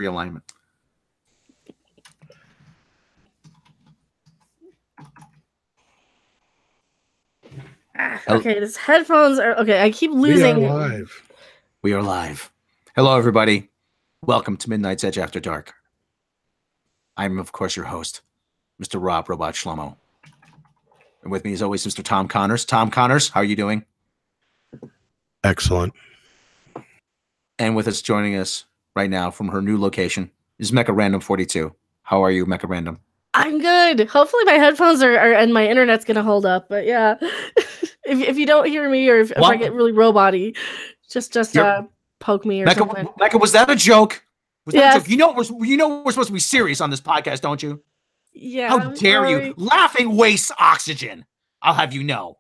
realignment. Okay, these headphones are okay. I keep losing. We are live. We are live. Hello, everybody. Welcome to Midnight's Edge After Dark. I'm, of course, your host, Mr. Robb Robot Shlomo. And with me, as always, Mr. Tom Connors. Tom Connors, how are you doing? Excellent. And with us, joining us right now from her new location is Mecha Random 42. How are you, Mecha Random? I'm good. Hopefully my headphones are and my internet's gonna hold up. But yeah, if you don't hear me or if I get really robot-y, just poke me or something. Mecha, was that a joke? Was that Yes. a joke? You know we're supposed to be serious on this podcast, don't you? Yeah. How dare you? Laughing wastes oxygen. I'll have you know.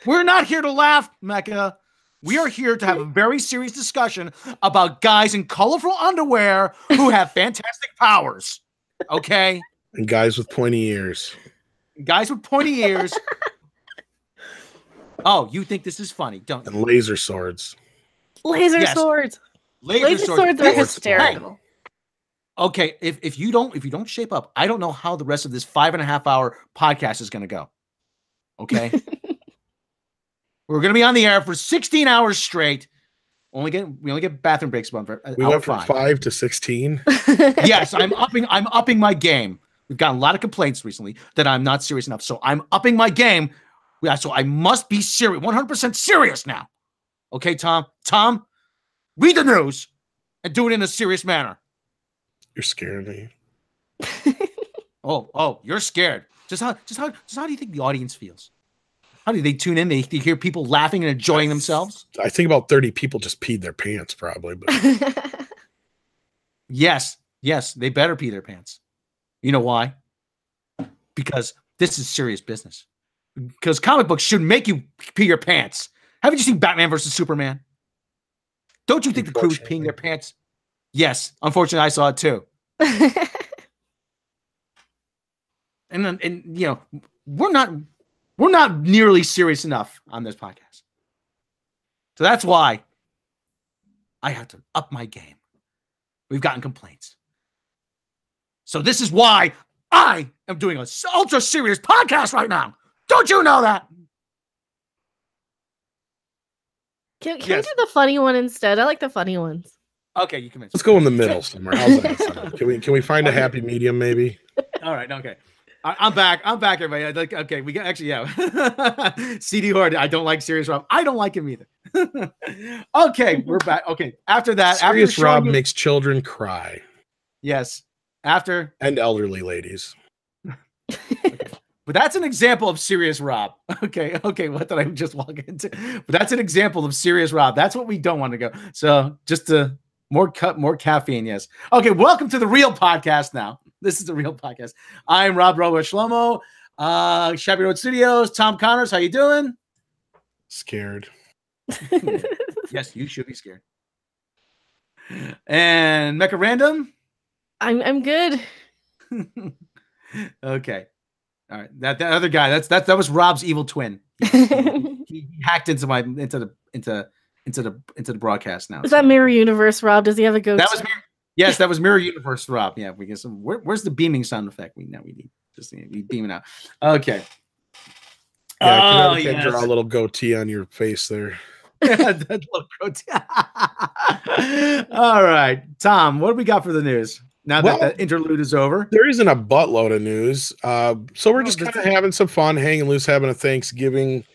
We're not here to laugh, Mecha. We are here to have a very serious discussion about guys in colorful underwear who have fantastic powers. Okay? And guys with pointy ears. Guys with pointy ears. Oh, you think this is funny, don't you? And laser swords. Laser swords. Laser swords are hysterical. Okay, if you don't shape up, I don't know how the rest of this 5.5-hour podcast is going to go. Okay? We're going to be on the air for 16 hours straight. We only get bathroom breaks. We went from 5 to 16. Yes, I'm upping my game. We've gotten a lot of complaints recently that I'm not serious enough, so I'm upping my game. Yeah, so I must be serious, 100% serious now. Okay, Tom. Tom, read the news and do it in a serious manner. You're scaring me. Oh, you're scared. Just how do you think the audience feels? How do they tune in? They hear people laughing and enjoying themselves? I think about 30 people just peed their pants, probably. But Yes, they better pee their pants. You know why? Because this is serious business. Because comic books should make you pee your pants. Haven't you seen Batman versus Superman? Don't you think the crew's peeing their pants? Yes, unfortunately, I saw it too. And you know, we're not nearly serious enough on this podcast. So that's why I have to up my game. We've gotten complaints. So this is why I am doing an ultra serious podcast right now. Don't you know that? Can we do the funny one instead? I like the funny ones. Okay, you can mention. Let's go in the middle somewhere. How's that sound? Can we find a happy medium, maybe? All right, okay. I'm back, everybody. Okay, we got actually, yeah. CD Horde, I don't like Serious Rob. I don't like him either. Okay, we're back. Okay, after that, Serious Rob makes children cry. Yes, after and elderly ladies. Okay. But that's an example of Serious Rob. Okay, what did I just walk into? But that's an example of Serious Rob. That's what we don't want to go. So just more caffeine, yes. Okay, welcome to the real podcast now. This is the real podcast. I'm Robb Robot Shlomo, Shabby Road Studios. Tom Connors, how you doing? Scared. Yes, you should be scared. And Mecha Random? I'm good. Okay. All right. That other guy, that was Rob's evil twin. He hacked into the broadcast now. Is that Mirror Universe Rob? Does he have a ghost? That was Mirror Universe Rob. Yeah, we get some. Where's the beaming sound effect? We need just beaming out. Okay. Yeah, I can draw a little goatee on your face there. That little goatee. All right, Tom, what do we got for the news? Now that the interlude is over, there isn't a buttload of news. So we're just kind of having some fun, hanging loose, having a Thanksgiving.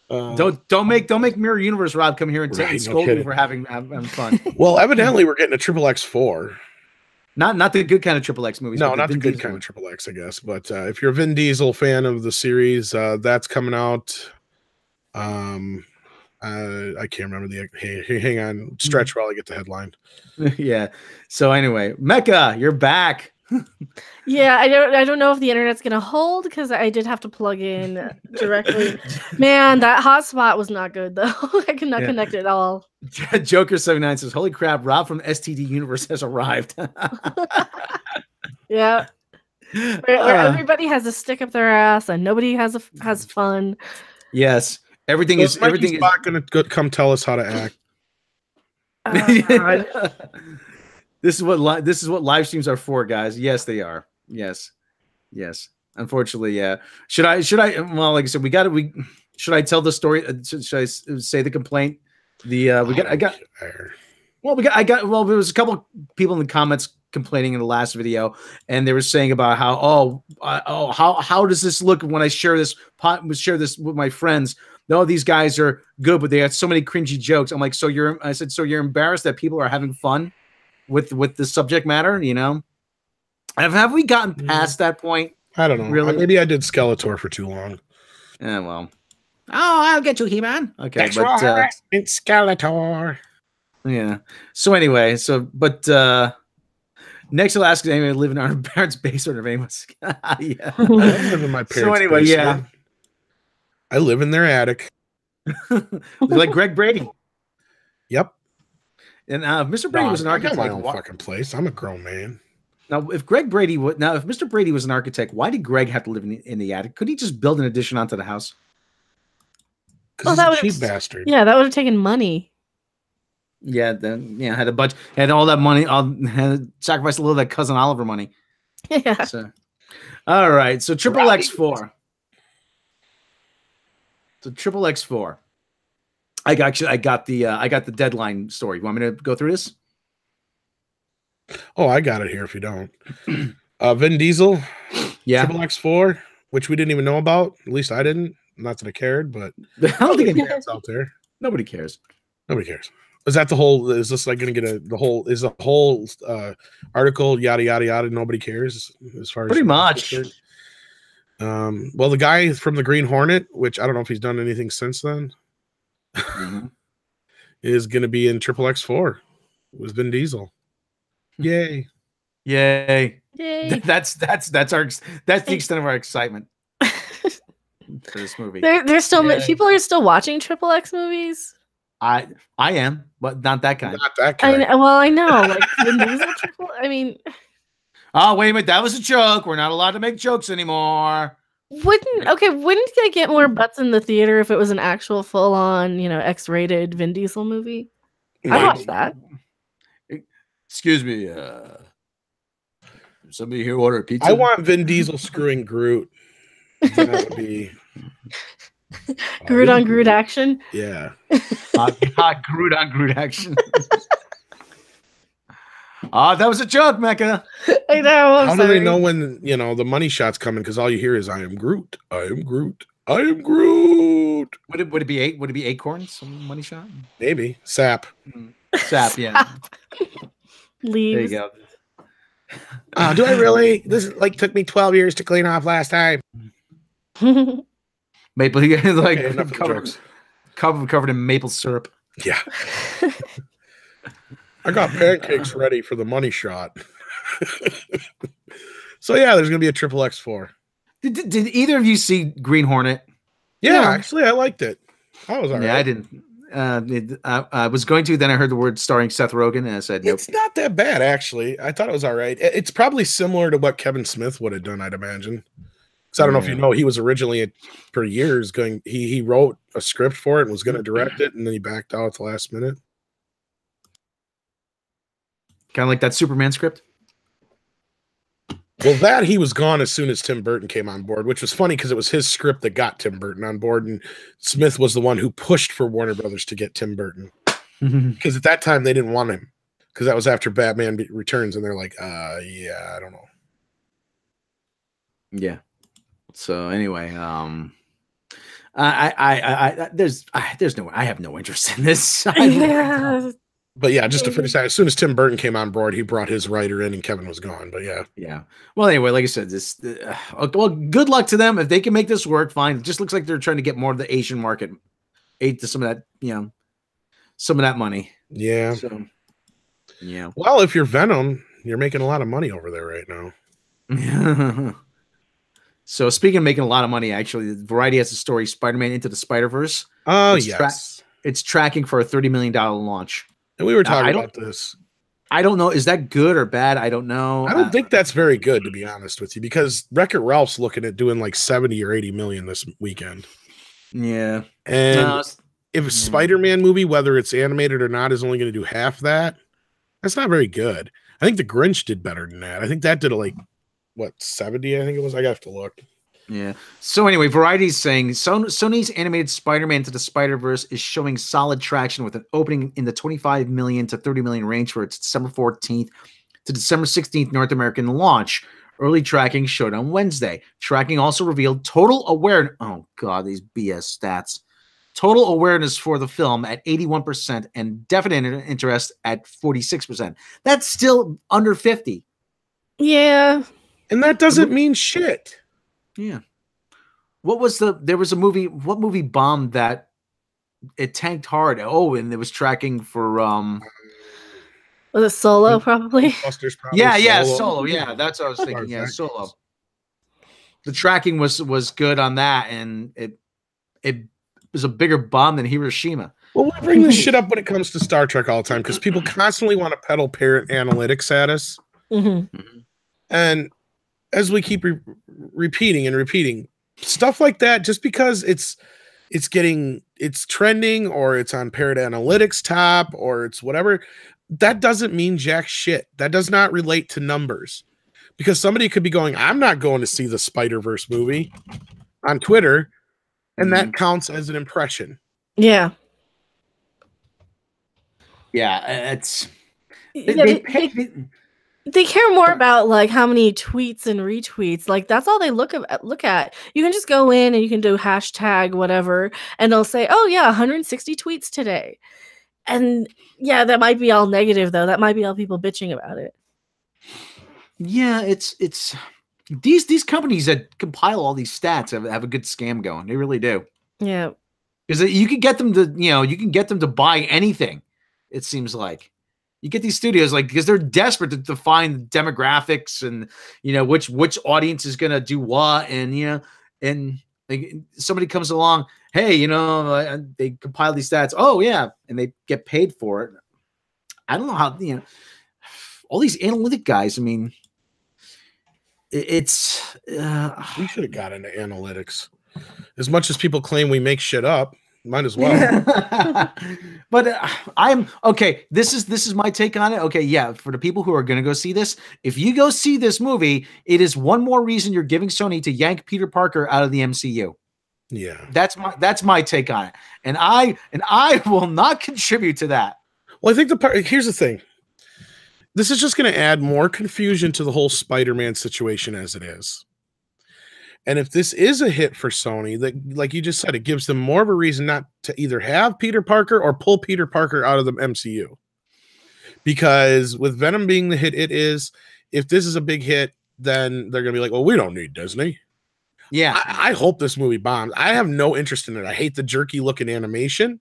Don't make Mirror Universe Rob come here and scold me for having fun. Well, evidently we're getting a xXx4. Not the good kind of XXX movies. No, not the good kind of XXX, I guess. But if you're a Vin Diesel fan of the series, that's coming out. I can't remember hang on, stretch while I get the headline. Yeah. So anyway, Mecha, you're back. Yeah, I don't know if the internet's gonna hold because I did have to plug in directly. Man, that hotspot was not good though. I could not connect at all. Joker79 says, "Holy crap! Rob from STD Universe has arrived." Yeah, where everybody has a stick up their ass and nobody has fun. Yes, everything is not going to come tell us how to act. God. This is what live streams are for, guys. Yes, they are. Yes. Unfortunately, yeah. Should I? Well, like I said, should I tell the story? Should I say the complaint? There was a couple people in the comments complaining in the last video, and they were saying about how how does this look when I share this with my friends? No, these guys are good, but they had so many cringy jokes. I'm like, so you're embarrassed that people are having fun with the subject matter, you know? Have we gotten past that point? I don't know. Really? Maybe I did Skeletor for too long. Yeah, well. Oh, I'll get you, He-Man. Okay, that's right. It's Skeletor. Yeah. So anyway, next I'll ask if anyone live in our parents' basement or anyone. Yeah. I don't live in my parents' So anyway, basement. I live in their attic. Like Greg Brady. Yep. And Mr. Brady was an architect. I got my own fucking place. I'm a grown man. Now, if Mr. Brady was an architect, why did Greg have to live in the attic? Could he just build an addition onto the house? Because he's a cheap bastard. Yeah, that would have taken money. Yeah, had a bunch, had all that money, had sacrificed a little of that cousin Oliver money. Yeah. So, all right, so xXx4. So xXx4. I got the deadline story. You want me to go through this? Oh, I got it here if you don't. Vin Diesel, yeah, xXx4, which we didn't even know about. At least I didn't. Not that I cared, but I don't think it's out there. Nobody cares. Nobody cares. Is that the whole? Is this like going to get the whole article? Yada yada yada. Nobody cares as far as pretty much. Well, the guy from the Green Hornet, which I don't know if he's done anything since then, is going to be in xXx4 with Vin Diesel. Yay! Yay! That's the extent of our excitement for this movie. There's still people are still watching XXX movies. I am, but not that kind. Not that kind. I know. Like Vin Diesel I mean. Oh, wait a minute. That was a joke. We're not allowed to make jokes anymore. Wouldn't they get more butts in the theater if it was an actual full-on, X-rated Vin Diesel movie? I'd watch that. Excuse me, somebody here order a pizza? I want Vin Diesel screwing Groot. That would be Groot on Groot action. Yeah. Groot on Groot action. That was a joke, Mecha. I know. How do they know when the money shot's coming? Because all you hear is "I am Groot. I am Groot. I am Groot." Would it be eight? Would it be acorns? Some money shot? Maybe sap. Sap. Yeah. Leaves. There you go. Do I really? This took me 12 years to clean off last time. Maple, covered in maple syrup. Yeah. I got pancakes ready for the money shot. So yeah, there's gonna be a xXx4. Did either of you see Green Hornet? Yeah, actually, I liked it. I was alright. Yeah, I didn't. I was going to. Then I heard the word starring Seth Rogen, and I said, "Nope." It's not that bad, actually. I thought it was all right. It's probably similar to what Kevin Smith would have done, I'd imagine. Because I don't know if you know, he was originally for years going. He wrote a script for it and was going to direct it, and then he backed out at the last minute. Kind of like that Superman script. Well, that he was gone as soon as Tim Burton came on board, which was funny because it was his script that got Tim Burton on board, and Smith was the one who pushed for Warner Brothers to get Tim Burton. Because at that time they didn't want him, because that was after Batman Returns, and they're like, yeah, I don't know. Yeah. So anyway, there's no, I have no interest in this. Yeah. But yeah, just to finish that, as soon as Tim Burton came on board, he brought his writer in, and Kevin was gone. But yeah. Yeah. Well, anyway, like I said, well, good luck to them if they can make this work. Fine. It just looks like they're trying to get more of the Asian market, to some of that, some of that money. Yeah. So, yeah. Well, if you're Venom, you're making a lot of money over there right now. So speaking of making a lot of money, actually, Variety has a story: Spider-Man Into the Spider-Verse. Oh, yes. It's tracking for a $30 million launch. And we were talking about this. I don't know. Is that good or bad? I don't know. I don't think that's very good, to be honest with you, because Wreck-It Ralph's looking at doing like 70 or 80 million this weekend. Yeah. And if a Spider-Man movie, whether it's animated or not, is only going to do half that, that's not very good. I think The Grinch did better than that. I think that did like, what, 70? I think it was. I have to look. Yeah. So anyway, Variety's saying Sony's animated Spider-Man to the Spider-Verse is showing solid traction with an opening in the 25 million to 30 million range for its December 14th to December 16th North American launch. Early tracking showed on Wednesday. Tracking also revealed total awareness. Oh God, these BS stats. Total awareness for the film at 81% and definite interest at 46%. That's still under 50. Yeah. And that doesn't mean shit. Yeah. There was a movie, what movie bombed that it tanked hard? Oh, and it was tracking for was it Solo probably? Yeah, Solo. Yeah, that's what I was thinking. Yeah, Solo. The tracking was good on that, and it was a bigger bomb than Hiroshima. Well, we bring this shit up when it comes to Star Trek all the time because people constantly want to peddle parent analytics at us. And as we keep repeating and repeating stuff like that, just because it's trending or it's on Parrot Analytics top or it's whatever, that doesn't mean jack shit. That does not relate to numbers, because somebody could be going, I'm not going to see the Spider-Verse movie on Twitter, and that counts as an impression. Yeah. Yeah, it's they care more about like how many tweets and retweets. Like that's all they look at. You can just go in and you can do hashtag whatever, and they'll say, "Oh yeah, 160 tweets today," and yeah, that might be all negative though. That might be all people bitching about it. Yeah, it's these companies that compile all these stats have a good scam going. They really do. Yeah, because you can get them to buy anything. It seems like. You get these studios because they're desperate to define demographics and which audience is gonna do what, and like somebody comes along, hey, they compile these stats, oh yeah, and they get paid for it. I don't know how all these analytic guys. I mean, it's we should have got into analytics. As much as people claim we make shit up, might as well. But I'm okay. This is my take on it. Okay, yeah. For the people who are going to go see this, if you go see this movie, it is one more reason you're giving Sony to yank Peter Parker out of the MCU. Yeah, that's my take on it, and I will not contribute to that. Well, I think here's the thing. This is just going to add more confusion to the whole Spider-Man situation as it is. And if this is a hit for Sony, that, like you just said, it gives them more of a reason not to either have Peter Parker or pull Peter Parker out of the MCU. Because with Venom being the hit it is, if this is a big hit, then they're going to be like, well, we don't need Disney. Yeah. I hope this movie bombs. I have no interest in it. I hate the jerky looking animation.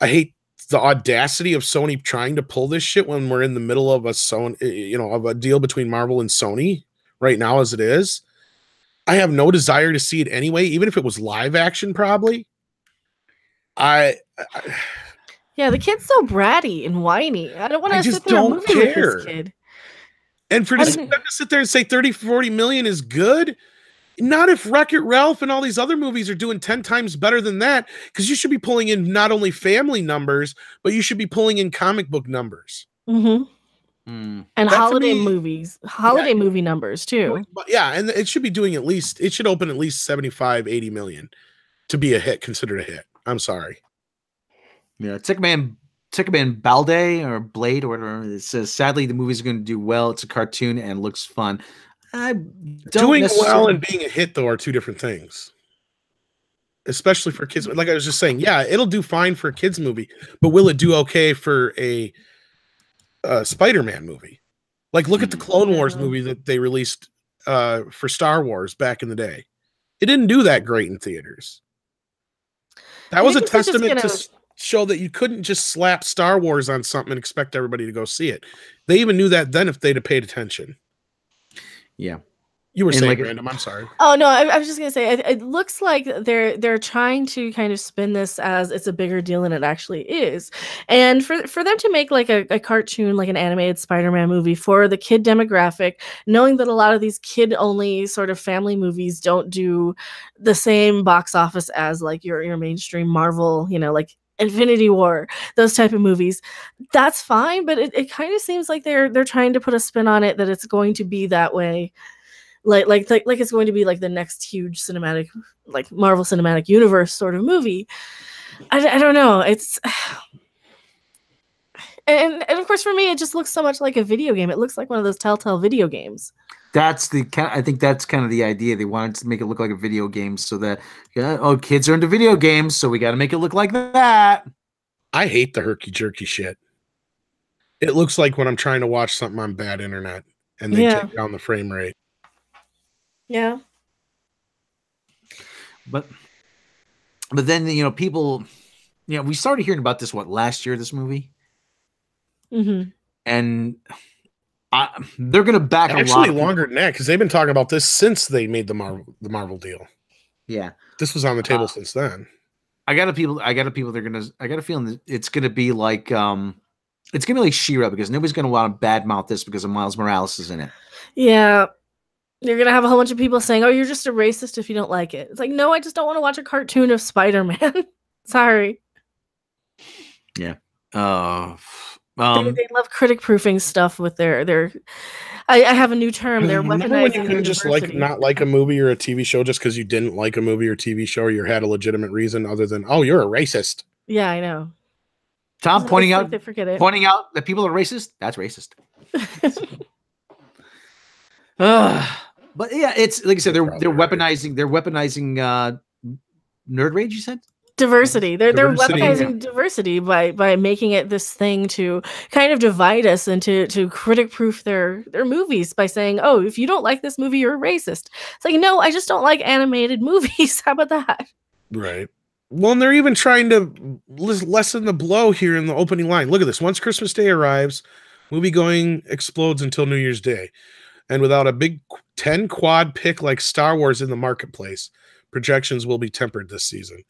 I hate the audacity of Sony trying to pull this shit when we're in the middle of of a deal between Marvel and Sony right now as it is. I have no desire to see it anyway, even if it was live action, probably. Yeah, the kid's so bratty and whiny. I don't want to sit there and movie with this kid. And for them to sit there and say 30, 40 million is good, not if Wreck-It Ralph and all these other movies are doing 10 times better than that, because you should be pulling in not only family numbers, but you should be pulling in comic book numbers. Mm-hmm. And holiday movie numbers too. Yeah, and it should be doing it should open at least 75, 80 million to be a hit, considered a hit. I'm sorry. Yeah, Tickman Balde or Blade or whatever. It says, sadly, the movie's going to do well. It's a cartoon and looks fun. Doing well and being a hit, though, are two different things. Especially for kids. Like I was just saying, yeah, it'll do fine for a kids movie, but will it do okay for a Spider-Man movie? Like, look at the Clone Wars movie that they released for Star Wars back in the day. It didn't do that great in theaters. That was a testament to show that you couldn't just slap Star Wars on something and expect everybody to go see it. They even knew that then if they'd have paid attention. Yeah. You were saying like random. I'm sorry. Oh no, I was just gonna say it looks like they're trying to kind of spin this as it's a bigger deal than it actually is, and for them to make like a cartoon, like an animated Spider-Man movie for the kid demographic, knowing that a lot of these kid-only sort of family movies don't do the same box office as like your mainstream Marvel, like Infinity War, those type of movies, that's fine. But it kind of seems like they're trying to put a spin on it that it's going to be that way. Like it's going to be like the next huge cinematic, like Marvel Cinematic Universe sort of movie. I don't know. It's and of course for me it just looks so much like a video game. It looks like one of those Telltale video games. That's the I think that's kind of the idea. They wanted to make it look like a video game so that kids are into video games, so we got to make it look like that. I hate the herky jerky shit. It looks like when I'm trying to watch something on bad internet and they take down the frame rate. Yeah. But then people, we started hearing about this last year, this movie. Mm-hmm. And they're gonna back actually longer than that because they've been talking about this since they made the Marvel deal. Yeah, this was on the table since then. I got a feeling that it's gonna be like She-Ra, because nobody's gonna want to badmouth this because of Miles Morales is in it. Yeah. You're going to have a whole bunch of people saying, oh, you're just a racist if you don't like it. It's like, no, I just don't want to watch a cartoon of Spider-Man. Sorry. Yeah. They love critic proofing stuff with their I have a new term. They're weaponizing when you can just not like a movie or a TV show just because you didn't like a movie or TV show or you had a legitimate reason other than, oh, you're a racist. Yeah, I know. Tom pointing out that people are racist. That's racist. But yeah, it's like I said, they're weaponizing nerd rage, you said? Diversity. They're weaponizing diversity by making it this thing to kind of divide us and to critic proof their movies by saying, oh, if you don't like this movie, you're a racist. It's like, no, I just don't like animated movies. How about that? Right. Well, and they're even trying to lessen the blow here in the opening line. Look at this. Once Christmas Day arrives, movie going explodes until New Year's Day. And without a big 10 quad pick like Star Wars in the marketplace, projections will be tempered this season.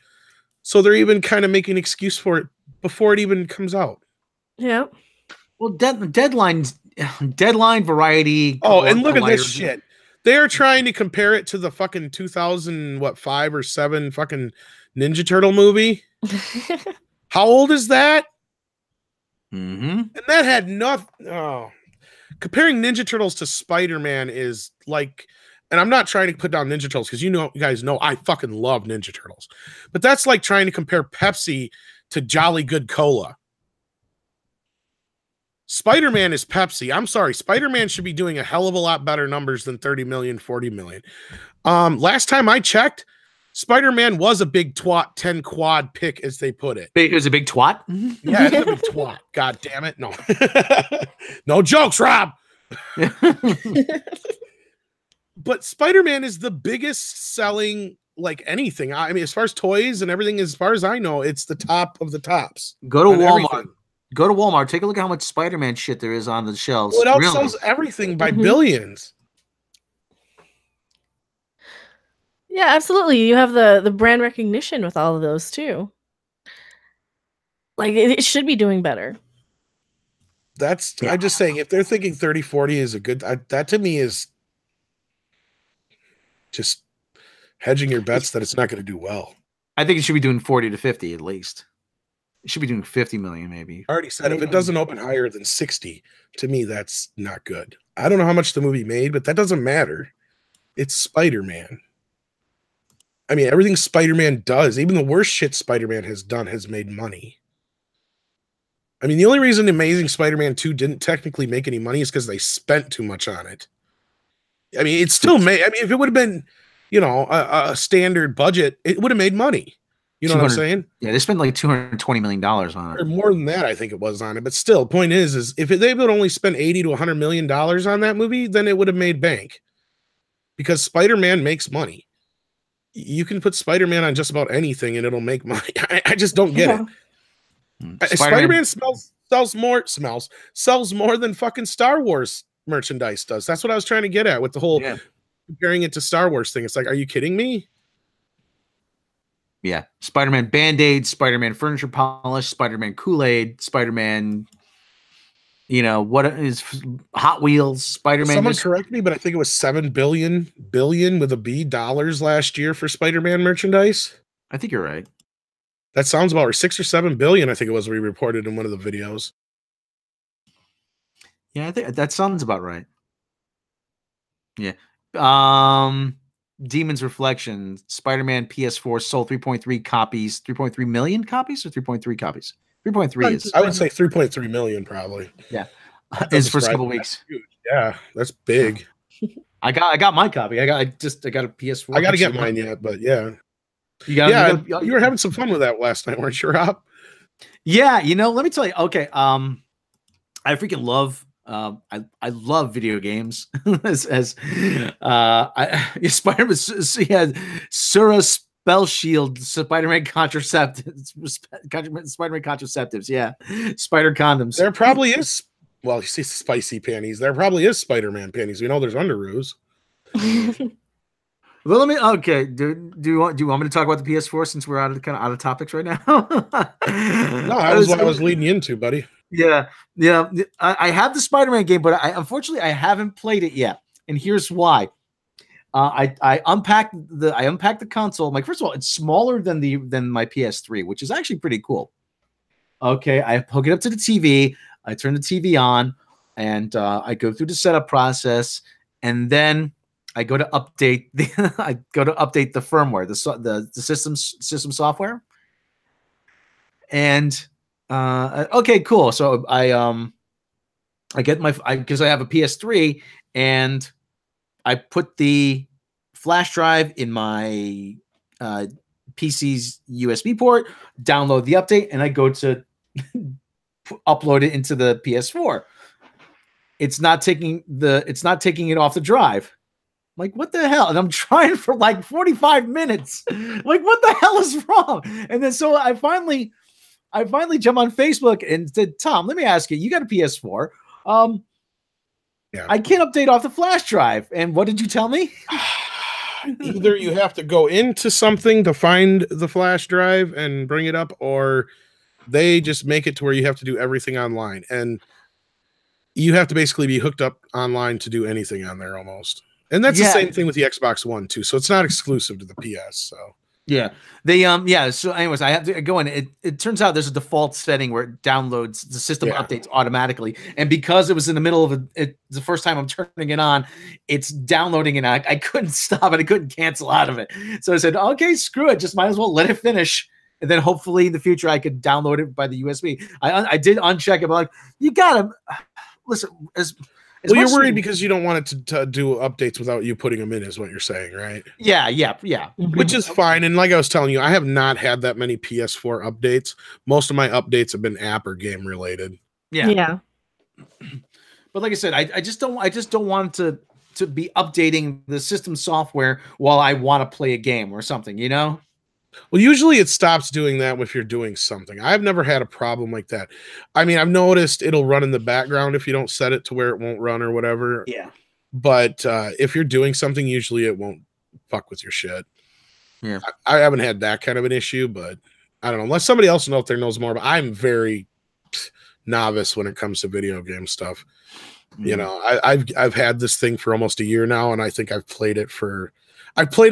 So they're even kind of making an excuse for it before it even comes out. Yeah. Well, Deadline, Variety. Oh, and look at this shit. They're trying to compare it to the fucking 2005 or 7 fucking Ninja Turtle movie. How old is that? Mm-hmm. And that had nothing. Oh. Comparing Ninja Turtles to Spider-Man is like, and I'm not trying to put down Ninja Turtles because you guys know I fucking love Ninja Turtles, but that's like trying to compare Pepsi to Jolly Good Cola. Spider-Man is Pepsi. I'm sorry, Spider-Man should be doing a hell of a lot better numbers than 30 million, 40 million. Last time I checked, Spider-Man was a big twat 10 quad pick, as they put it. It was a big twat? Yeah, it's a big twat. God damn it. No. No jokes, Rob. But Spider-Man is the biggest selling, like, anything. I mean, as far as toys and everything, as far as I know, it's the top of the tops. Go to Walmart. Everything. Go to Walmart. Take a look at how much Spider-Man shit there is on the shelves. Well, it outsells everything by billions. Yeah, absolutely. You have the brand recognition with all of those too. Like it should be doing better. I'm just saying, if they're thinking 30-40 is a good, that to me is just hedging your bets that it's not going to do well. I think it should be doing 40 to 50 at least. It should be doing 50 million maybe. I already said if it doesn't open higher than 60, to me that's not good. I don't know how much the movie made, but that doesn't matter. It's Spider-Man. I mean, everything Spider-Man does, even the worst shit Spider-Man has done, has made money. I mean, the only reason Amazing Spider-Man 2 didn't technically make any money is because they spent too much on it. I mean, it still made. I mean, if it would have been, a standard budget, it would have made money. You know what I'm saying? Yeah, they spent like $220 million on it. Or more than that, I think it was on it. But still, point is if they would only spend $80 to $100 million on that movie, then it would have made bank. Because Spider-Man makes money. You can put Spider-Man on just about anything and it'll make money. I just don't get it. Spider-Man sells more than fucking Star Wars merchandise does. That's what I was trying to get at with the whole comparing it to Star Wars thing. It's like, are you kidding me? Yeah, Spider-Man Band-Aid, Spider-Man furniture polish, Spider-Man Kool-Aid, Spider-Man. You know what is Hot Wheels? Spider-Man. Someone correct me, but I think it was $7 billion with a B dollars last year for Spider-Man merchandise. I think you're right. That sounds about right. 6 or 7 billion, I think it was. We reported in one of the videos. Yeah, I think that sounds about right. Yeah. Demon's Reflection, Spider-Man PS4 sold 3.3 copies, 3.3 million copies, or 3.3 copies. 3.3 is. I would say 3.3 million, probably. Yeah, his first couple weeks. Yeah, that's big. I got my copy. I got a PS4. I got to get mine yet, but yeah. You were having some fun with that last night, weren't you, Rob? Yeah, let me tell you. Okay, I freaking love. I love video games. Spider-Man. He had Sura Spell Shield, Spider-Man contraceptives, Spider-Man contraceptives. Yeah, spider condoms. There probably is. Well, you see spicy panties. There probably is Spider-Man panties. We know there's underoos. Well, let me. Okay, do you want me to talk about the PS4 since we're out of topics right now? No, that was what I was leading you into, buddy. Yeah. I have the Spider-Man game, but unfortunately I haven't played it yet, and here's why. I unpacked the console. Like, first of all, it's smaller than my PS3, which is actually pretty cool. Okay, I hook it up to the TV. I turn the TV on, and I go through the setup process, and then I go to update the the firmware, the system software, and okay, cool. So I get because I have a PS3, and I put the flash drive in my PC's USB port, download the update, and I go to upload it into the PS4. It's not taking it off the drive. Like, what the hell? And I'm trying for like 45 minutes. Like, what the hell is wrong? And then so I finally jump on Facebook and said, Tom, let me ask you, you got a PS4. Yeah. I can't update off the flash drive. And what did you tell me? Either you have to go into something to find the flash drive and bring it up, or they just make it to where you have to do everything online. And you have to basically be hooked up online to do anything on there almost. And that's the same thing with the Xbox One too. So it's not exclusive to the PS. So yeah, they So anyways, I have to go in. It turns out there's a default setting where it downloads the system updates automatically, and because it was in the middle of the first time I'm turning it on, it's downloading, and I couldn't stop it. I couldn't cancel out of it. So I said, okay, screw it. Just might as well let it finish, and then hopefully in the future I could download it by the USB. I did uncheck it, but like, you gotta listen. Well, you're worried because you don't want it to do updates without you putting them in, is what you're saying, right? Yeah. Which is fine. And like I was telling you, I have not had that many PS4 updates. Most of my updates have been app or game related. Yeah. But like I said, I just don't want to be updating the system software while I want to play a game or something, you know? Well, usually it stops doing that if you're doing something. I've never had a problem like that. I mean, I've noticed it'll run in the background if you don't set it to where it won't run or whatever. Yeah. But if you're doing something, usually it won't fuck with your shit. Yeah. I haven't had that kind of an issue, but I don't know. Unless somebody else out there knows more. But I'm very novice when it comes to video game stuff. Mm-hmm. You know, I've had this thing for almost a year now, and I think I've played it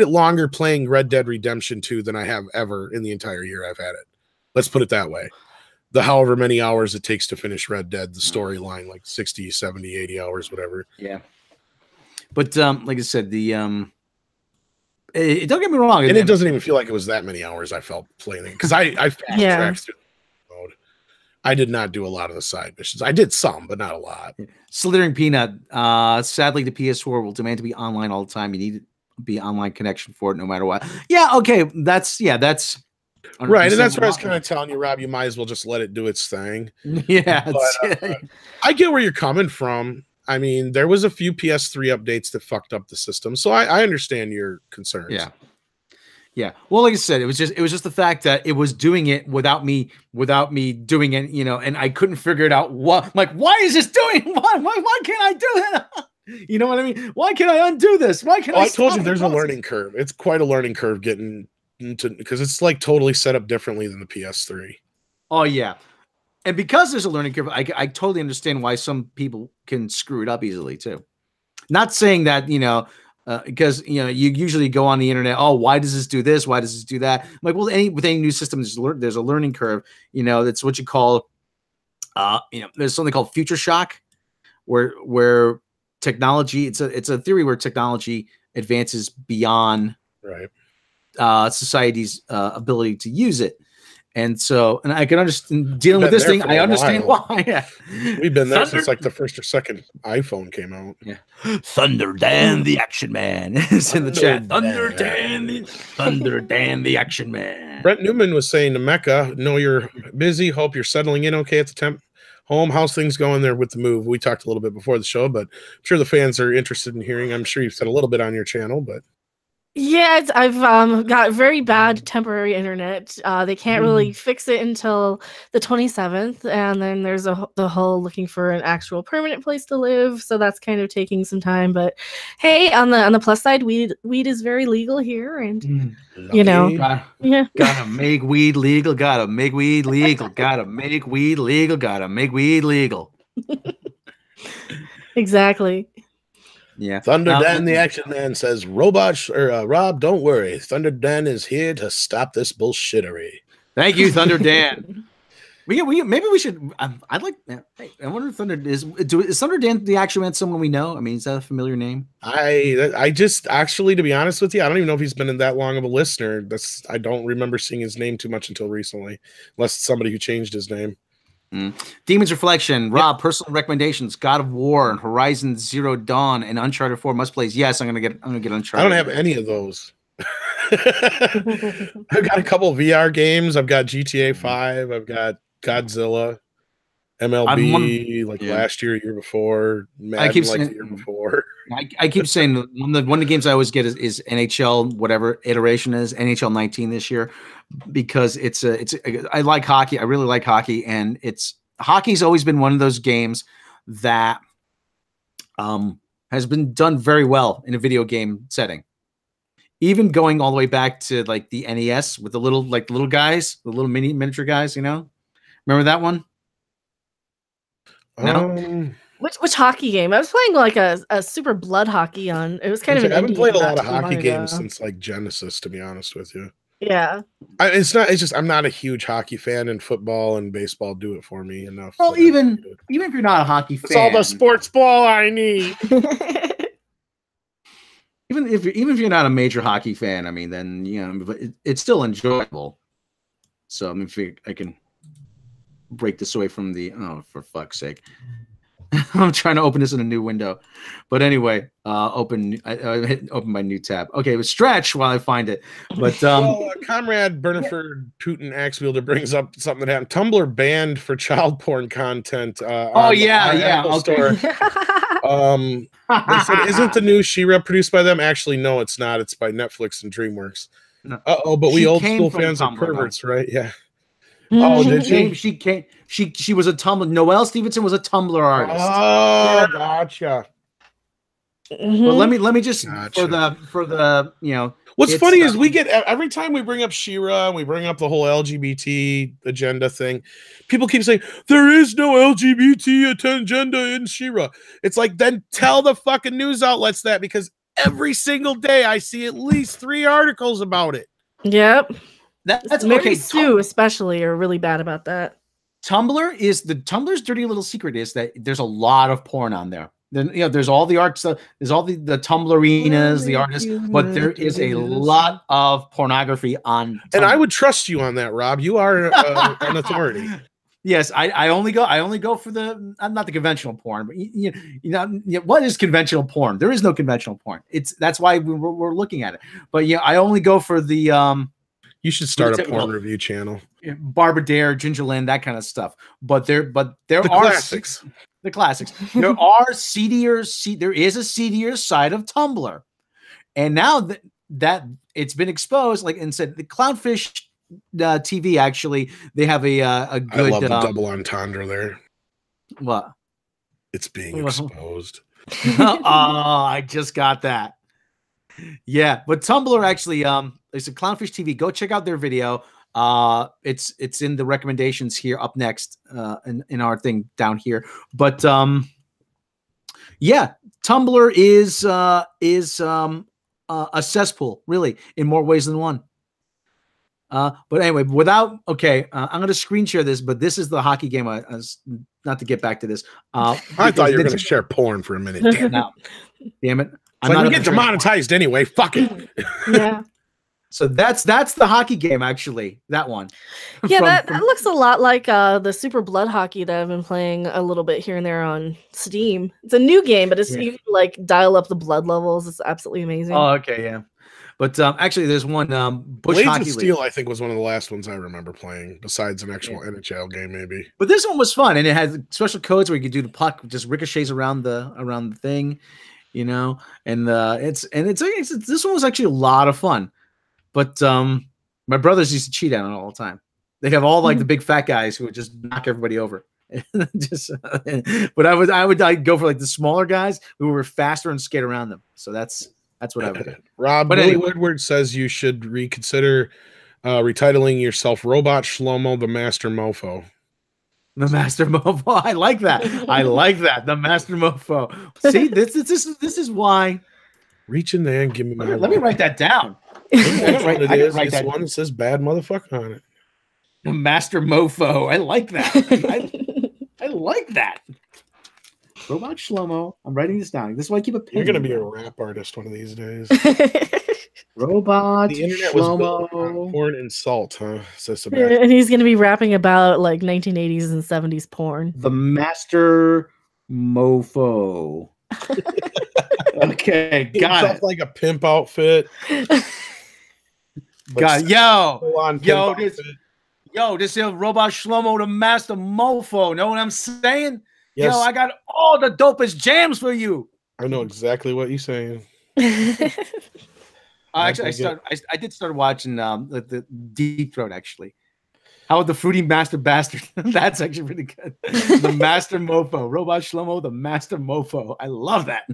longer playing Red Dead Redemption 2 than I have ever in the entire year I've had it. Let's put it that way. The however many hours it takes to finish Red Dead, the storyline, like 60, 70, 80 hours, whatever. Yeah. But like I said, don't get me wrong. And it doesn't even feel like it was that many hours I felt playing it. Because I fast-tracked through the mode. I did not do a lot of the side missions. I did some, but not a lot. Slithering Peanut. Sadly, the PS4 will demand to be online all the time. You need be online connection for it no matter what. Yeah, okay. That's right. And that's what I was kind of telling you, Rob, you might as well just let it do its thing. Yeah. But, I get where you're coming from. I mean, there was a few PS3 updates that fucked up the system. So I understand your concerns. Yeah. Yeah. Well, like I said, it was just the fact that it was doing it without me doing it, you know, and I couldn't figure it out. Why is this doing? Why can't I do that? You know what I mean? Why can't I undo this? Why can't I told you there's a learning curve. It's quite a learning curve getting into, because it's like totally set up differently than the PS3. Oh yeah. And because there's a learning curve, I totally understand why some people can screw it up easily too. Not saying that, because you usually go on the internet. Oh, why does this do this? Why does this do that? I'm like, well, with any new system, there's a learning curve. That's what you call, there's something called future shock, where technology. It's a theory where technology advances beyond society's ability to use it. And so, and I can understand dealing with this thing. I understand why. Yeah. We've been there since like the first or second iPhone came out. Yeah. Thunder Dan the Action Man is in the chat. Thunder Dan the Action Man. Brent Newman was saying to Mecha, "Know you're busy. Hope you're settling in okay at the temp home. How's things going there with the move?" We talked a little bit before the show, but I'm sure the fans are interested in hearing. I'm sure you've said a little bit on your channel, but. Yeah, I've got very bad temporary internet. They can't really fix it until the 27th, and then there's the whole looking for an actual permanent place to live. So that's kind of taking some time. But hey, on the plus side, weed is very legal here, and gotta make weed legal. Gotta make weed legal. Gotta make weed legal. Gotta make weed legal. Exactly. Yeah. Thunder Dan the Action Man says, Rob, don't worry. Thunder Dan is here to stop this bullshittery. Thank you, Thunder Dan. Maybe we should. I'd like. I wonder if Thunder is Thunder Dan the Action Man someone we know? I mean, is that a familiar name? I just actually, to be honest with you, I don't even know if he's been in that long of a listener. I don't remember seeing his name too much until recently, unless it's somebody who changed his name. Demon's Reflection, Rob, personal recommendations: God of War and Horizon Zero Dawn and Uncharted 4 must plays. Yes, I'm gonna get Uncharted. I don't have any of those. I've got a couple of VR games. I've got GTA 5. I've got Godzilla, MLB last year, year before, Madden the year before. I keep saying one of the games I always get is NHL, whatever iteration is NHL 19 this year, because I like hockey. I really like hockey, and hockey's always been one of those games that has been done very well in a video game setting. Even going all the way back to like the NES with the little guys, the little miniature guys, remember that one? No. Which hockey game? I was playing like a super blood hockey on. It was kind of. I haven't played a lot of hockey games since like Genesis, to be honest with you. Yeah. It's just I'm not a huge hockey fan, and football and baseball do it for me enough. Well, even if you're not a hockey fan, it's all the sports ball I need. Even if you're not a major hockey fan, I mean, then it's still enjoyable. So I mean, I can break this away from for fuck's sake. I'm trying to open this in a new window, but anyway, open my new tab. Okay, but stretch while I find it. But Comrade Berniford Putin Axe Wielder brings up something that happened. Tumblr banned for child porn content. Okay. Store. They said, isn't the new She-Ra produced by them? Actually, no, it's not. It's by Netflix and DreamWorks. No. But we old school fans are perverts, right? Yeah. Oh, did she was a Tumblr. Noelle Stevenson was a Tumblr artist. Oh, gotcha. But let me just for the what's funny is we get every time we bring up She-Ra and we bring up the whole LGBT agenda thing, people keep saying there is no LGBT agenda in She-Ra. It's like, then tell the fucking news outlets that, because every single day I see at least 3 articles about it. Yep. That's okay. Sue especially are really bad about that. Tumblr's dirty little secret is that there's a lot of porn on there. Then there's all the art stuff, there's all the Tumblrinas, the artists, but there is a lot of pornography on Tumblr. And I would trust you on that, Rob. You are an authority. Yes, I only go for not the conventional porn, but what is conventional porn? There is no conventional porn. That's why we're looking at it. But I only go for the you should start a porn review channel. Barbadare, Gingerland, that kind of stuff. But there are classics. The classics. There are seedier. There is a seedier side of Tumblr, and now that it's been exposed, like and said, the Clownfish TV actually they have a good. I love the double entendre there. What? It's being exposed. Oh, I just got that. Yeah, but Tumblr actually, it's a Clownfish TV. Go check out their video. It's in the recommendations here up next, in our thing down here. But yeah, Tumblr is a cesspool, really, in more ways than one. But anyway, I'm going to screen share this, but this is the hockey game. Not to get back to this. I thought you were going to share porn for a minute. Damn it. I'm not get demonetized anyway. Fuck it. Yeah. So that's the hockey game, actually. That one. Yeah, that looks a lot like the Super Blood Hockey that I've been playing a little bit here and there on Steam. It's a new game, but you can like dial up the blood levels. It's absolutely amazing. Oh, okay, yeah. But actually, there's one Bush Blades Hockey of Steel. League. I think was one of the last ones I remember playing, besides an actual NHL game, maybe. But this one was fun, and it had special codes where you could do the puck just ricochets around the thing, you know. And this one was actually a lot of fun. But my brothers used to cheat on it all the time. They'd have all like the big fat guys who would just knock everybody over. But I'd go for like the smaller guys who were faster and skate around them. So that's what I would do. Rob, Billy Woodward says you should reconsider retitling yourself Robot Shlomo the Master Mofo. The Master Mofo. I like that. I like that. The Master Mofo. See, this is why. Reach in there and give me my. Let me write that down. It's one that says bad motherfucker on it. The Master Mofo. I like that. I like that. Robot Shlomo. I'm writing this down. This is why I keep a pen. You're gonna be a rap artist one of these days. Robot the internet Shlomo. Was built on porn and salt, huh? Says Sebastian. And he's gonna be rapping about like 1980s and 70s porn. The Master Mofo. Okay, got it. Like a pimp outfit. Got it. This is Robot Shlomo, the Master Mofo. Know what I'm saying? Yes. Yo, I got all the dopest jams for you. I know exactly what you're saying. Actually, I did start watching the Deep Throat, actually. How the Fruity Master Bastard. That's actually really good. The Master Mofo. Robot Shlomo, the Master Mofo. I love that.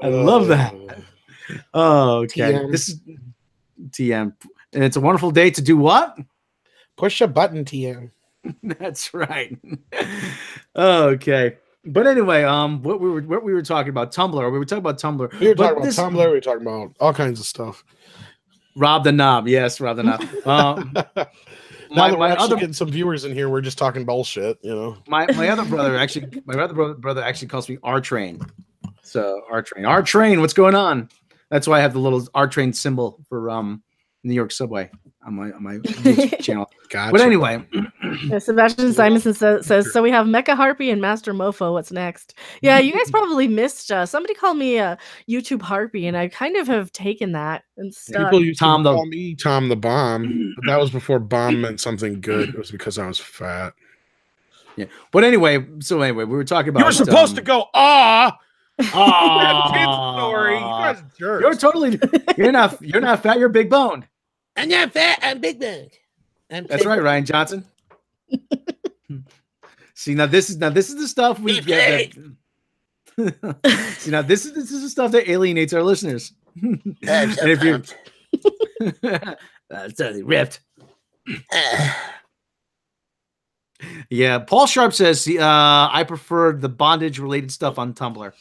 I love that. Oh, okay. TM. This is TM. And it's a wonderful day to do what? Push a button, TM. That's right. Okay. But anyway, what we were talking about, Tumblr. We were talking about Tumblr. We were talking about Tumblr. We were talking about all kinds of stuff. Rob the Knob. Yes, Rob the Knob. Now that we're actually getting some viewers in here, we're just talking bullshit, you know. My other brother actually calls me R Train. So R Train, what's going on? That's why I have the little R Train symbol for New York Subway on my YouTube channel. Gotcha. But anyway, Sebastian Simonson says so. We have Mecha Harpy and Master Mofo. What's next? Yeah, you guys probably missed. Somebody called me a YouTube Harpy, and I kind of have taken that and stuff. People used to call me Tom the Bomb, but that was before bomb meant something good. It was because I was fat. Yeah, but anyway, we were talking about. You were supposed to go story. You guys are jerks. You're not fat. You're big boned. I'm not fat. I'm big boned. That's right, Ryan Johnson. See, now this is the stuff we get. See, now this is the stuff that alienates our listeners. And if you're that's totally ripped. Yeah, Paul Sharp says I prefer the bondage related stuff on Tumblr.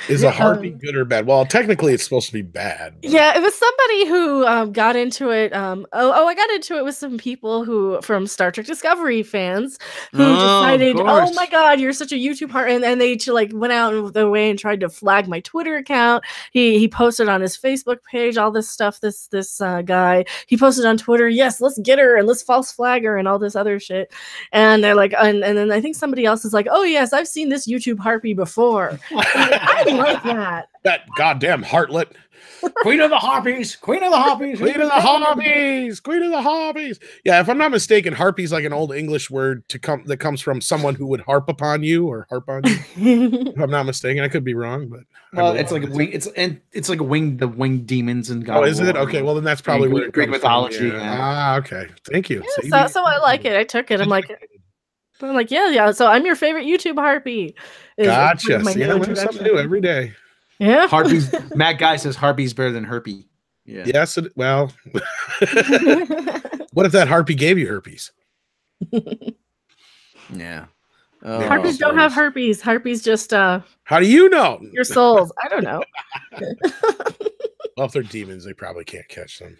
Is a harpy good or bad? Well, technically, it's supposed to be bad. Yeah, it was somebody who got into it. I got into it with some people from Star Trek Discovery fans who decided, oh my God, you're such a YouTube heart, and they went out of their way and tried to flag my Twitter account. He posted on his Facebook page all this stuff. This guy, he posted on Twitter, yes, let's get her and let's false flag her and all this other shit. And they're like, and then I think somebody else is like, oh yes, I've seen this YouTube harpy before. I like that goddamn heartlet. Queen of the Harpies. Queen of the Harpies. Queen of the Harpies. Queen of the Harpies. Yeah, if I'm not mistaken, harpy is like an old English word that comes from someone who would harp upon you or harp on you. If I'm not mistaken, I could be wrong, but it's like a wing. It's like the winged demons and God. Oh, is it? Okay, well then that's probably where Greek mythology. Yeah. Ah, okay. Thank you. Yeah, so I like it. I took it. I'm like, I'm like, yeah. So I'm your favorite YouTube harpy. Gotcha. My See, I learn something new every day. Yeah. Harpies. Matt Guy says harpy's better than herpy. Yeah. Yes. Well, what if that harpy gave you herpes? Yeah. Oh, Harpies don't have herpes. Harpies just how do you know? your souls. I don't know. Well, if they're demons, they probably can't catch them.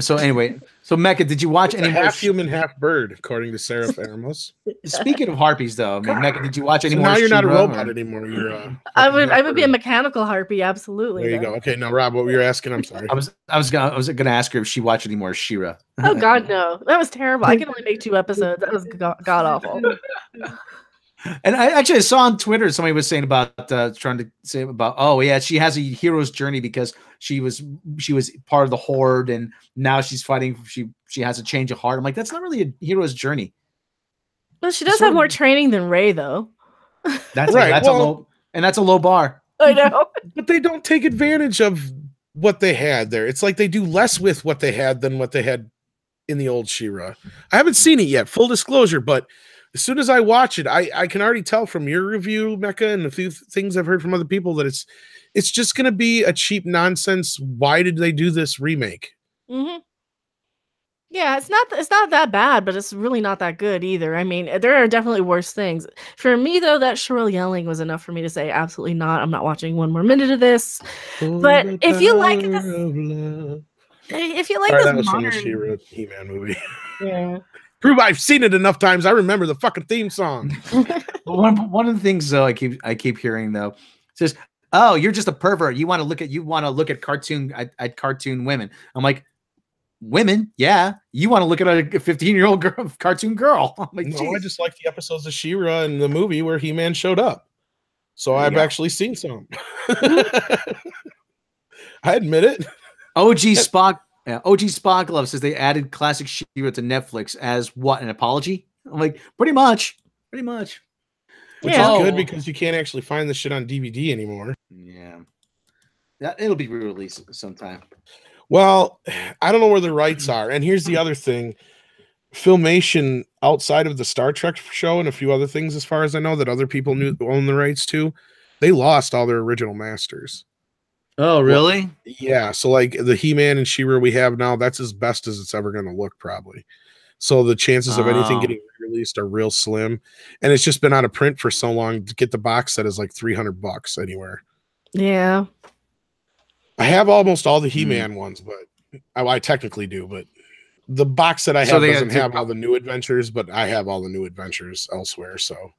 So anyway, so Mecha, did you watch any more? Half human, half bird, according to Sarah Ramos. Speaking of harpies, though, I mean, Mecha, did you watch any more? Now you're not a She-Ra, robot or- anymore. You're I would be a mechanical harpy, absolutely. There you go. Okay, now Rob, what were you asking? I'm sorry. I was gonna ask her if she watched any more She-Ra. Oh God, no. That was terrible. I can only make 2 episodes. That was god awful. And I saw on Twitter somebody was saying about trying to say about, oh yeah, she has a hero's journey because she was part of the Horde and now she's fighting. She has a change of heart. I'm like, that's not really a hero's journey. Well, she does have more training than Ray, though. That's right. That's a low bar. I know. But they don't take advantage of what they had there. It's like they do less with what they had than what they had in the old She-Ra. I haven't seen it yet, full disclosure, but as soon as I watch it, I can already tell from your review, Mecha, and a few things I've heard from other people that it's just going to be a cheap nonsense. Why did they do this remake? Mm-hmm. Yeah, it's not that bad, but it's really not that good either. I mean, there are definitely worse things. For me, though, that shrill yelling was enough for me to say, absolutely not. I'm not watching 1 more minute of this. But if you like this, that was from the She-Ra He-Man movie. Yeah. Prove I've seen it enough times. I remember the fucking theme song. One of the things though I keep hearing though says, "Oh, you're just a pervert. You want to look at cartoon women." I'm like, "Women? Yeah. You want to look at a 15-year-old girl, cartoon girl?" I'm like, no, geez. I just like the episodes of She-Ra in the movie where He-Man showed up. So I've actually seen some. I admit it. OG Spock. Yeah, OG Spock Love says they added classic She-Ra to Netflix as what, an apology? I'm like, pretty much. Which is good because you can't actually find the shit on DVD anymore. Yeah. It'll be re-released sometime. Well, I don't know where the rights are. And here's the other thing. Filmation outside of the Star Trek show and a few other things, as far as I know, that other people own the rights to, they lost all their original masters. Oh, really? Well, yeah. So like the He-Man and She-Ra we have now, that's as best as it's ever going to look probably. So the chances of anything getting released are real slim. And it's just been out of print for so long. To get the box set is like $300 anywhere. Yeah. I have almost all the He-Man ones, but I technically do, but the box that I have doesn't have all the new adventures, but I have all the new adventures elsewhere. So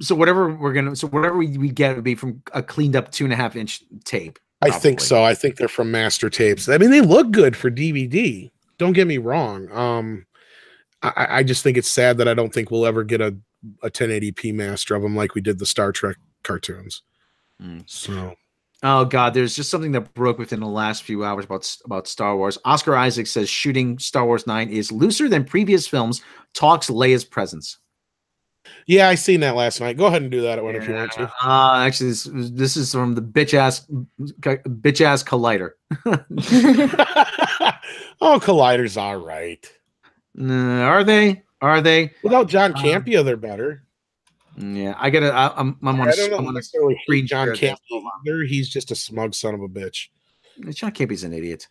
whatever we get would be from a cleaned up 2.5-inch tape. Probably. I think so. I think they're from master tapes. I mean, they look good for DVD. Don't get me wrong. I just think it's sad that I don't think we'll ever get a 1080p master of them like we did the Star Trek cartoons. So, oh God, there's just something that broke within the last few hours about Star Wars. Oscar Isaac says shooting Star Wars 9 is looser than previous films. Talks Leia's presence. Yeah, I seen that last night. Go ahead and do that one if you want to. Actually, this is from the bitch ass Collider. Oh, Collider's all right. Are they? Without John Campea, they're better. Yeah, I don't necessarily hate John Campea either. He's just a smug son of a bitch. John Campea's an idiot.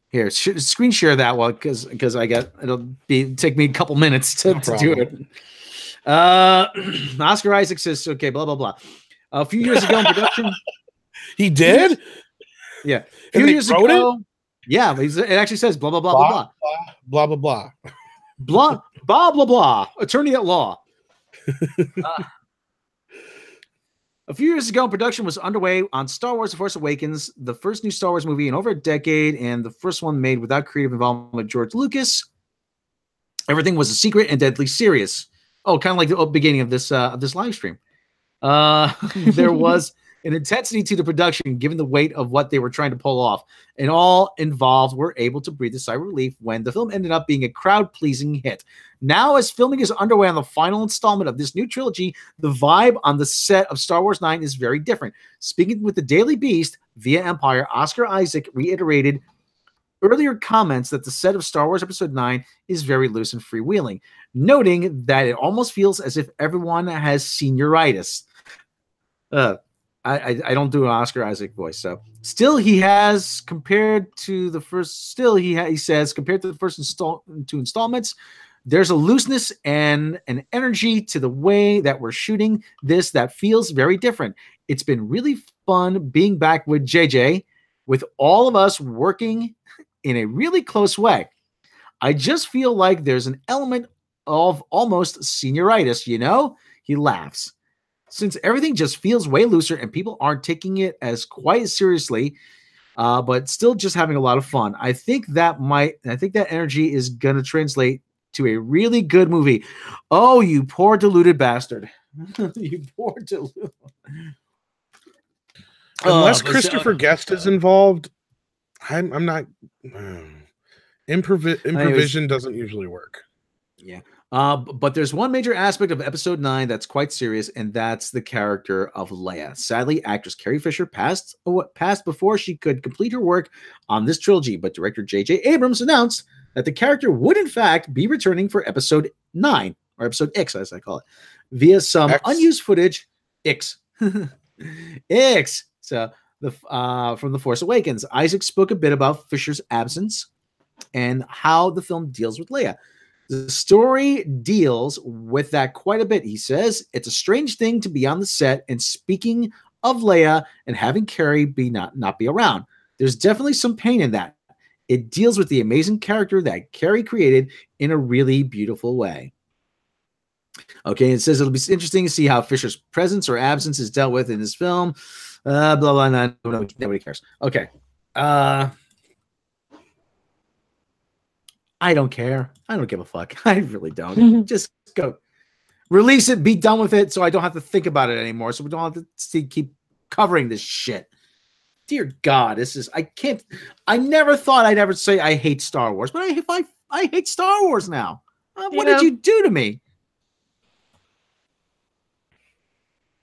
Here, screen share that one because it'll take me a couple minutes to do it. Oscar Isaac says, okay, blah blah blah. A few years ago in production, he did. Yeah, a few years ago. Yeah, it actually says blah blah blah blah blah blah blah blah blah blah blah. Attorney at law. A few years ago, production was underway on Star Wars: The Force Awakens, the first new Star Wars movie in over a decade, and the first one made without creative involvement of George Lucas. Everything was a secret and deadly serious. Oh, kind of like the beginning of this live stream. There was an intensity to the production, given the weight of what they were trying to pull off, and all involved were able to breathe a sigh of relief when the film ended up being a crowd-pleasing hit. Now, as filming is underway on the final installment of this new trilogy, the vibe on the set of Star Wars 9 is very different. Speaking with the Daily Beast via Empire, Oscar Isaac reiterated earlier comments that the set of Star Wars Episode 9 is very loose and freewheeling, noting that it almost feels as if everyone has senioritis. I don't do an Oscar Isaac voice, so still he has compared to the first. Still he says compared to the first two installments, there's a looseness and an energy to the way that we're shooting this that feels very different. It's been really fun being back with JJ, with all of us working in a really close way. I just feel like there's an element of almost senioritis, you know? He laughs. Since everything just feels way looser and people aren't taking it as quite as seriously, but still just having a lot of fun. I think that energy is gonna translate to a really good movie. Oh, you poor deluded bastard. You poor deluded. Unless Christopher Guest is involved, I'm not. Improvision doesn't usually work. Yeah. But there's one major aspect of Episode 9 that's quite serious, and that's the character of Leia. Sadly, actress Carrie Fisher passed before she could complete her work on this trilogy, but director J.J. Abrams announced that the character would, in fact, be returning for Episode 9, or Episode X, as I call it, via some unused footage. X. X. So, from The Force Awakens, Isaac spoke a bit about Fisher's absence and how the film deals with Leia. The story deals with that quite a bit. He says it's a strange thing to be on the set and speaking of Leia and having Carrie not be around. There's definitely some pain in that. It deals with the amazing character that Carrie created in a really beautiful way. Okay, it says it'll be interesting to see how Fisher's presence or absence is dealt with in this film. Blah, blah, blah. Nobody cares. Okay. I don't care. I don't give a fuck. I really don't. Just go release it, be done with it, so I don't have to think about it anymore. So we don't have to keep covering this shit. Dear God, I never thought I'd ever say I hate Star Wars, but I hate Star Wars now. What did you do to me?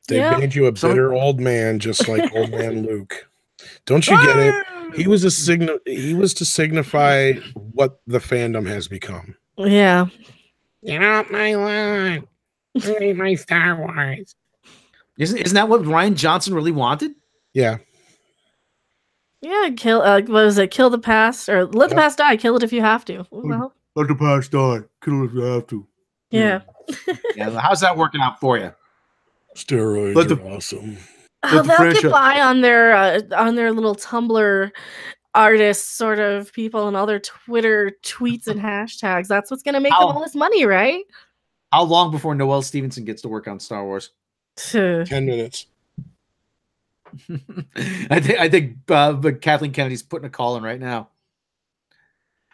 They made you a bitter old man, just like old man Luke. Don't you get it? He was to signify what the fandom has become. Yeah. Get off my lawn. I hate my Star Wars. Isn't that what Rian Johnson really wanted? Yeah. Yeah, kill. What was it? Kill the past, or let the past die. Kill it if you have to. Well, let the past die. Kill it if you have to. Yeah. Yeah. How's that working out for you? Steroids are awesome. Oh, they'll get by on their little Tumblr artists sort of people and all their Twitter tweets and hashtags. That's what's going to make them all this money, right? How long before Noelle Stevenson gets to work on Star Wars? 10 minutes. I think but Kathleen Kennedy's putting a call in right now.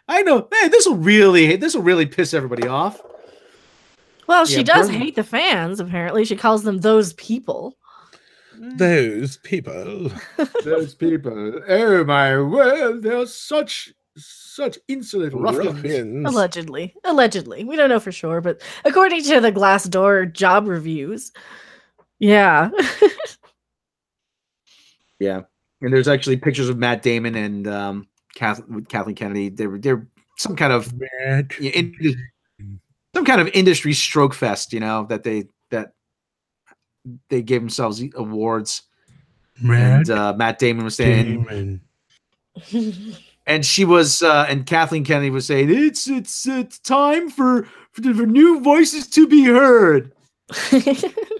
I know, man. This will really piss everybody off. Well, she does hate the fans. Apparently, she calls them those people. Those people. Those people. Oh my word! They're such insolent ruffians. Allegedly, we don't know for sure, but according to the Glassdoor job reviews, yeah. Yeah, and there's actually pictures of Matt Damon and Kathleen Kennedy. They're some kind of industry stroke fest, that they gave themselves awards. And Matt Damon was saying, and she was, and Kathleen Kennedy was saying, it's time for new voices to be heard.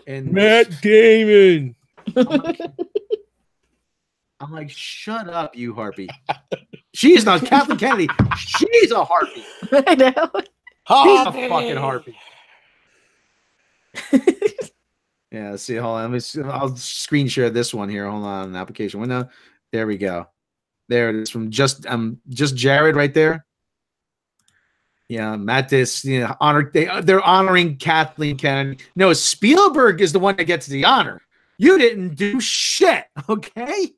And Matt Damon. I'm like, shut up, you harpy. She's not Kathleen Kennedy. She's a harpy. I know. She's a fucking harpy. Yeah, see, hold on. I'll screen share this one here. Hold on, application window. There we go. There it is from just Jared right there. Yeah, Matt this they're honoring Kathleen Kennedy. No, Spielberg is the one that gets the honor. You didn't do shit, okay?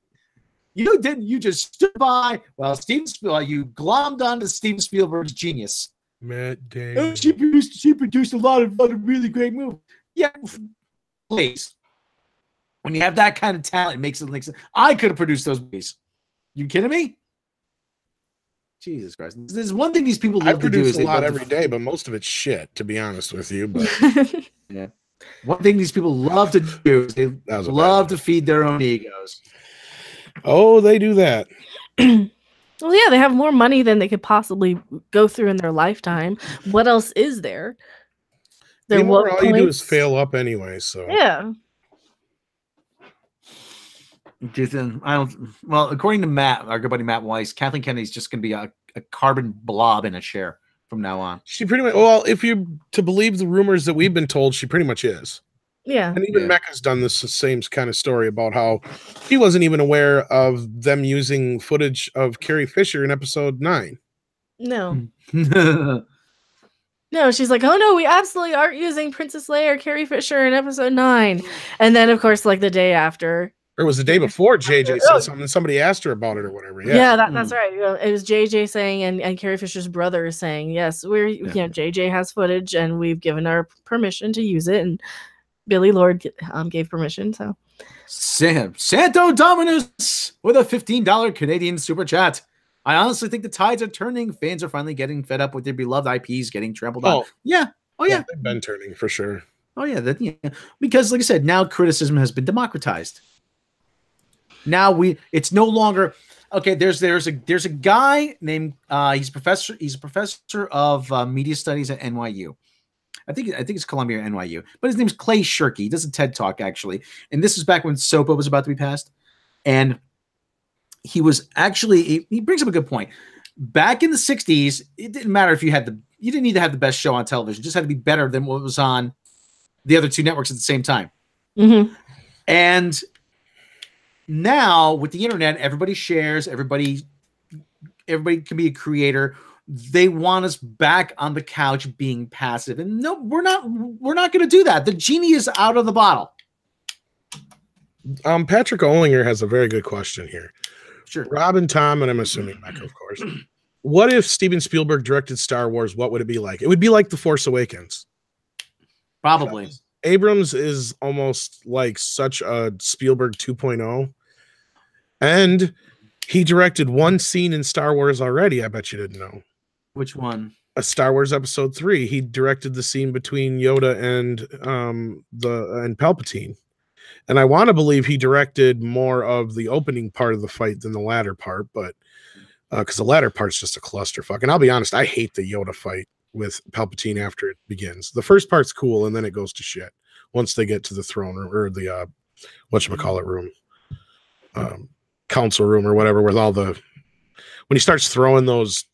You didn't. You just stood by while you glommed onto Steven Spielberg's genius. Matt Damon. Oh, she produced a lot of really great movies. Yeah, please. When you have that kind of talent, it makes it like I could have produced those movies. You kidding me? Jesus Christ. There's one thing these people I love to do produce is a they lot love every day, but most of it's shit, to be honest with you. But yeah. One thing these people love to do is they love to feed their own egos. Oh, they do that. Well, yeah, they have more money than they could possibly go through in their lifetime. What else is there? All you do is fail up anyway. So yeah. Well, according to Matt, our good buddy Matt Weiss, Kathleen Kennedy's just going to be a carbon blob in a chair from now on. She pretty much, well, if you're to believe the rumors that we've been told, she pretty much is. Yeah. And even Mecha's done this same kind of story about how he wasn't even aware of them using footage of Carrie Fisher in episode 9. No. No, she's like, oh no, we absolutely aren't using Princess Leia or Carrie Fisher in episode 9. And then, of course, like the day after. Or it was the day before JJ said something, somebody asked her about it or whatever. Yeah, that's right. It was JJ saying, and Carrie Fisher's brother is saying, yes, JJ has footage and we've given our permission to use it. And Billy Lord gave permission. So Santo Dominus with a $15 Canadian super chat. I honestly think the tides are turning. Fans are finally getting fed up with their beloved IPs getting trampled on. Yeah. Oh yeah. They've been turning for sure. Oh yeah. Because like I said, now criticism has been democratized. Now it's no longer okay. There's a guy named he's a professor of media studies at NYU. I think it's Columbia or NYU, but his name's Clay Shirky. He does a TED Talk actually, and this is back when SOPA was about to be passed, and he was actually he brings up a good point. Back in the 60s, it didn't matter if you didn't need to have the best show on television; it just had to be better than what was on the other two networks at the same time. Mm-hmm. And now with the internet, everybody shares, everybody can be a creator. They want us back on the couch being passive. And no, we're not going to do that. The genie is out of the bottle. Patrick Olinger has a very good question here. Sure. Rob and Tom, and I'm assuming Mecha, of course. What if Steven Spielberg directed Star Wars? What would it be like? It would be like The Force Awakens. Probably. Abrams is almost like such a Spielberg 2.0. And he directed one scene in Star Wars already. I bet you didn't know. Which one? A Star Wars Episode 3. He directed the scene between Yoda and Palpatine. And I want to believe he directed more of the opening part of the fight than the latter part, but because the latter part's just a clusterfuck. And I'll be honest, I hate the Yoda fight with Palpatine after it begins. The first part's cool, and then it goes to shit once they get to the throne room or the whatchamacallit room, council room or whatever, with all the when he starts throwing those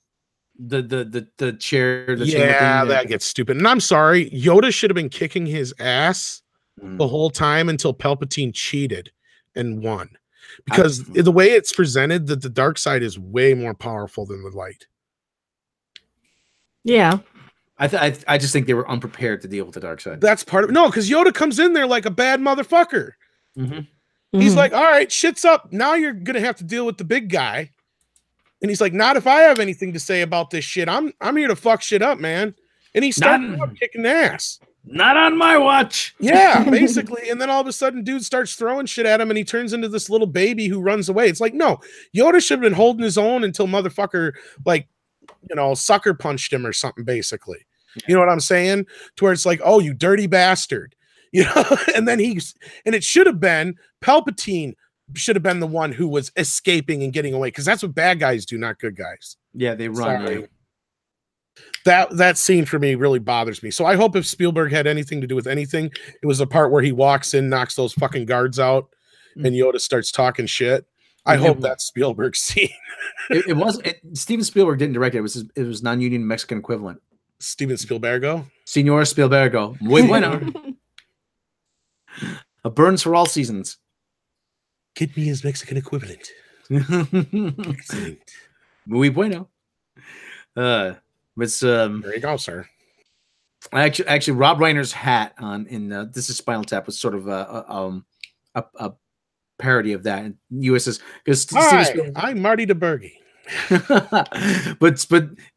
the chair. That gets stupid. And I'm sorry, Yoda should have been kicking his ass the whole time until Palpatine cheated and won. Because the way it's presented, that the dark side is way more powerful than the light. Yeah. I just think they were unprepared to deal with the dark side. That's part of it. No, because Yoda comes in there like a bad motherfucker. Mm-hmm. He's like, all right, shit's up. Now you're going to have to deal with the big guy. And he's like, not if I have anything to say about this shit. I'm here to fuck shit up, man. And he started kicking ass. Not on my watch. Yeah, basically. And then all of a sudden, dude starts throwing shit at him and he turns into this little baby who runs away. It's like, no, Yoda should have been holding his own until motherfucker, sucker punched him or something, basically. You know what I'm saying? To where it's like, oh, you dirty bastard. And then and it should have been Palpatine should have been the one who was escaping and getting away, because that's what bad guys do, not good guys. Yeah, they run. Sorry. That scene for me really bothers me. So I hope if Spielberg had anything to do with anything, it was the part where he walks in, knocks those fucking guards out, and Yoda starts talking shit. I hope that's Spielberg's scene. It was. Steven Spielberg didn't direct it. It was non-union Mexican equivalent. Steven Spielbergo? Senor Spielbergo. Muy bueno. A burns for all seasons. Get me his Mexican equivalent. Excellent. Muy bueno. It's there you go, sir. Actually, Rob Reiner's hat in This Is Spinal Tap was sort of a parody of that. USS because I'm Marty DeBurgi. but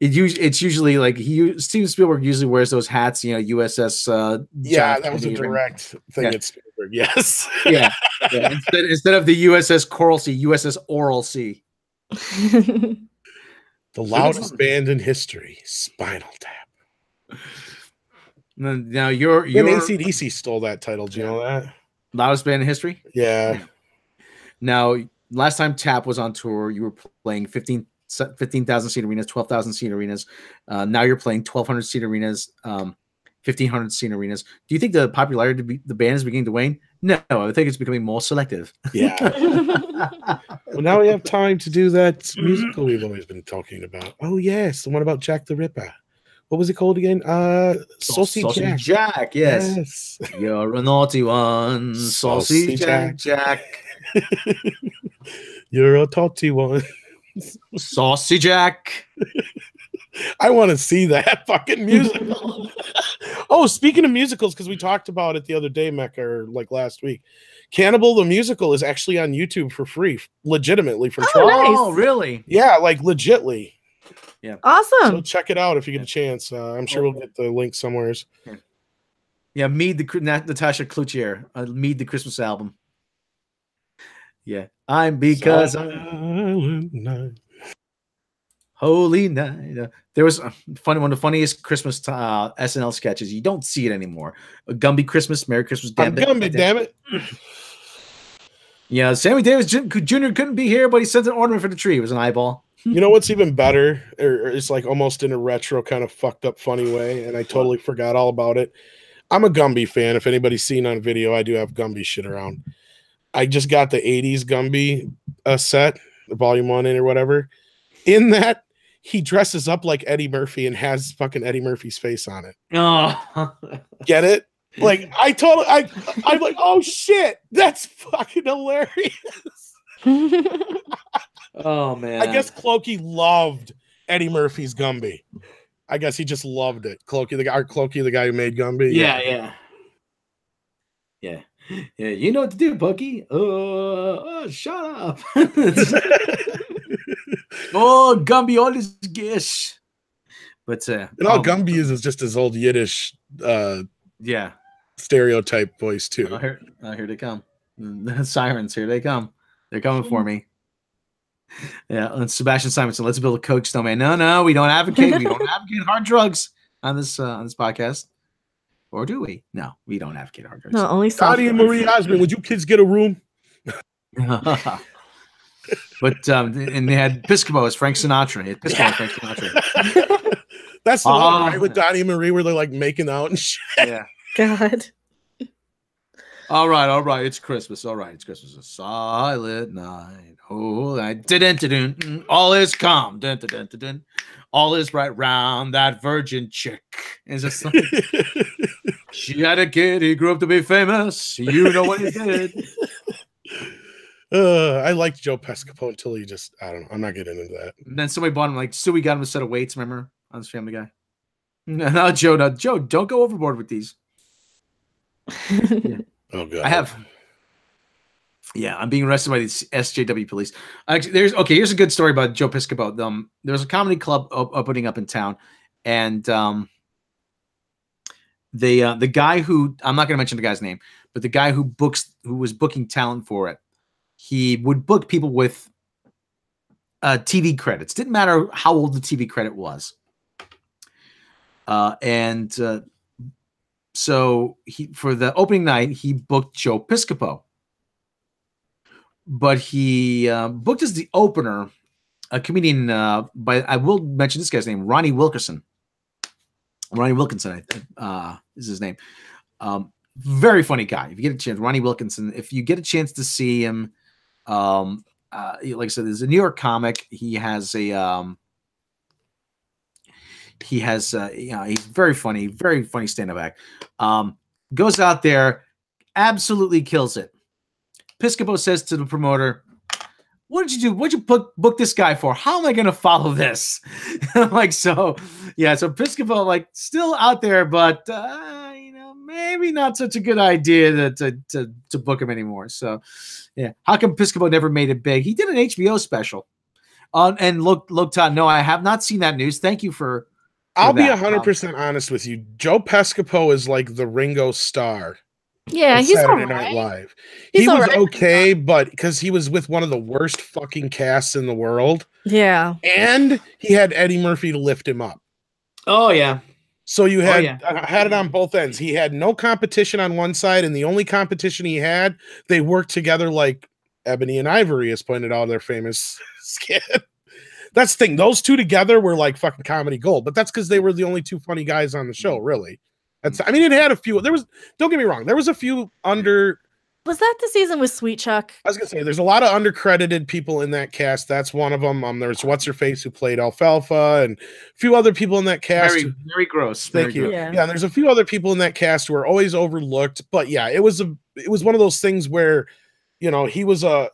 it's usually like Steven Spielberg usually wears those hats. USS. That was a direct thing at Spielberg. Yes. Yeah. Instead of the USS Coral Sea, USS Oral Sea. The loudest band in history, Spinal Tap. Now your AC/DC stole that title. Do you know that? Loudest band in history? Yeah. Now, last time Tap was on tour, you were playing 15,000 seat arenas, 12,000 seat arenas. Now you're playing 1,200 seat arenas, 1,500 seat arenas. Do you think the popularity of the band is beginning to wane? No, I think it's becoming more selective. Yeah. Well, now we have time to do that musical we've always been talking about. Oh, yes. The one about Jack the Ripper. What was it called again? Saucy Jack. Jack, yes. You're a naughty one. Saucy Jack. You're a totty one. Saucy Jack. I want to see that fucking musical. Oh, speaking of musicals, because we talked about it the other day, Mecha, or like last week. Cannibal the Musical is actually on YouTube for free, legitimately for trial. Nice. Oh, really? Yeah, like legitly. Yeah. Awesome. So check it out if you get a chance. I'm sure we'll get the link somewhere. Yeah, MEAD, Natasha Cloutier. MEAD, the Christmas album. Yeah. I'm because Silent Night. Holy Night. There was one of the funniest Christmas SNL sketches. You don't see it anymore. Gumby Christmas, Merry Christmas, damn it. Gumby, damn it. Yeah, Sammy Davis Jr. couldn't be here, but he sent an ornament for the tree. It was an eyeball. You know what's even better? Or it's like almost in a retro kind of fucked up funny way, and I totally forgot all about it. I'm a Gumby fan. If anybody's seen on video, I do have Gumby shit around. I just got the 80s Gumby set, the volume 1 in or whatever. In that, he dresses up like Eddie Murphy and has fucking Eddie Murphy's face on it. Oh. Get it? Like, I'm like, oh shit, that's fucking hilarious. Oh, man. I guess Clokey loved Eddie Murphy's Gumby. I guess he just loved it. Clokey, the guy who made Gumby. Yeah. You know what to do, Pokey. Shut up. Oh, Gumby, all this gish. But and all Gumby is just his old Yiddish stereotype voice too. Here they come. The sirens, here they come. They're coming for me. Yeah, and Sebastian Simonson, let's build a Coke snowman. No, we don't advocate hard drugs on this podcast. Or do we? No, we don't advocate hard drugs. No, only Scotty and Marie Osmond, would you kids get a room? But and they had Piscopo as Frank Sinatra. Frank Sinatra. That's the one, right? With Donnie and Marie where they're like making out and shit. Yeah. God. All right. It's Christmas. All right, it's Christmas. A silent night. Oh, all is calm. All is right round that virgin chick. Is this like, she had a kid. He grew up to be famous. You know what he did. I liked Joe Piscopo until he just, I don't know. I'm not getting into that. And then somebody bought him, like, Stewie got him a set of weights, remember? On this Family Guy. No, Joe, don't go overboard with these. Yeah. Oh, God. I have. Yeah, I'm being arrested by the SJW police. Actually, here's a good story about Joe Piscopo. There's a comedy club opening up in town, and the guy who, I'm not going to mention the guy's name, but the guy who was booking talent for it, he would book people with TV credits. Didn't matter how old the TV credit was. So for the opening night, he booked Joe Piscopo. But he booked as the opener a comedian I will mention this guy's name, Ronnie Wilkinson. Ronnie Wilkinson is his name. Very funny guy. If you get a chance, Ronnie Wilkinson. If you get a chance to see him, like I said, there's a New York comic. He has a he's very funny stand-up act. Goes out there, absolutely kills it. Piscopo says to the promoter, "What did you do? What'd you book this guy for? How am I going to follow this?" I'm like, so Piscopo, like, still out there, but maybe not such a good idea to book him anymore. So, yeah, how come Piscopo never made it big? He did an HBO special. And look, Todd, no, I have not seen that news. Thank you for I'll be 100% honest with you. Joe Piscopo is like the Ringo Starr Yeah, on he's Saturday all Night right. Live. He's He all was right. okay, but because he was with one of the worst fucking casts in the world, Yeah. and he had Eddie Murphy to lift him up. Oh yeah. So you Oh, had yeah. had it on both ends. He had no competition on one side, and the only competition he had, they worked together like Ebony and Ivory, as pointed out in their famous skit. That's the thing. Those two together were like fucking comedy gold, but that's because they were the only two funny guys on the show, really. I mean, it had a few. Don't get me wrong, there was a few under. Was that the season with Sweet Chuck? I was gonna say there's a lot of undercredited people in that cast. That's one of them. There's what's her face who played Alfalfa, and a few other people in that cast. Very gross. Thank you. Gross. Yeah, and there's a few other people in that cast who are always overlooked. But yeah, it was one of those things where, he was a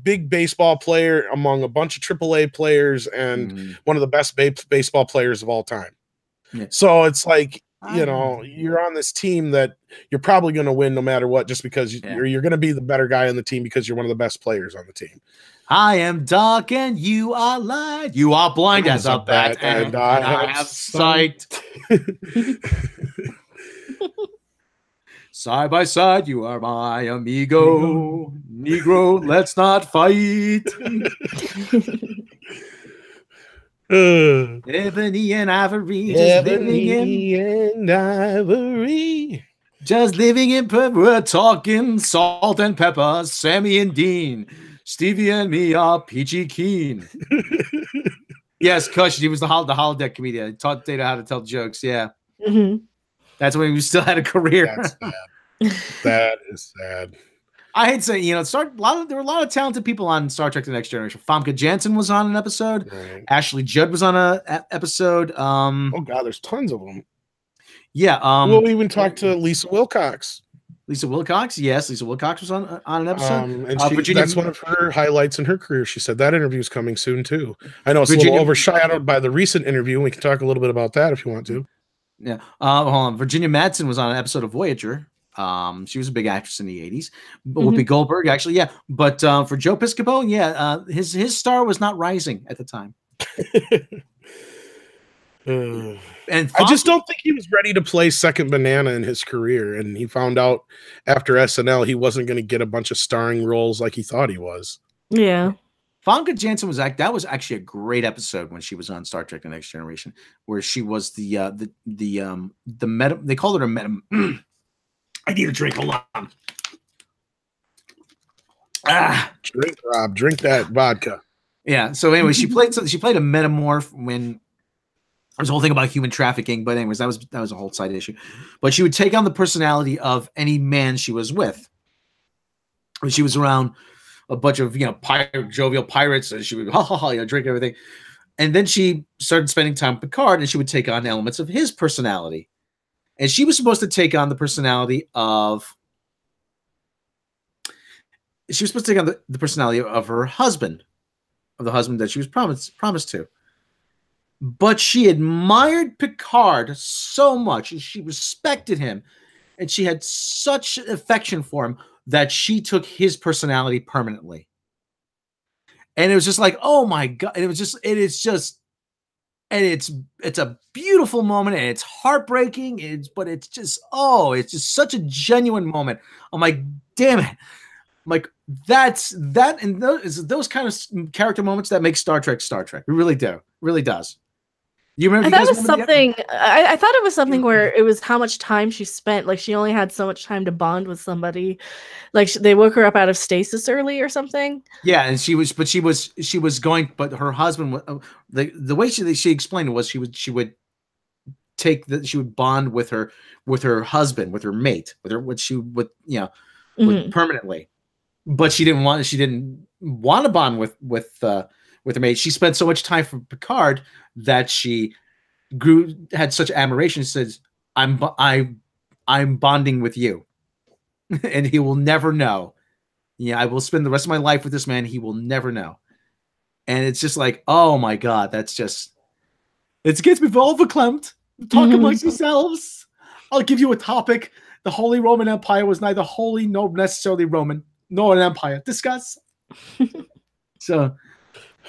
big baseball player among a bunch of AAA players and one of the best baseball players of all time. Yeah. So it's like, you're on this team that you're probably going to win no matter what, just because you're going to be the better guy on the team because you're one of the best players on the team. I am dark and you are light. You are blind as a bat and I have sight. Side by side, you are my amigo. Negro, let's not fight. Ebony and Ivory, just living in we're talking salt and pepper. Sammy and Dean, Stevie and me are peachy keen. Yes, Kush, he was the holodeck comedian. He taught Data how to tell jokes. Yeah, that's when we still had a career. That's sad. That is sad. I hate saying, there were a lot of talented people on Star Trek: The Next Generation. Famke Janssen was on an episode. Right. Ashley Judd was on an episode. Oh God, there's tons of them. Yeah. We'll even talk to Lisa Wilcox. Lisa Wilcox, yes, Lisa Wilcox was on an episode. And that's one of her highlights in her career. She said that interview is coming soon too. I know it's a little overshadowed by the recent interview. We can talk a little bit about that if you want to. Yeah. Hold on. Virginia Madsen was on an episode of Voyager. She was a big actress in the 80s. Whoopi Goldberg, actually, yeah. But for Joe Piscopo, his star was not rising at the time. And I just don't think he was ready to play second banana in his career. And he found out after SNL he wasn't going to get a bunch of starring roles like he thought he was. Yeah. Famke Janssen that was actually a great episode when she was on Star Trek: The Next Generation, where she was the meta. They called her a meta. I need a drink. Hold on. Drink, Rob. Drink that vodka. Yeah. So anyway, she played a metamorph when there was a whole thing about human trafficking. But anyways, that was a whole side issue. But she would take on the personality of any man she was with. When she was around a bunch of jovial pirates, and she would drink everything. And then she started spending time with Picard, and she would take on elements of his personality. And she was supposed to take on the personality of. She was supposed to take on the personality of her husband, of the husband that she was promised to. But she admired Picard so much, and she respected him, and she had such affection for him that she took his personality permanently. And it was just like, oh my God! And it's a beautiful moment, and it's heartbreaking. But it's just such a genuine moment. I'm like, damn it! I'm like, that's that, and those kind of character moments that make Star Trek Star Trek. It really do, really does. You remember? I thought it was something where it was how much time she spent. Like she only had so much time to bond with somebody. Like they woke her up out of stasis early or something. Yeah, and she was going, but her husband, the way she explained it was she would bond with her husband, with her mate, permanently. But she didn't want to bond with her mate. She spent so much time for Picard that she had such admiration. She says, I'm bonding with you. And he will never know. Yeah, I will spend the rest of my life with this man. He will never know. And it's just like, oh my God, it gets me all verklempt. Talk amongst yourselves. I'll give you a topic. The Holy Roman Empire was neither holy nor necessarily Roman, nor an empire. Discuss. So,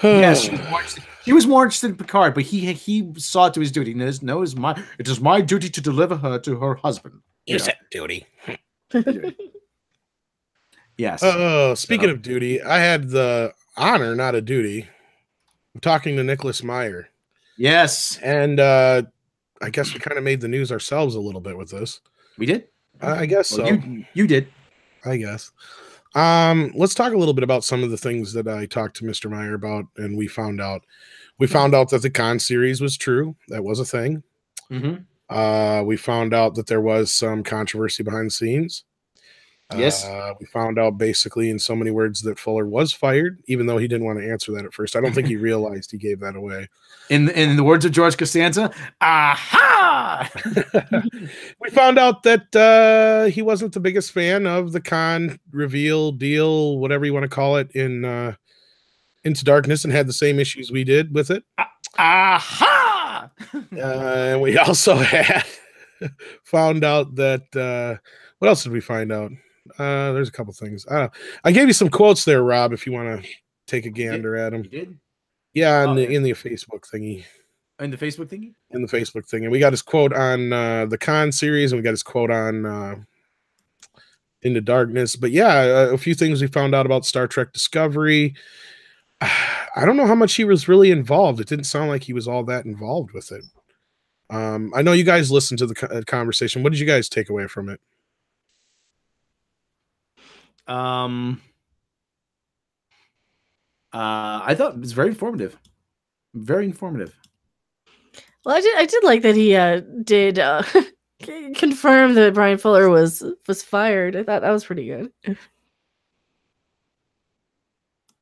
yeah, she was more interested in Picard, but he saw it to his duty. It is my duty to deliver her to her husband. You said duty. Yes. Speaking of duty, I had the honor, not a duty, of talking to Nicholas Meyer. Yes. And I guess we kind of made the news ourselves a little bit with this. We did? I guess Well, so. You did. I guess. Let's talk a little bit about some of the things that I talked to Mr. Meyer about, and we found out. We found out that the con series was true. That was a thing. Mm-hmm. We found out that there was some controversy behind the scenes. Yes. We found out basically in so many words that Fuller was fired, even though he didn't want to answer that at first. I don't think he realized he gave that away. In the words of George Costanza, aha! We found out that he wasn't the biggest fan of the con reveal deal, whatever you want to call it, in Into Darkness, and had the same issues we did with it. Aha! And we also had found out that what else did we find out? There's a couple things. I gave you some quotes there, Rob, if you want to take a gander at them. You did? Yeah, in the Facebook thingy. In the Facebook thingy? In the Facebook thing. And we got his quote on the con series, and we got his quote on Into Darkness. But yeah, a few things we found out about Star Trek Discovery. I don't know how much he was really involved. It didn't sound like he was all that involved with it. I know you guys listened to the conversation. What did you guys take away from it? I thought it was very informative. Very informative. Well, I did like that he did confirm that Brian Fuller was fired. I thought that was pretty good.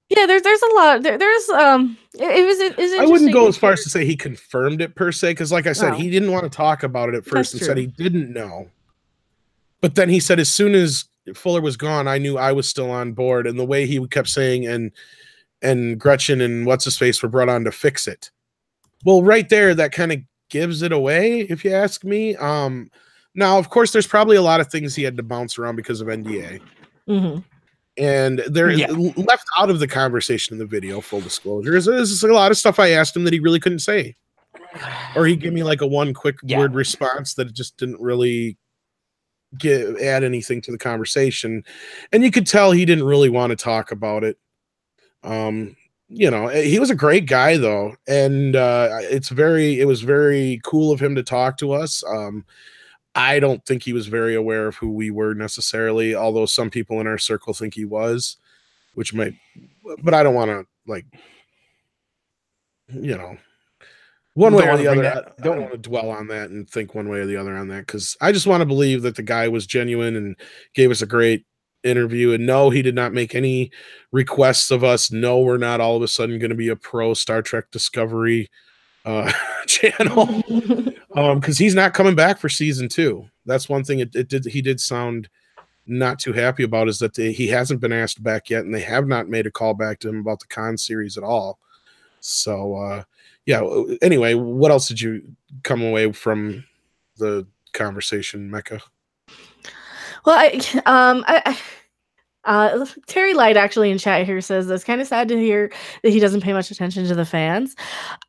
Yeah, there's a lot. There's it was I wouldn't go as far as to say he confirmed it per se, because like I said, No. he didn't want to talk about it at first and That's said true. he didn't know. But then he said as soon as Fuller was gone, I knew I was still on board. And the way he kept saying and Gretchen and what's his face were brought on to fix it. Well, right there, that kind of gives it away, if you ask me. Now, of course, there's probably a lot of things he had to bounce around because of NDA. Mm-hmm. And they're left out of the conversation in the video, full disclosure. There's a lot of stuff I asked him that he really couldn't say. Or he gave me like a one quick word response that just didn't really add anything to the conversation. And you could tell he didn't really want to talk about it. You know, he was a great guy though. And it was very cool of him to talk to us. I don't think he was very aware of who we were necessarily, although some people in our circle think he was, which might, but I don't want to, like, you know, one way or the other. I don't want to dwell on that and think one way or the other on that, because I just want to believe that the guy was genuine and gave us a great interview. And no, he did not make any requests of us. No, we're not all of a sudden going to be a pro Star Trek Discovery channel, because he's not coming back for season 2. That's one thing he did sound not too happy about, is that he hasn't been asked back yet, and they have not made a call back to him about the con series at all. So yeah, anyway, what else did you come away from the conversation, Mecha? Well, Terry Light actually in chat here says it's kind of sad to hear that he doesn't pay much attention to the fans.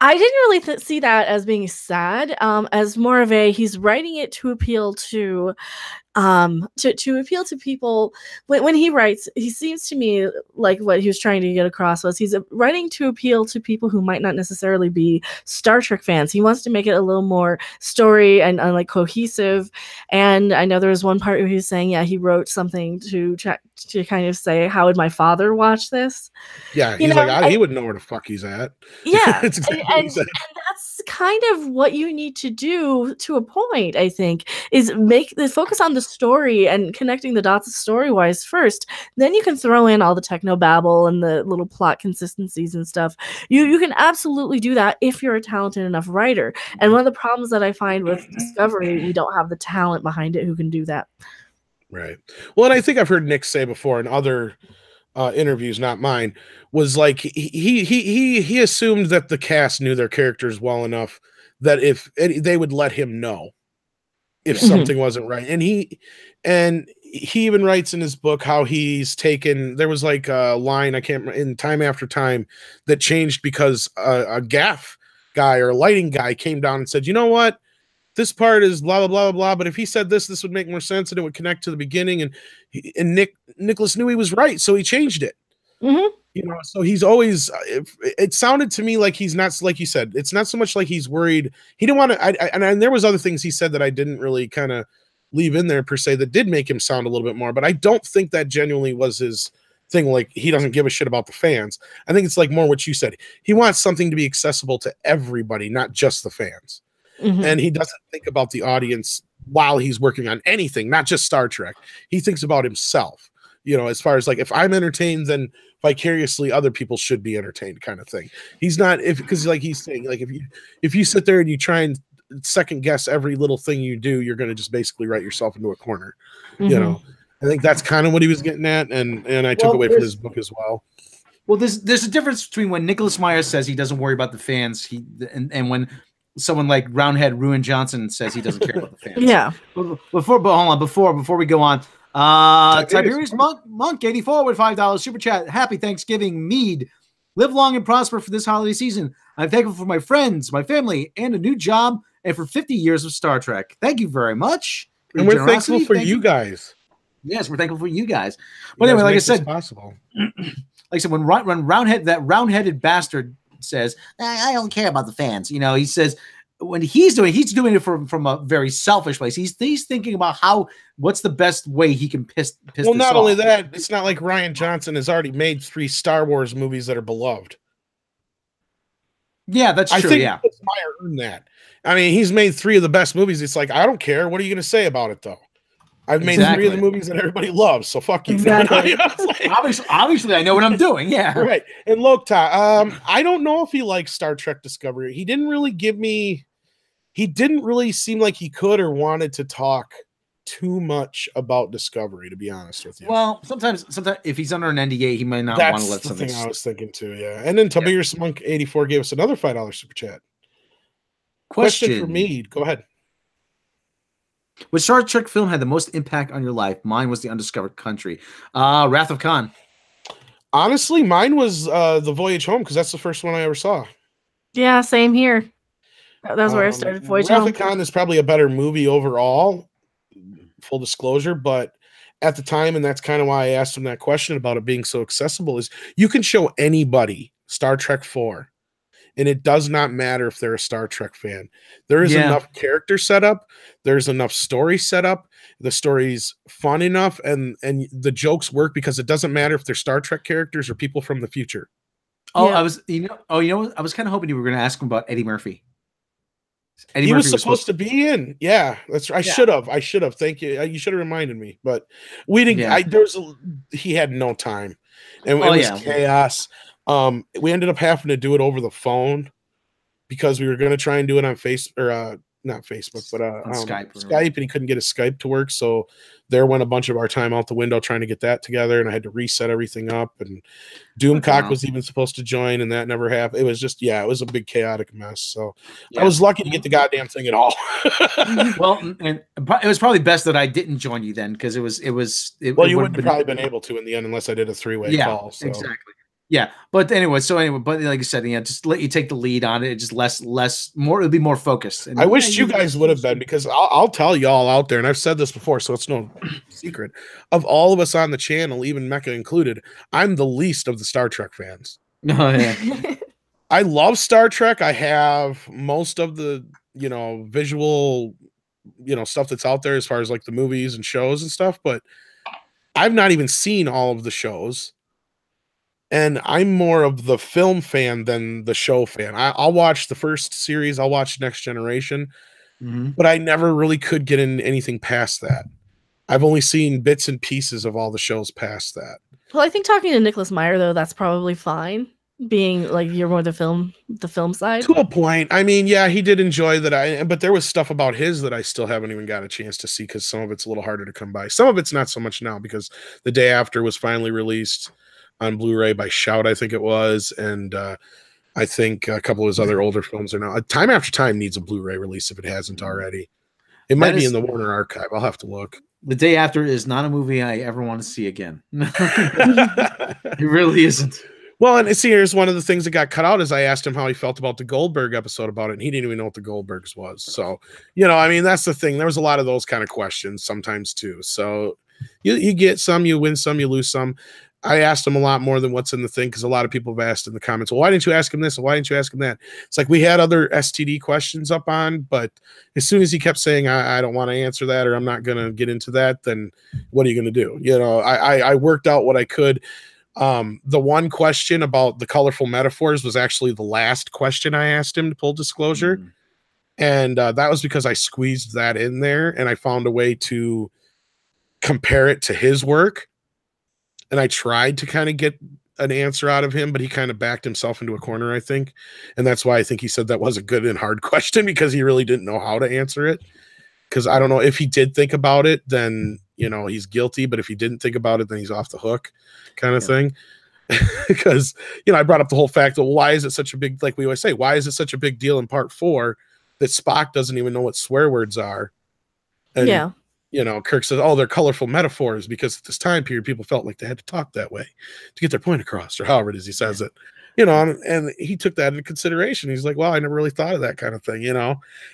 I didn't really see that as being sad, as more of he's writing it to appeal to appeal to people. When he writes, he seems to me like what he was trying to get across was he's writing to appeal to people who might not necessarily be Star Trek fans. He wants to make it a little more story and like cohesive. And I know there was one part where he was saying, he wrote something to kind of say, how would my father watch this? Yeah, he's he wouldn't know where the fuck he's at. Yeah, It's exactly and that's kind of what you need to do to a point, I think, is make the focus on the story and connecting the dots story-wise first. Then you can throw in all the techno babble and the little plot consistencies and stuff. You can absolutely do that if you're a talented enough writer. And one of the problems that I find with Discovery, we don't have the talent behind it who can do that. Right. Well, and I think I've heard Nick say before in other interviews, not mine, was like he assumed that the cast knew their characters well enough that if they would let him know if something wasn't right. And he even writes in his book how he's taken, there was like a line, I can't remember, in Time After Time, that changed because a gaff guy or a lighting guy came down and said, you know what? this part is blah blah blah blah, but if he said this, this would make more sense and it would connect to the beginning. And Nicholas knew he was right, so he changed it. Mm-hmm. You know, so he's always. It sounded to me like he's not, like you said. It's not so much like he's worried. He didn't want to. And there was other things he said that I didn't really kind of leave in there per se that did make him sound a little bit more. But I don't think that genuinely was his thing. Like, he doesn't give a shit about the fans. I think it's like more what you said. He wants something to be accessible to everybody, not just the fans. Mm-hmm. And he doesn't think about the audience while he's working on anything, not just Star Trek. He thinks about himself. You know, as far as like, if I'm entertained, then vicariously other people should be entertained, kind of thing. He's not, because like he's saying, like, if you sit there and you try and second guess every little thing you do, you're going to just basically write yourself into a corner. Mm-hmm. You know, I think that's kind of what he was getting at, and I took away from his book as well. Well, there's a difference between when Nicholas Meyer says he doesn't worry about the fans, and when someone like Roundhead Ruin Johnson says he doesn't care about the fans. Yeah. Before we go on, Tiberius Monk 84 with $5 super chat. Happy Thanksgiving, Mead. Live long and prosper for this holiday season. I'm thankful for my friends, my family, and a new job, and for 50 years of Star Trek. Thank you very much. And we're thankful for you guys. Yes, we're thankful for you guys. But anyway, like I said, possible. Like I said, when round-headed bastard says, I don't care about the fans, you know, he says, when he's doing it from a very selfish place. He's thinking about what's the best way he can piss. Well, not only that, it's not like Rian Johnson has already made 3 Star Wars movies that are beloved. Yeah, that's true. I think yeah, Meyer earned that. I mean, he's made 3 of the best movies. It's like, I don't care. What are you going to say about it, though? I've made 3 of the movies that everybody loves, so fuck you. Exactly. obviously, I know what I'm doing. Yeah, right. And Lokta, I don't know if he likes Star Trek Discovery. He didn't really He didn't really seem like he could or wanted to talk too much about Discovery, to be honest with you. Well, sometimes if he's under an NDA, he might not want to let something. That's the thing I was thinking too. Yeah, and then Tiberius Monk 84 gave us another $5 super chat. Question for Mead. Go ahead. Which Star Trek film had the most impact on your life? Mine was The Undiscovered Country. Wrath of Khan. Honestly, mine was The Voyage Home, because that's the first one I ever saw. Yeah, same here. That's where I started. Voyage Home. Wrath of Khan is probably a better movie overall, full disclosure, but at the time, and that's kind of why I asked him that question about it being so accessible, is you can show anybody Star Trek 4, and it does not matter if they're a Star Trek fan. There is enough character setup. There's enough story setup. The story's fun enough, and the jokes work because it doesn't matter if they're Star Trek characters or people from the future. Oh, yeah. I was kind of hoping you were going to ask him about Eddie Murphy. He was supposed to be in. Yeah, that's right. I should have. Thank you. You should have reminded me, but we didn't. Yeah. He had no time, and it was chaos. We ended up having to do it over the phone because we were going to try and do it on not Facebook, but on Skype, and he couldn't get his Skype to work. So there went a bunch of our time out the window trying to get that together, and I had to reset everything up. And Doomcock was even supposed to join, and that never happened. It was just, it was a big chaotic mess. So I was lucky to get the goddamn thing at all. Well, and it was probably best that I didn't join you then, because you wouldn't have probably been able to in the end unless I did a 3-way call. So. Exactly. Yeah, but anyway, but like I said, just let you take the lead on it. Just more. It'll be more focused. And I wish you guys would have been, because I'll tell y'all out there, and I've said this before, so it's no secret. Of all of us on the channel, even Mecha included, I'm the least of the Star Trek fans. Oh yeah. I love Star Trek. I have most of the visual stuff that's out there as far as like the movies and shows and stuff, but I've not even seen all of the shows. And I'm more of the film fan than the show fan. I'll watch the first series. I'll watch Next Generation. But I never really could get into anything past that. I've only seen bits and pieces of all the shows past that. Well, I think talking to Nicholas Meyer, though, that's probably fine. Being like you're more the film side. To a point. I mean, yeah, he did enjoy that. But there was stuff about his that I still haven't even got a chance to see, because some of it's a little harder to come by. Some of it's not so much now, because The Day After was finally released on Blu-ray by Shout, I think it was, and I think a couple of his other older films are now. Time After Time needs a Blu-ray release if it hasn't already. It might be in the Warner Archive. I'll have to look. The Day After is not a movie I ever want to see again. It really isn't. Well, and see, here's one of the things that got cut out is I asked him how he felt about the Goldberg episode about it, and he didn't even know what the Goldbergs was. So, I mean, that's the thing. There was a lot of those kind of questions sometimes too. So you get some, you win some, you lose some. I asked him a lot more than what's in the thing because a lot of people have asked in the comments, well, why didn't you ask him this? Why didn't you ask him that? It's like we had other STD questions up on, but as soon as he kept saying, I don't want to answer that or I'm not going to get into that, then what are you going to do? I worked out what I could. The one question about the colorful metaphors was actually the last question I asked him to full disclosure. Mm-hmm. And that was because I squeezed that in there and I found a way to compare it to his work. And I tried to kind of get an answer out of him, but he kind of backed himself into a corner, I think. And that's why I think he said that was a good and hard question because he really didn't know how to answer it. Because I don't know if he did think about it, then, he's guilty. But if he didn't think about it, then he's off the hook kind of thing. Because, I brought up the whole fact that why is it such a big, like we always say, why is it such a big deal in part 4 that Spock doesn't even know what swear words are? And, Kirk says, oh, they're colorful metaphors because at this time period, people felt like they had to talk that way to get their point across or however it is he says it, and he took that into consideration. He's like, well, I never really thought of that kind of thing,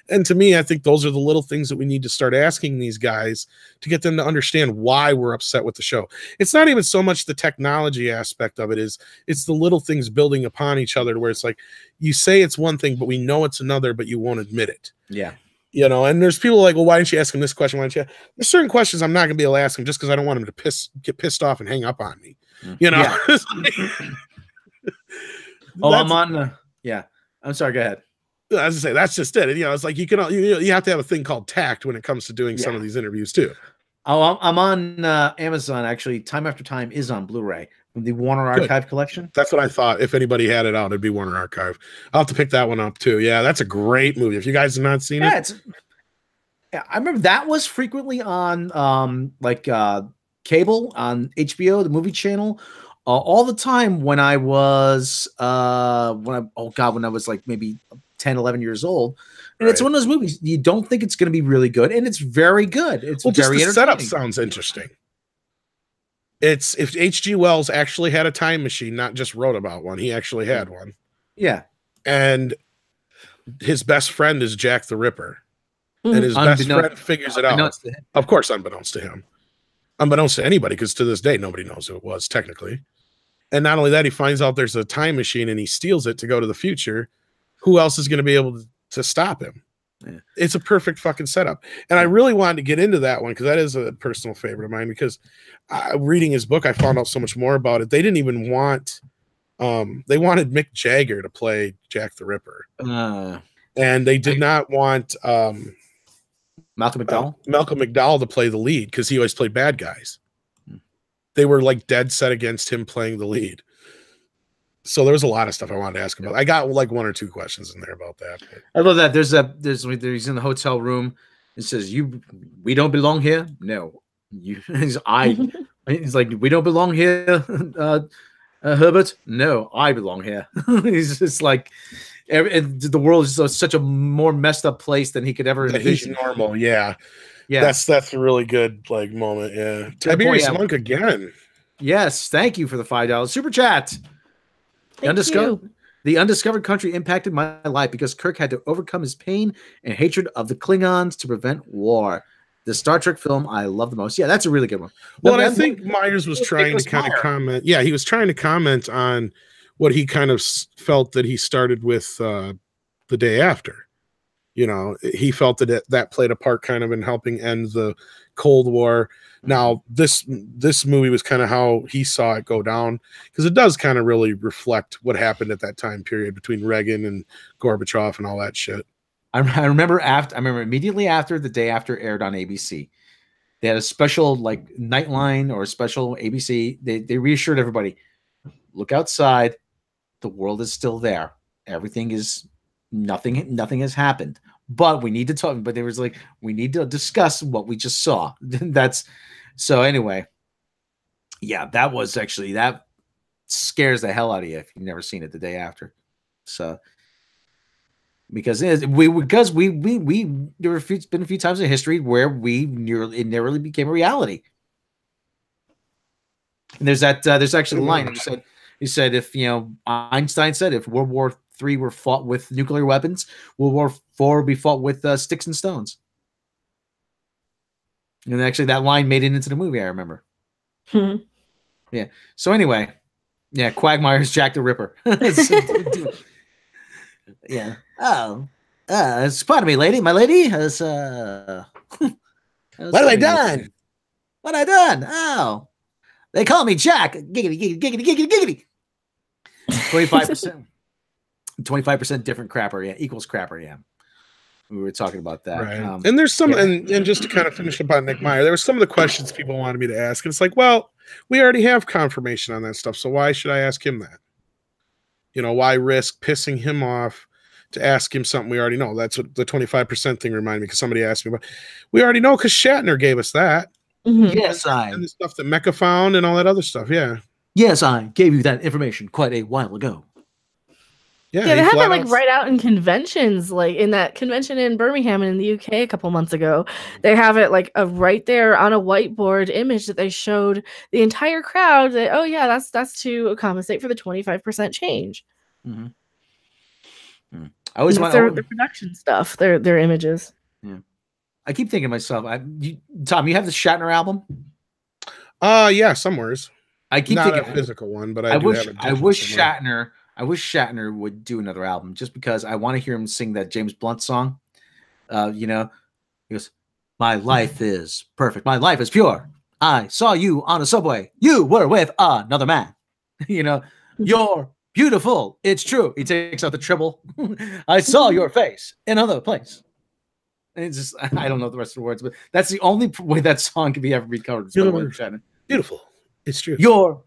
And to me, I think those are the little things that we need to start asking these guys to get them to understand why we're upset with the show. It's not even so much the technology aspect of it it's the little things building upon each other where it's like, you say it's one thing, but we know it's another, but you won't admit it. Yeah. And there's people like, well, why didn't you ask him this question? Why didn't you? There's certain questions I'm not going to be able to ask him just because I don't want him to get pissed off and hang up on me. Yeah. I'm on. I'm sorry. Go ahead. As I say, that's just it. It's like you have to have a thing called tact when it comes to doing some of these interviews too. Oh, I'm on Amazon actually. Time After Time is on Blu-ray from the Warner Archive collection. That's what I thought. If anybody had it out, it'd be Warner Archive. I'll have to pick that one up too. Yeah, that's a great movie. If you guys have not seen it, I remember that was frequently on cable on HBO, the movie channel, all the time when I was when I was like maybe 10, 11 years old. And it's one of those movies you don't think it's going to be really good, and it's very good. It's very the setup sounds interesting. It's if H.G. Wells actually had a time machine, not just wrote about one. He actually had one. Yeah. And his best friend is Jack the Ripper. And his best friend figures it out. Of course, unbeknownst to him. Unbeknownst to anybody, because to this day, nobody knows who it was, technically. And not only that, he finds out there's a time machine and he steals it to go to the future. Who else is going to be able to stop him? Yeah. It's a perfect fucking setup. And I really wanted to get into that one because that is a personal favorite of mine because reading his book, I found out so much more about it. They didn't even want, they wanted Mick Jagger to play Jack the Ripper. And they did not want Malcolm McDowell to play the lead because he always played bad guys. They were like dead set against him playing the lead. So there was a lot of stuff I wanted to ask about. I got like 1 or 2 questions in there about that. I love that. There's he's in the hotel room. It says, we don't belong here. No, he's like, we don't belong here. Herbert. No, I belong here. He's just like, the world is such a more messed up place than he could ever envision. He's normal. Yeah. That's a really good like moment. Yeah. Tiberius Monk again. Yes. Thank you for the $5 super chat. The undiscovered country impacted my life because Kirk had to overcome his pain and hatred of the Klingons to prevent war. The Star Trek film I love the most. Yeah, that's a really good one. Well, I think Myers was trying to kind of comment. Yeah, he was trying to comment on what he kind of felt that he started with the day after. He felt that played a part kind of in helping end the Cold War. Now, this movie was kind of how he saw it go down because it does kind of really reflect what happened at that time period between Reagan and Gorbachev and all that shit. I remember immediately after the day after aired on ABC, they had a special like Nightline or a special ABC. They reassured everybody, look outside, the world is still there. Everything is nothing has happened. But we need to talk. But there was like, we need to discuss what we just saw. So anyway, yeah, that scares the hell out of you if you've never seen it the day after. So because there have been a few times in history where it nearly became a reality. And there's actually a line that said, He said if Einstein said if World War III were fought with nuclear weapons, World War IV would be fought with sticks and stones. And actually, that line made it into the movie. I remember. Yeah. So anyway, yeah, Quagmire's Jack the Ripper. Yeah. Oh, pardon me, lady. My lady has. What have I done? What have I done? Oh, they call me Jack. Giggity, giggity, giggity, giggity, giggity. 25% different crapper. Yeah, equals crapper. Yeah. We were talking about that. Right. And there's some, and just to kind of finish up on Nick Meyer, there were some of the questions people wanted me to ask. And it's like, well, we already have confirmation on that stuff. So why should I ask him that? Why risk pissing him off to ask him something we already know? That's what the 25% thing reminded me, because somebody asked me about. We already know because Shatner gave us that. Yes, and the stuff that Mecha found and all that other stuff. Yeah. Yes, I gave you that information quite a while ago. Yeah, they had that like right out in conventions, like in that convention in Birmingham in the UK a couple months ago. They have it like right there on a whiteboard image that they showed the entire crowd that, oh yeah, that's to compensate for the 25% change. Mm-hmm. I always want their production stuff, their images. Yeah, I keep thinking to myself, Tom, you have the Shatner album? Yeah, somewheres. I keep not thinking a physical one, but I wish Shatner would do another album, just because I want to hear him sing that James Blunt song. He goes, "My life is perfect. My life is pure. I saw you on a subway. You were with another man. You're beautiful. It's true." He takes out the treble. "I saw your face in another place." And it's just, I don't know the rest of the words, but that's the only way that song can ever be covered. Beautiful. It's true. You're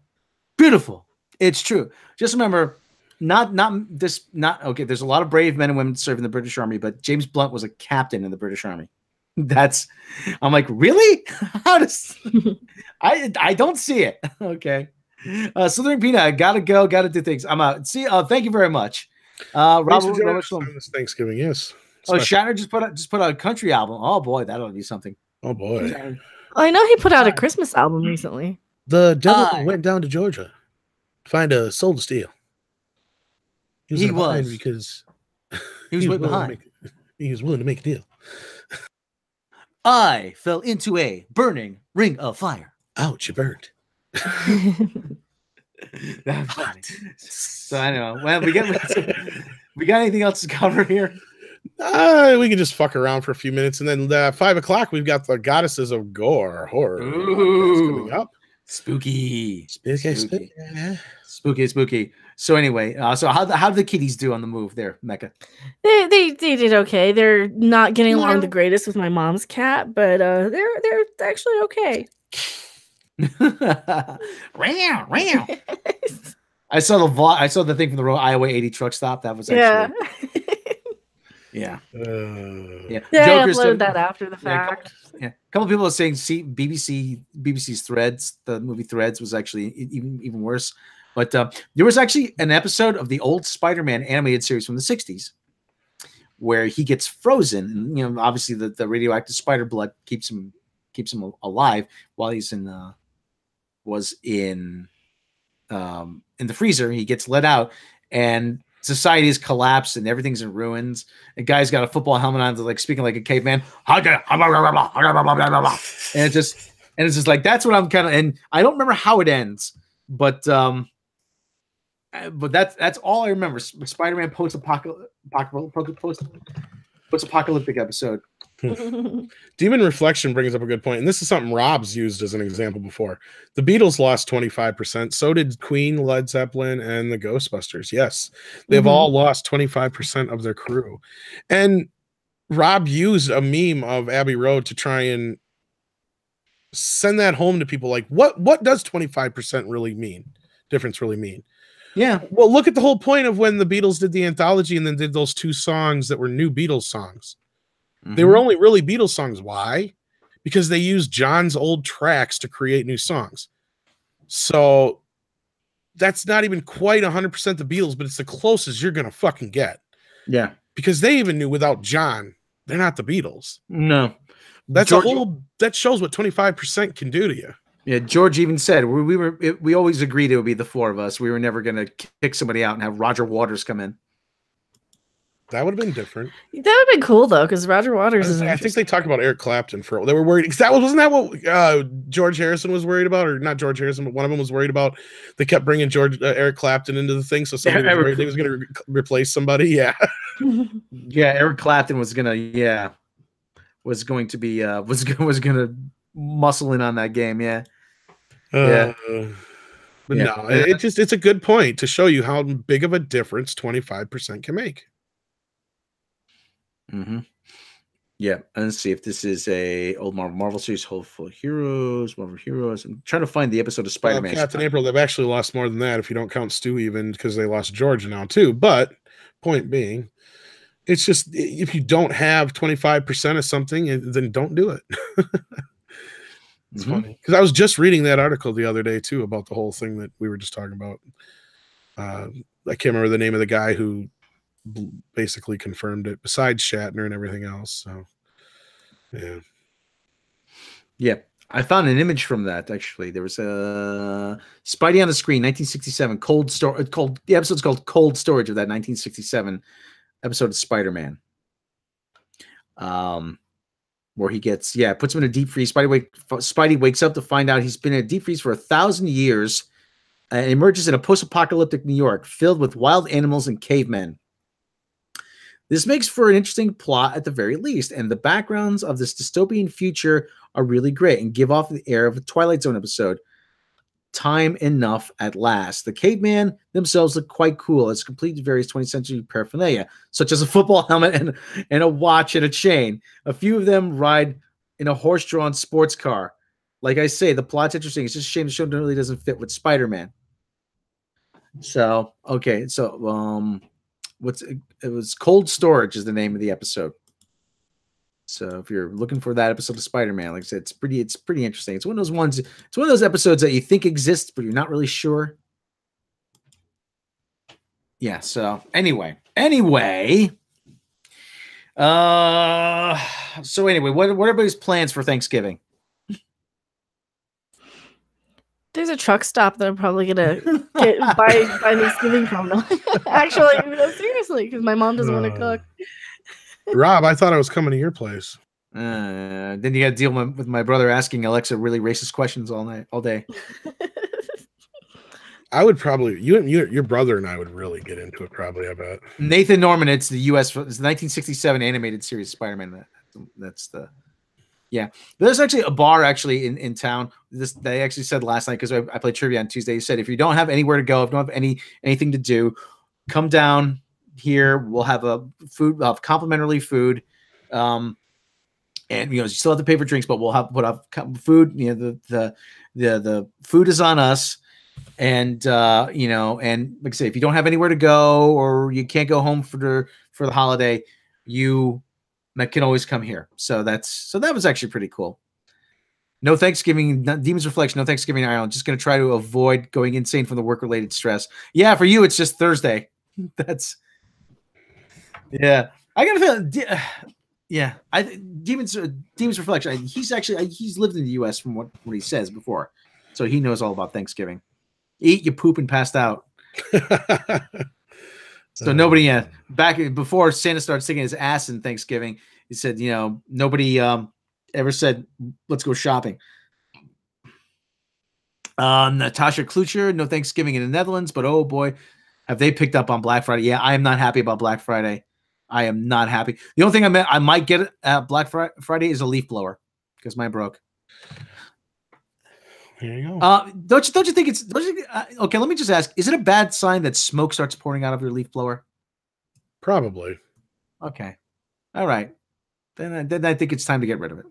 beautiful. It's true. Just remember, not okay. There's a lot of brave men and women serving the British Army, but James Blunt was a captain in the British Army. I'm like, really? How does I don't see it. Okay. Southern Peanut, I gotta go, gotta do things. I'm out. See, thank you very much. Robert this Thanksgiving, yes. Shatner just put out a country album. Oh boy, that'll be something. Oh boy. I know he put out a Christmas album recently. The devil went down to Georgia to find a soul to steal. He was because he was behind. He was willing to make a deal. I fell into a burning ring of fire. Ouch, you burned. That's funny. So I know. Well, we got anything else to cover here? We can just fuck around for a few minutes, and then 5 o'clock we've got the goddesses of gore horror. Ooh, coming up. Spooky. Spooky. So anyway, so how did the kitties do on the move there, Mecha? They did okay. They're not getting along the greatest with my mom's cat, but they're actually okay. I saw the thing from the Iowa 80 truck stop. That was actually yeah. I uploaded that after the fact. A couple of people are saying BBC's Threads, the movie Threads, was actually even worse. But there was actually an episode of the old Spider-Man animated series from the 60s where he gets frozen, and obviously the radioactive spider blood keeps him alive while he's in the freezer. He gets let out, and society has collapsed and everything's in ruins. A guy's got a football helmet on, like speaking like a caveman. And it's just like, that's what I'm kind of, and I don't remember how it ends, but that's all I remember. Spider-Man post-apocalyptic episode. Demon Reflection brings up a good point, and this is something Robb's used as an example before. The Beatles lost 25%. So did Queen, Led Zeppelin, and the Ghostbusters. Yes, they've all lost 25% of their crew. And Robb used a meme of Abbey Road to try and send that home to people. Like, what does 25% difference really mean? Yeah. Well, look at the whole point of when the Beatles did the anthology and then did those 2 songs that were new Beatles songs. They were only really Beatles songs. Why? Because they used John's old tracks to create new songs. So that's not even quite 100% the Beatles, but it's the closest you're going to fucking get. Yeah. Because they even knew without John, they're not the Beatles. No. That shows what 25% can do to you. Yeah, George even said we always agreed it would be the four of us. We were never going to kick somebody out and have Roger Waters come in. That would have been different. That would have been cool though, because Roger Waters is. I think they talked about Eric Clapton for. They were worried. Wasn't that what George Harrison was worried about, or not George Harrison, but one of them was worried about. They kept bringing Eric Clapton into the thing, so somebody was worried they was going to replace somebody. Yeah, yeah. Eric Clapton was going to muscle in on that game. Yeah, yeah. But no, it's a good point to show you how big of a difference 25% can make. Mm-hmm. Yeah, and let's see if this is a old Marvel series, Hopeful Heroes, Marvel Heroes. I'm trying to find the episode of Spider-Man. Captain April, they've actually lost more than that if you don't count Stu, even because they lost George now too. But point being, it's just if you don't have 25% of something, then don't do it. It's funny because I was just reading that article the other day too about the whole thing that we were just talking about. I can't remember the name of the guy who basically confirmed it, besides Shatner and everything else. So, yeah. I found an image from that. Actually, there was a Spidey on the Screen, 1967. The episode's called Cold Storage of that 1967 episode of Spider-Man. Where he gets, puts him in a deep freeze. Spidey wakes up to find out he's been in a deep freeze for 1,000 years and emerges in a post-apocalyptic New York filled with wild animals and cavemen. This makes for an interesting plot at the very least, and the backgrounds of this dystopian future are really great and give off the air of a Twilight Zone episode. Time enough at last. The cavemen themselves look quite cool as complete with various 20th century paraphernalia, such as a football helmet and a watch and a chain. A few of them ride in a horse-drawn sports car. Like I say, the plot's interesting. It's just a shame the show really doesn't fit with Spider-Man. So, okay. So, it was Cold Storage is the name of the episode. So if you're looking for that episode of Spider-Man, like I said, it's pretty interesting. It's one of those ones. It's one of those episodes that you think exists, but you're not really sure. Yeah. So anyway. So anyway, what are everybody's plans for Thanksgiving? There's a truck stop that I'm probably gonna get buy Thanksgiving from. Actually, no, seriously, because my mom doesn't want to cook. Rob, I thought I was coming to your place. Then you got to deal with my brother asking Alexa really racist questions all day. I would probably your brother and I would really get into it. Probably, I bet. Nathan Norman. It's the 1967 animated series Spider-Man. That's the. Yeah, there's actually a bar in town. They actually said last night because I played trivia on Tuesday. He said if you don't have anywhere to go, if you don't have anything to do, come down here. We'll have complimentary food, and you still have to pay for drinks, but we'll have food. The food is on us, and and like I say, if you don't have anywhere to go or you can't go home for the holiday, you can always come here. So that was actually pretty cool. No Thanksgiving, Demon's Reflection, no Thanksgiving in Ireland. Just going to try to avoid going insane from the work-related stress. Yeah, for you, it's just Thursday. That's, yeah. I got to feel, yeah. Demon's Reflection, he's lived in the U.S. from what he says before. So he knows all about Thanksgiving. Eat, you poop, and passed out. So nobody, back before Santa started sticking his ass in Thanksgiving, he said, nobody ever said, let's go shopping. Natasha Klucher, no Thanksgiving in the Netherlands, but oh boy, have they picked up on Black Friday. Yeah, I am not happy about Black Friday. I am not happy. The only thing I might get at Black Friday is a leaf blower because mine broke. There you go. Don't you think it's okay? Let me just ask: is it a bad sign that smoke starts pouring out of your leaf blower? Probably. Okay. All right. Then I think it's time to get rid of it.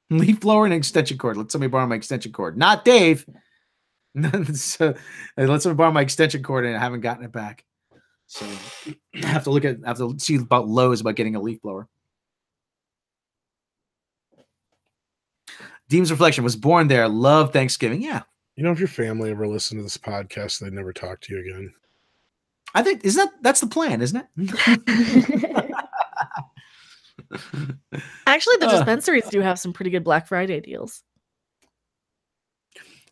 Leaf blower and extension cord. Let somebody borrow my extension cord. Not Dave. So, let somebody borrow my extension cord, and I haven't gotten it back. So I have to see about Lowe's about getting a leaf blower. Demon's Reflection was born there. Love Thanksgiving. Yeah. If your family ever listened to this podcast, they'd never talk to you again. I think that's the plan, isn't it? Actually, the dispensaries do have some pretty good Black Friday deals.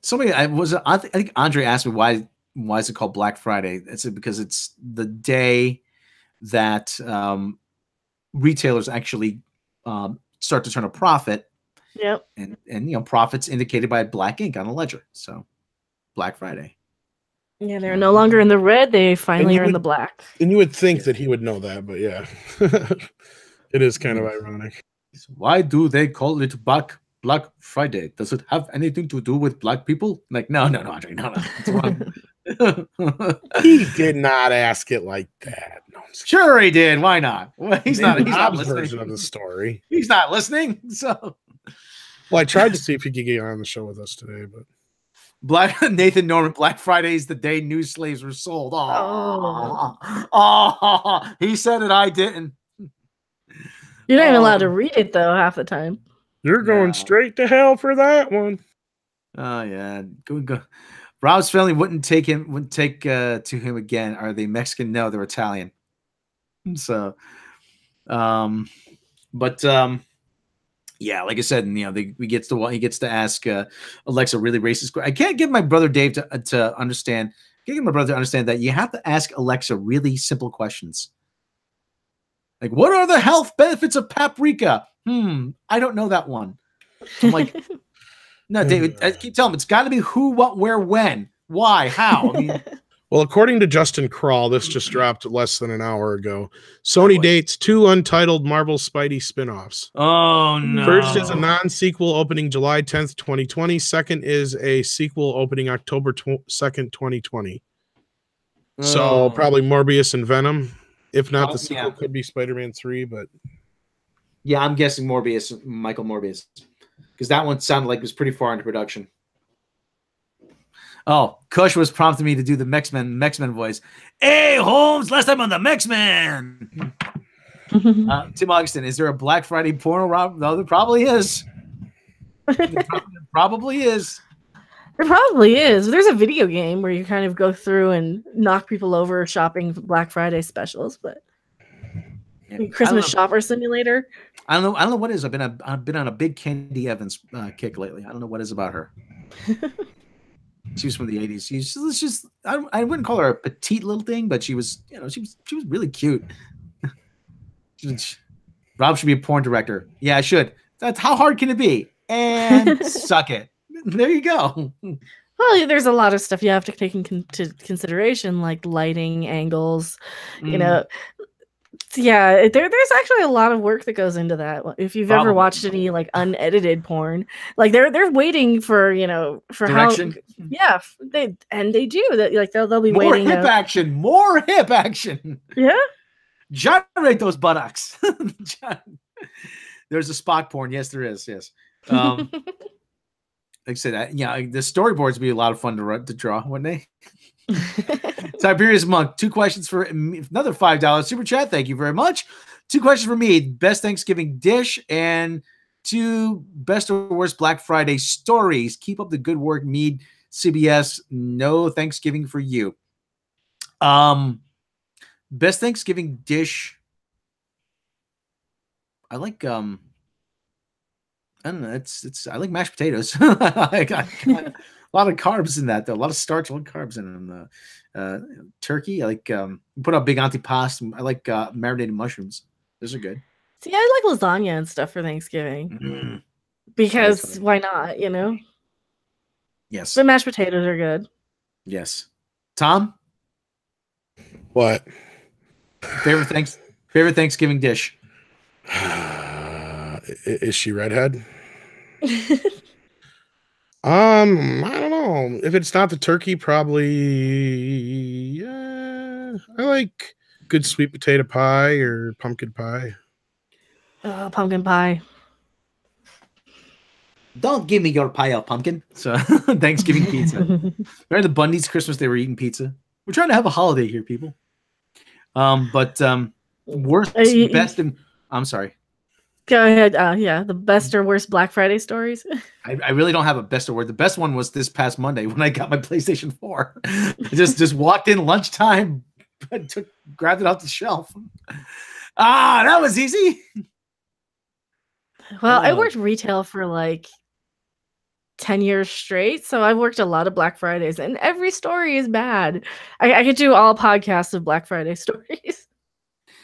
Somebody I think Andre asked me why is it called Black Friday? It's because it's the day that retailers actually start to turn a profit. Yep. And profits indicated by black ink on a ledger. So Black Friday. Yeah, they're no longer in the red. They finally are in the black. And you would think that he would know that, but yeah. It is kind of ironic. Why do they call it Black Friday? Does it have anything to do with black people? Like, no, Andre, no. It's wrong. He did not ask it like that. No, sure he did. Why not? Well, he's not listening. Version of the story. He's not listening. So, well, I tried to see if he could get on the show with us today, but Nathan Norman, Black Friday is the day new slaves were sold. Oh, he said it. I didn't. You're not even allowed to read it though half the time. You're going straight to hell for that one. Oh yeah, go. Robb's family wouldn't take to him again. Are they Mexican? No, they're Italian. So, yeah, like I said, he gets to ask Alexa really racist questions. I can't get my brother Dave to understand. I can't get my brother to understand that you have to ask Alexa really simple questions. Like, what are the health benefits of paprika? I don't know that one. I'm like, no, David, I keep telling him it's got to be who, what, where, when, why, how. I mean, well, according to Justin Kral, this just dropped less than an hour ago. Sony dates 2 untitled Marvel Spidey spinoffs. Oh, no. First is a non-sequel opening July 10th, 2020. Second is a sequel opening October 2nd, 2020. So probably Morbius and Venom. If not, the sequel could be Spider-Man 3, but... Yeah, I'm guessing Michael Morbius. Because that one sounded like it was pretty far into production. Oh, Kush was prompting me to do the Mexmen voice. Hey, Holmes, last time on the Mexmen. Tim Augustin, is there a Black Friday porno, Rob? No, there probably is. There probably is. There probably is. There's a video game where you kind of go through and knock people over shopping Black Friday specials, but Christmas shopper simulator. I don't know what it is. I've been on a big Candy Evans kick lately. I don't know what it is about her. She was from the 80s. She's just I wouldn't call her a petite little thing, but she was really cute. Rob should be a porn director. Yeah, I should. That's how hard can it be? And suck it. There you go. Well, there's a lot of stuff you have to take into consideration, like lighting, angles, Yeah, there's actually a lot of work that goes into that. If you've ever watched any like unedited porn, like they're waiting for direction. They do that. Like they'll be more waiting. More hip action. Yeah, generate those buttocks. There's a Spock porn. Yes, there is. Yes. Like I said, the storyboards would be a lot of fun to draw, wouldn't they? Tiberius Monk, 2 questions for another $5 super chat. Thank you very much. 2 questions for me. Best Thanksgiving dish and 2 best or worst Black Friday stories. Keep up the good work, Mead. CBS, no Thanksgiving for you. Best Thanksgiving dish. I like I don't know. I like mashed potatoes. I got a lot of carbs in that, though. A lot of starch, a lot of carbs in them. Turkey. I like put up big antipasto. I like marinated mushrooms. Those are good. See, I like lasagna and stuff for Thanksgiving because why not? Yes. But mashed potatoes are good. Yes. Tom, what? Favorite Thanksgiving dish? Is she redhead? I don't know. If it's not the turkey, probably I like good sweet potato pie or pumpkin pie. Pumpkin pie. Don't give me your pie of pumpkin. So Thanksgiving pizza. Remember the Bundy's Christmas? They were eating pizza. We're trying to have a holiday here, people. But worst, best, and I'm sorry. Go ahead. Yeah, the best or worst Black Friday stories. I really don't have a best or worst. The best one was this past Monday when I got my PlayStation 4. I just walked in lunchtime, grabbed it off the shelf. That was easy. Well, I worked retail for like 10 years straight. So I've worked a lot of Black Fridays, and every story is bad. I could do all podcasts of Black Friday stories.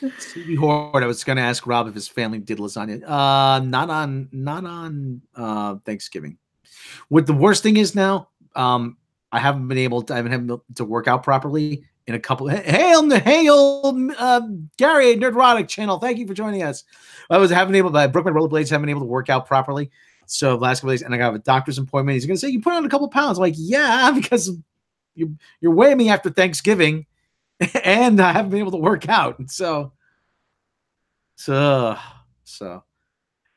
CB Horde, I was going to ask Rob if his family did lasagna. Not on Thanksgiving. What the worst thing is now, I haven't been able to work out properly in a couple. Hey, Gary, Nerdrotic channel. Thank you for joining us. I broke my rollerblades, haven't been able to work out properly. So last couple days, and I got a doctor's appointment. He's going to say, you put on a couple pounds. I'm like, yeah, because you're weighing me after Thanksgiving, and I haven't been able to work out. So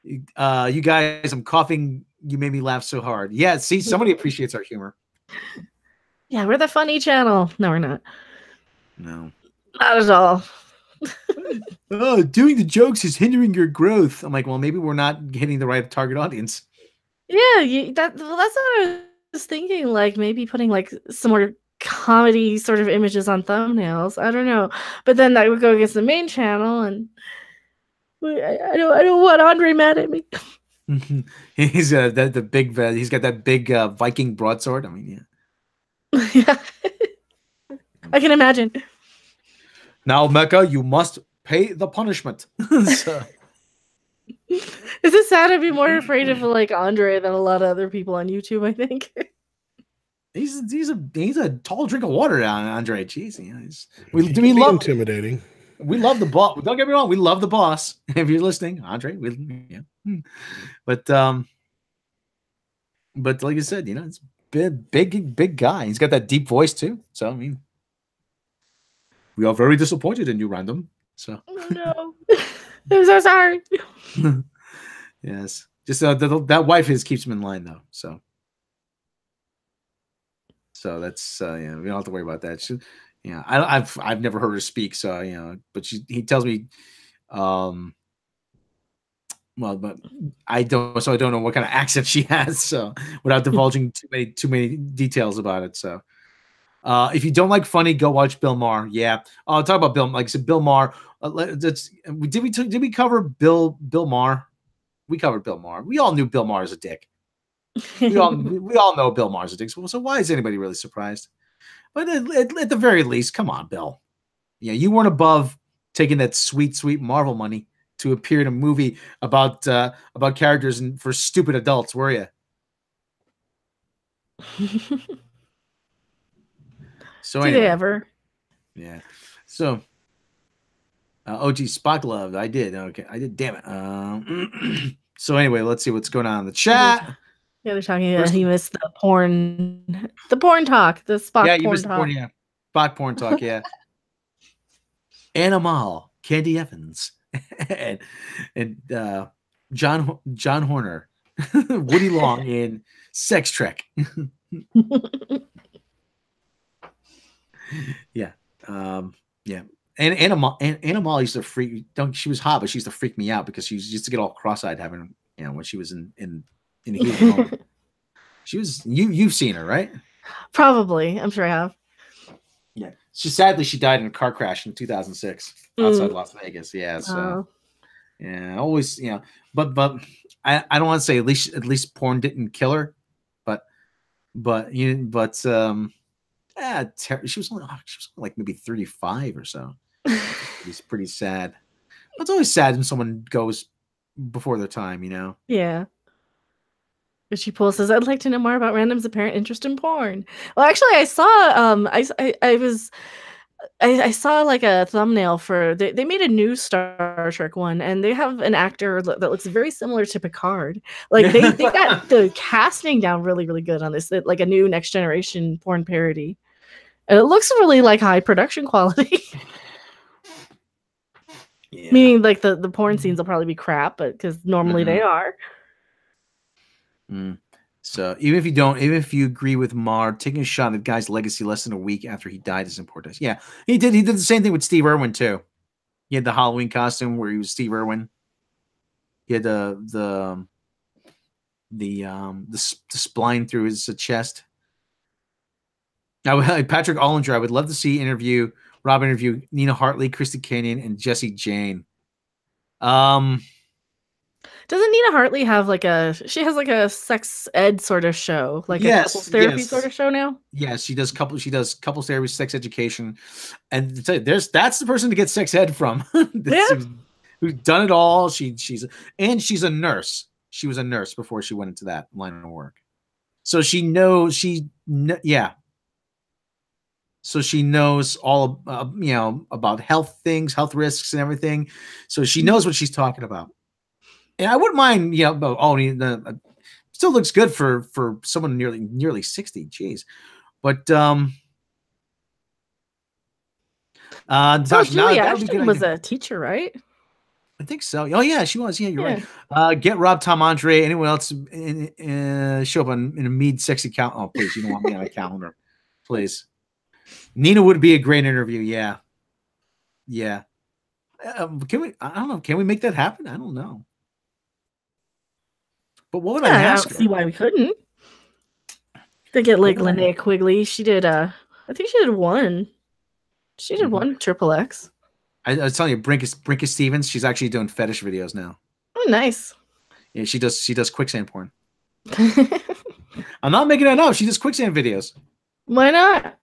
you guys, I'm coughing. You made me laugh so hard. Yeah, see, somebody appreciates our humor. Yeah, we're the funny channel. No, we're not. No. Not at all. Doing the jokes is hindering your growth. I'm like, well, maybe we're not hitting the right target audience. Yeah, that's what I was thinking. Like maybe putting like some more comedy sort of images on thumbnails. I don't know, but then that would go against the main channel, and I don't want Andre mad at me. He's he's got that big Viking broadsword. I mean, yeah. Yeah. I can imagine. Now, Mecha, you must pay the punishment. So. Is it sad to be more afraid of like Andre than a lot of other people on YouTube? I think he's a tall drink of water, Andre. Jeez, we love intimidating. We love the boss. Don't get me wrong. We love the boss. If you're listening, Andre, but like I said, it's big guy. He's got that deep voice too. So I mean, we are very disappointed in you, Random. So oh, no, I'm so sorry. Yes, just that wife of his keeps him in line though. So that's we don't have to worry about that. I've never heard her speak. So but he tells me, well, but I don't know what kind of accent she has. So without divulging too many details about it. So if you don't like funny, go watch Bill Maher. Yeah, I'll talk about Bill. Like I said, Bill Maher. Did we cover Bill Maher? We covered Bill Maher. We all knew Bill Maher is a dick. We all know Bill Maher's a dick. So why is anybody really surprised? But at the very least, come on, Bill. Yeah, you weren't above taking that sweet Marvel money to appear in a movie about characters and for stupid adults, were you? So do anyway, they ever? Yeah. So, OG Spock loved. I did. Okay, I did. Damn it. So anyway, let's see what's going on in the chat. Yeah, they're talking about he missed the porn talk, the Spock porn missed talk. Yeah, Spock porn talk. Yeah. Animal, Candy Evans, and John Horner, Woody Long in Sex Trek. Yeah. Yeah. And Animal used to freak. She was hot, but she used to freak me out because she used to get all cross-eyed having when she was in the heat of the moment. She was you've seen her, right? Probably. I'm sure I have. Yeah. Sadly she died in a car crash in 2006 outside Las Vegas. Yeah. So yeah, always, but I don't want to say at least porn didn't kill her, but she was only like maybe 35 or so. It's pretty sad. But it's always sad when someone goes before their time, Yeah. But she says, I'd like to know more about Random's apparent interest in porn. Well, actually, I saw I saw like a thumbnail for they made a new Star Trek one, and they have an actor that looks very similar to Picard. Like they got the casting down really, really good on this, like a new Next Generation porn parody. And it looks really like high production quality. Yeah. Meaning like the porn scenes will probably be crap, but because normally they are. So even if you agree with Mar, taking a shot at guy's legacy less than a week after he died is important. Yeah, he did the same thing with Steve Irwin too. He had the Halloween costume where he was Steve Irwin. He had the spline through his chest. Now, Patrick Ollinger, I would love to see Rob interview Nina Hartley, Christy Canyon, and Jessie Jane. Doesn't Nina Hartley have like she has like a sex ed sort of show, like a couples therapy sort of show now? Yes, she does couples therapy, sex education. And that's the person to get sex ed from. Who's done it all. She's a nurse. She was a nurse before she went into that line of work. So she knows So she knows all about health things, health risks and everything. So she knows what she's talking about. And I wouldn't mind, still looks good for someone nearly 60. Jeez. But so Julie Ashton was a teacher, right? I think so. Oh yeah, she was. Yeah, you're right. Get Rob, Tom, Andre, anyone else show up in a MEAD sexy calendar. Oh, please, you don't want me on a calendar, please. Nina would be a great interview. Yeah, yeah. Can we? I don't know. Can we make that happen? I don't know. But what would I ask? I don't see why we couldn't. To get like Linnea Quigley, she did. I think she did one. She did one XXX. I was telling you, Brinka Stevens. She's actually doing fetish videos now. Oh, nice. Yeah, she does quicksand porn. I'm not making that up. She does quicksand videos. Why not?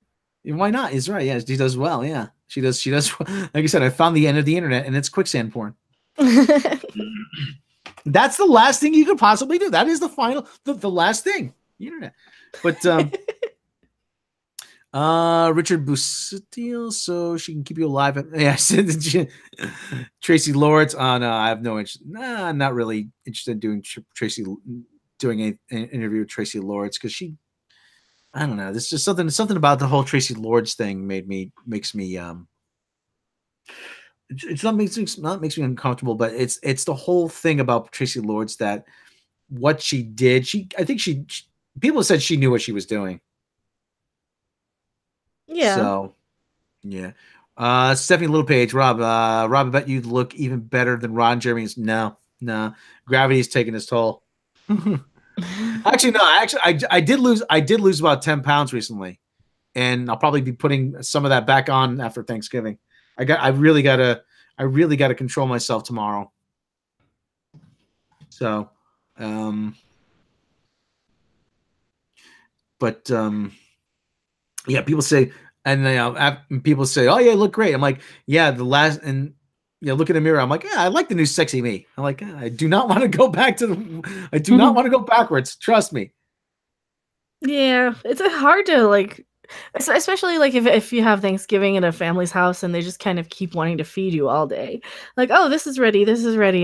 Why not? He's right. Yeah, she does well. Yeah, she does. Like I said, I found the end of the internet, and it's quicksand porn. That's the last thing you could possibly do. That is the final, the last thing. The internet. But Richard Busuttil, so she can keep you alive. Yeah, Tracy Lords. Oh no, I have no interest. Nah, I'm not really interested in doing an interview with Tracy Lords because I don't know. There's just something about the whole Tracy Lords thing makes me it's not makes me uncomfortable, but it's the whole thing about Tracy Lords that what she did. I think people said she knew what she was doing. Yeah. So, yeah. Stephanie Littlepage, Rob, I bet you'd look even better than Ron Jeremy's. No. Gravity's taking its toll. Actually, no. I did lose about 10 pounds recently, and I'll probably be putting some of that back on after Thanksgiving. I really gotta control myself tomorrow. So, yeah, people say, and people say, "Oh, yeah, you look great." I'm like, "Yeah, look in the mirror." I'm like, "Yeah, I like the new sexy me." I'm like, "I do not want to go back I do not want to go backwards. Trust me." Yeah, it's hard to especially if you have Thanksgiving at a family's house and they just kind of keep wanting to feed you all day. Like, oh, this is ready.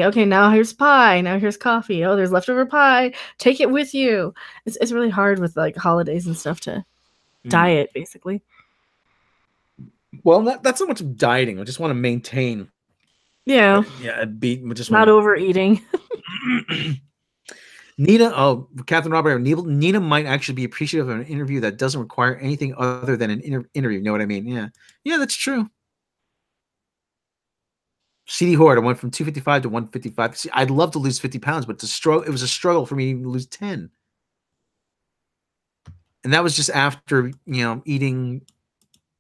Okay, now here's pie. Now here's coffee. Oh, there's leftover pie. Take it with you. It's really hard with holidays and stuff to diet, basically. Well, that's not much of dieting. I just want to maintain. Yeah. Yeah, just not overeating. Nina, Catherine Robert, Nina might actually be appreciative of an interview that doesn't require anything other than an interview. You know what I mean? Yeah, that's true. CD Horde, I went from 255 to 155. See, I'd love to lose 50 pounds, but it was a struggle for me to lose 10. And that was just after, eating,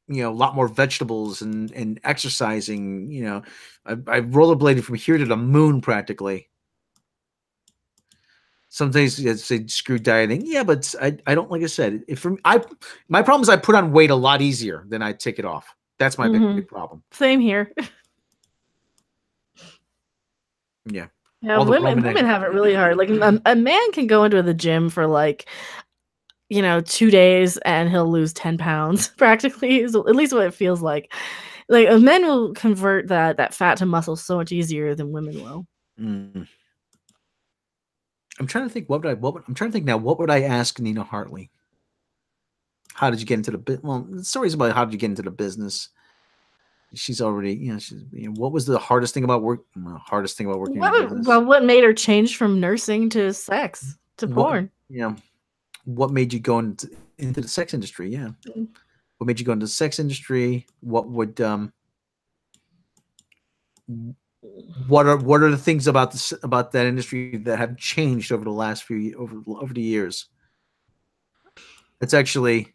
a lot more vegetables and exercising. I rollerbladed from here to the moon practically. Some days I'd say screw dieting. Yeah, but I don't, like I said, my problem is I put on weight a lot easier than I take it off. That's my big problem. Same here. Yeah. Yeah, women have it really hard. Like a man can go into the gym for 2 days and he'll lose 10 pounds practically, is at least what it feels like. Like men will convert that fat to muscle so much easier than women will. I'm trying to think what would I ask Nina Hartley? How did you get into the stories about how did you get into the business? She's already, what was the hardest thing about working in the business? Well, what made her change from nursing to sex to porn? What made you go into the sex industry? Yeah. What made you go into the sex industry? What are the things about that industry that have changed over the last over the years? That's actually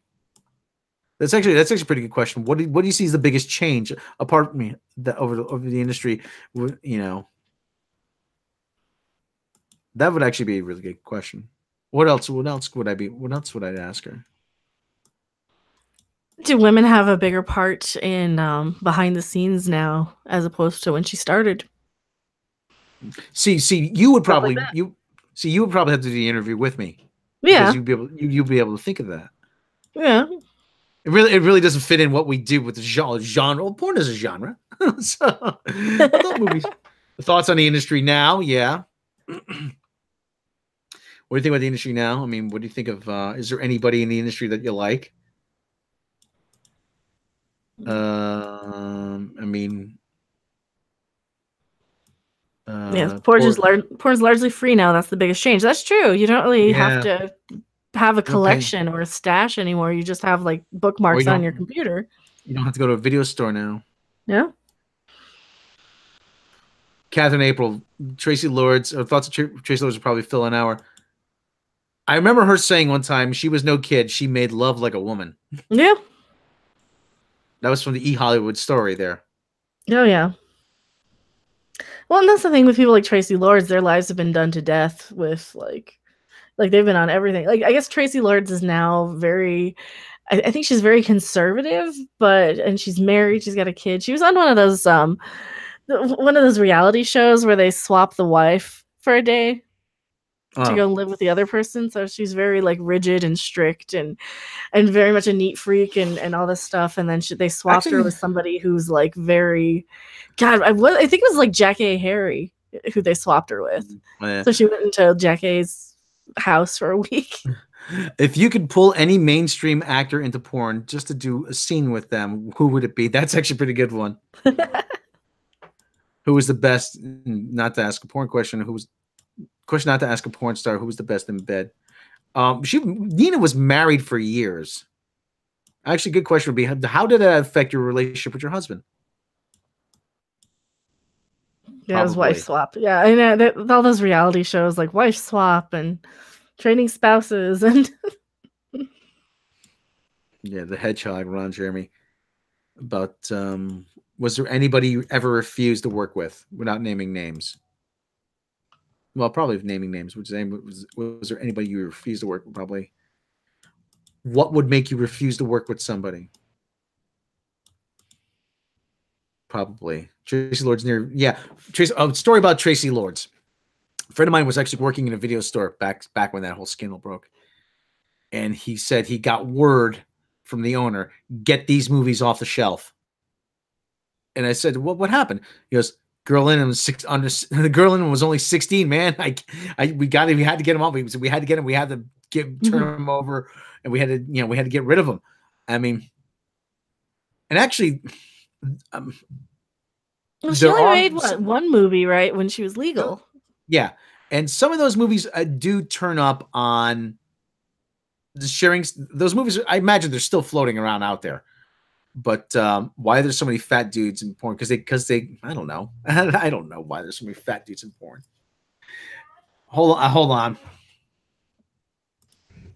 a pretty good question. What do you see as the biggest change apart from over the industry? That would actually be a really good question. What else? What else would I be? What else would I ask her? Do women have a bigger part in behind the scenes now as opposed to when she started? See, you would Stuff like probably you would probably have to do the interview with me Yeah, because you'd be able to think of that. yeah. It really doesn't fit in what we do with the genre. Well, porn is a genre. So, adult movies. Thoughts on the industry now? Yeah. What do you think about the industry now? I mean, what do you think of? Is there anybody in the industry that you like? I mean, Yeah, porn's largely free now. That's the biggest change. That's true. You don't really have to have a collection or a stash anymore. You just have like bookmarks on your computer. You don't have to go to a video store now. Yeah. Catherine April, Tracy Lords, or thoughts of Tracy Lords are probably fill an hour. I remember her saying one time she was no kid. She made love like a woman. Yeah. That was from the Hollywood story there. Oh, yeah. Well, and that's the thing with people like Tracy Lords. Their lives have been done to death with like they've been on everything. Like I guess Tracy Lords is now very, I think she's very conservative, and she's married. She's got a kid. She was on one of those reality shows where they swap the wife for a day to go live with the other person. So she's very like rigid and strict and very much a neat freak and all this stuff. And then they swapped her with somebody who's like very, God, I think it was like Jack A. Harry who they swapped her with. So she went into Jack A.'s house for a week. If you could pull any mainstream actor into porn just to do a scene with them, who would it be? That's actually a pretty good one. Who was the best? Not to ask a porn question. Question not to ask a porn star. Who was the best in bed? Nina was married for years. Actually, good question would be: how did that affect your relationship with your husband? Yeah, it was wife swap. Yeah, I know all those reality shows like wife swap and training spouses and yeah, the hedgehog, Ron Jeremy. But was there anybody you ever refused to work with without naming names? Well, probably naming names. Was there anybody you refused to work with? Probably. What would make you refuse to work with somebody? Probably Tracy Lords near. Yeah, story about Tracy Lords. A friend of mine was actually working in a video store back when that whole scandal broke, and he said he got word from the owner, get these movies off the shelf. And I said, what happened? He goes, girl in was the girl in was only 16, man. We had to get him off. We had to get him. We had to turn him over, and we had to get rid of him. I mean, and actually, she only made one movie, right, when she was legal. Yeah, and some of those movies do turn up on the sharing. Those movies, I imagine, they're still floating around out there. But why there's so many fat dudes in porn? Because they I don't know. I don't know why there's so many fat dudes in porn. Hold on.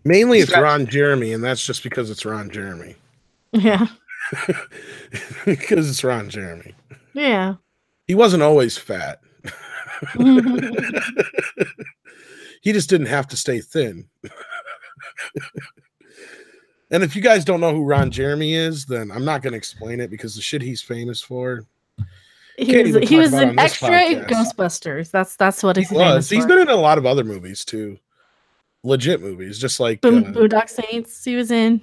Mainly it's Ron Jeremy, and that's just because it's Ron Jeremy. Yeah. Because it's Ron Jeremy. Yeah. He wasn't always fat. He just didn't have to stay thin. And if you guys don't know who Ron Jeremy is, then I'm not going to explain it because the shit he's famous for. He was an extra in Ghostbusters. That's what he's famous for. He's been in a lot of other movies too. Legit movies, just like Boondock Saints he was in.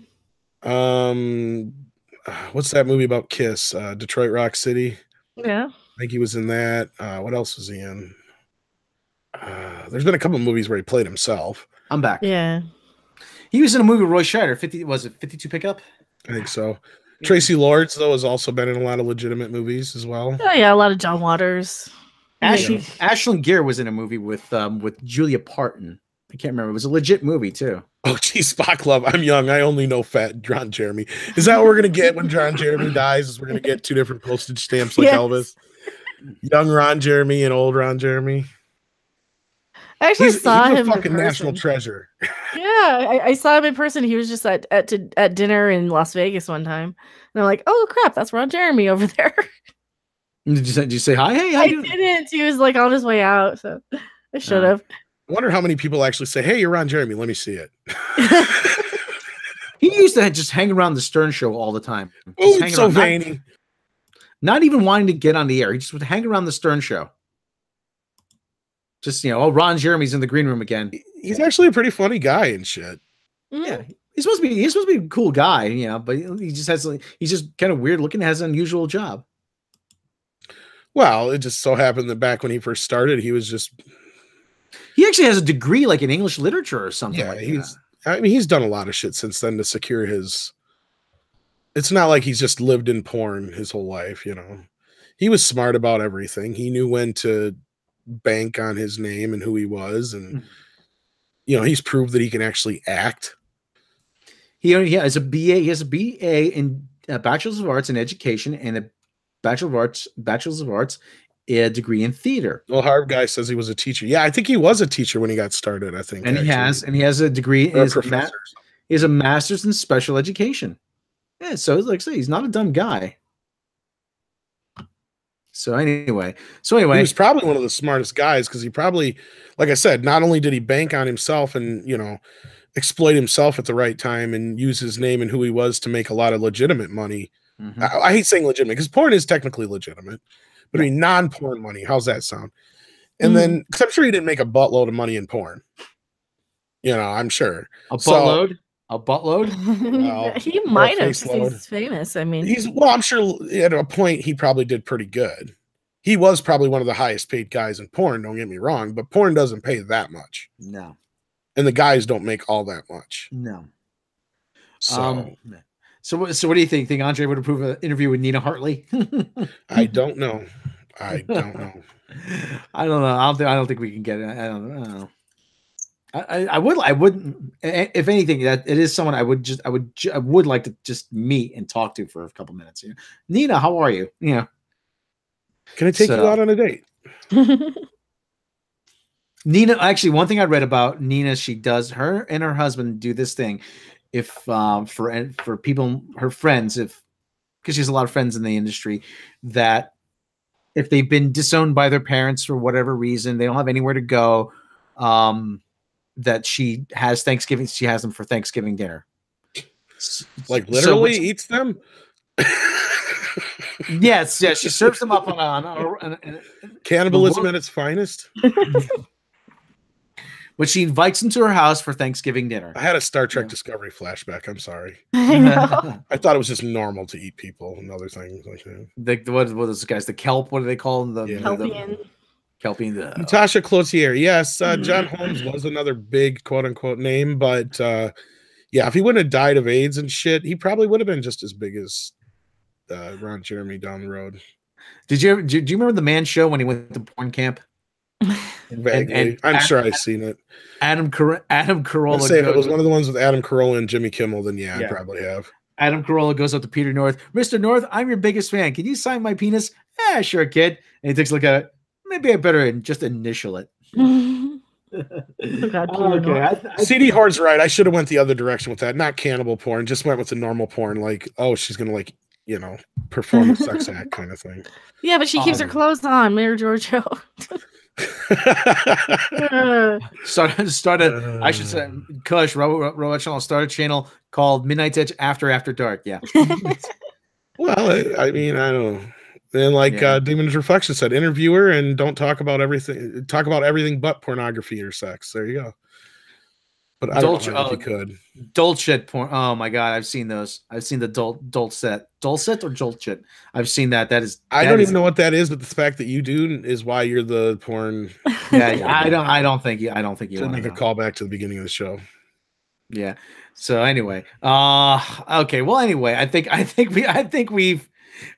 What's that movie about Kiss? Detroit Rock City. Yeah. I think he was in that. What else was he in? There's been a couple of movies where he played himself. I'm back. Yeah. He was in a movie with Roy Scheider. 52 Pickup? I think so. Tracy Lords, though, has also been in a lot of legitimate movies as well. Oh, yeah, a lot of John Waters. Ashlyn Gere was in a movie with Julia Parton. I can't remember. It was a legit movie, too. Oh, geez, Spock Love. I'm young. I only know fat Ron Jeremy. Is that what we're going to get when Ron Jeremy dies? Is we're going to get 2 different postage stamps like Elvis? Young Ron Jeremy and old Ron Jeremy? I actually saw him. He's a fucking national treasure. Yeah, I saw him in person. He was just at dinner in Las Vegas one time, and I'm like, "Oh crap, that's Ron Jeremy over there." Did you say hi? Hey, I didn't. He was like on his way out, so I should have. I wonder how many people actually say, "Hey, you're Ron Jeremy. Let me see it." He used to just hang around the Stern Show all the time. Oh, it's so veiny. Not even wanting to get on the air. He just would hang around the Stern Show. Just, oh, Ron Jeremy's in the green room again. He's actually a pretty funny guy and shit. Yeah, he's supposed to be a cool guy, but he just has he's just kind of weird looking, has an unusual job. Well, it just so happened that back when he first started, he actually has a degree like in English literature or something like that. I mean, he's done a lot of shit since then to secure his. It's not like he's just lived in porn his whole life, He was smart about everything. He knew when to bank on his name and who he was, and he's proved that he can actually act. He has a BA. He has a BA in Bachelor's of Arts in Education and a Bachelor's of Arts degree in theater. Well, Harv guy says he was a teacher. Yeah, I think he was a teacher when he got started. I think, and he has a degree. He has a master's in special education. Yeah, so like I say, he's not a dumb guy. So anyway, he was probably one of the smartest guys because he probably, like I said, not only did he bank on himself and exploit himself at the right time and use his name and who he was to make a lot of legitimate money. Mm-hmm. I hate saying legitimate because porn is technically legitimate, but I mean non-porn money. How's that sound? And then, because I'm sure he didn't make a buttload of money in porn. I'm sure a buttload. A buttload? Well, he might have. He's famous. I mean, I'm sure at a point he probably did pretty good. He was probably one of the highest paid guys in porn. Don't get me wrong, but porn doesn't pay that much. No, and the guys don't make all that much. No. So what do you think? Think Andre would approve an interview with Nina Hartley? I don't know. I don't know. I don't think we can get it. I don't know. I wouldn't. If anything, that it is someone I would like to just meet and talk to for a couple minutes. Nina, how are you? Can I take you out on a date? Nina, actually, one thing I read about Nina, her and her husband do this thing. If for people, her friends, because she has a lot of friends in the industry, that if they've been disowned by their parents for whatever reason, they don't have anywhere to go. That she has Thanksgiving. She has them for Thanksgiving dinner. Like literally eats them. Yes. She serves them up on cannibalism at its finest. But she invites them to her house for Thanksgiving dinner. I had a Star Trek Discovery flashback. I'm sorry. I know. I thought it was just normal to eat people and other things like that. What are those guys? The kelp? What do they call them? Kelpian. Natasha Cloutier. Yes, John Holmes was another big quote unquote name, but if he wouldn't have died of AIDS and shit, he probably would have been just as big as Ron Jeremy down the road. Do you remember the Man Show when he went to porn camp? Vaguely. I'm sure I've seen it. Adam Carolla. Say if it was one of the ones with Adam Carolla and Jimmy Kimmel, then I probably have. Adam Carolla goes up to Peter North. Mr. North, I'm your biggest fan. Can you sign my penis? Yeah, sure, kid. And he takes a look at it. Maybe I better just initial it. CD Hard's right. I should have went the other direction with that. Not cannibal porn. Just went with the normal porn. Like, oh, she's gonna perform a sex act kind of thing. Yeah, but she keeps her clothes on. Mayor Giorgio. Started. I should say, Kush Robot Channel started a channel called Midnight Edge After Dark. Yeah. Well, I mean, I don't know. And Demon's Reflection said, interviewer and don't talk about everything. Talk about everything but pornography or sex. There you go. But I don't know if you could. Dolcet porn. Oh my god, I've seen those. I've seen the Dolcet or Jolcet. I've seen that. I don't even know what that is, but the fact that you do is why you're the porn. Yeah, I don't think you. Should make a call back to the beginning of the show. Yeah. So anyway, okay. Well, anyway, I think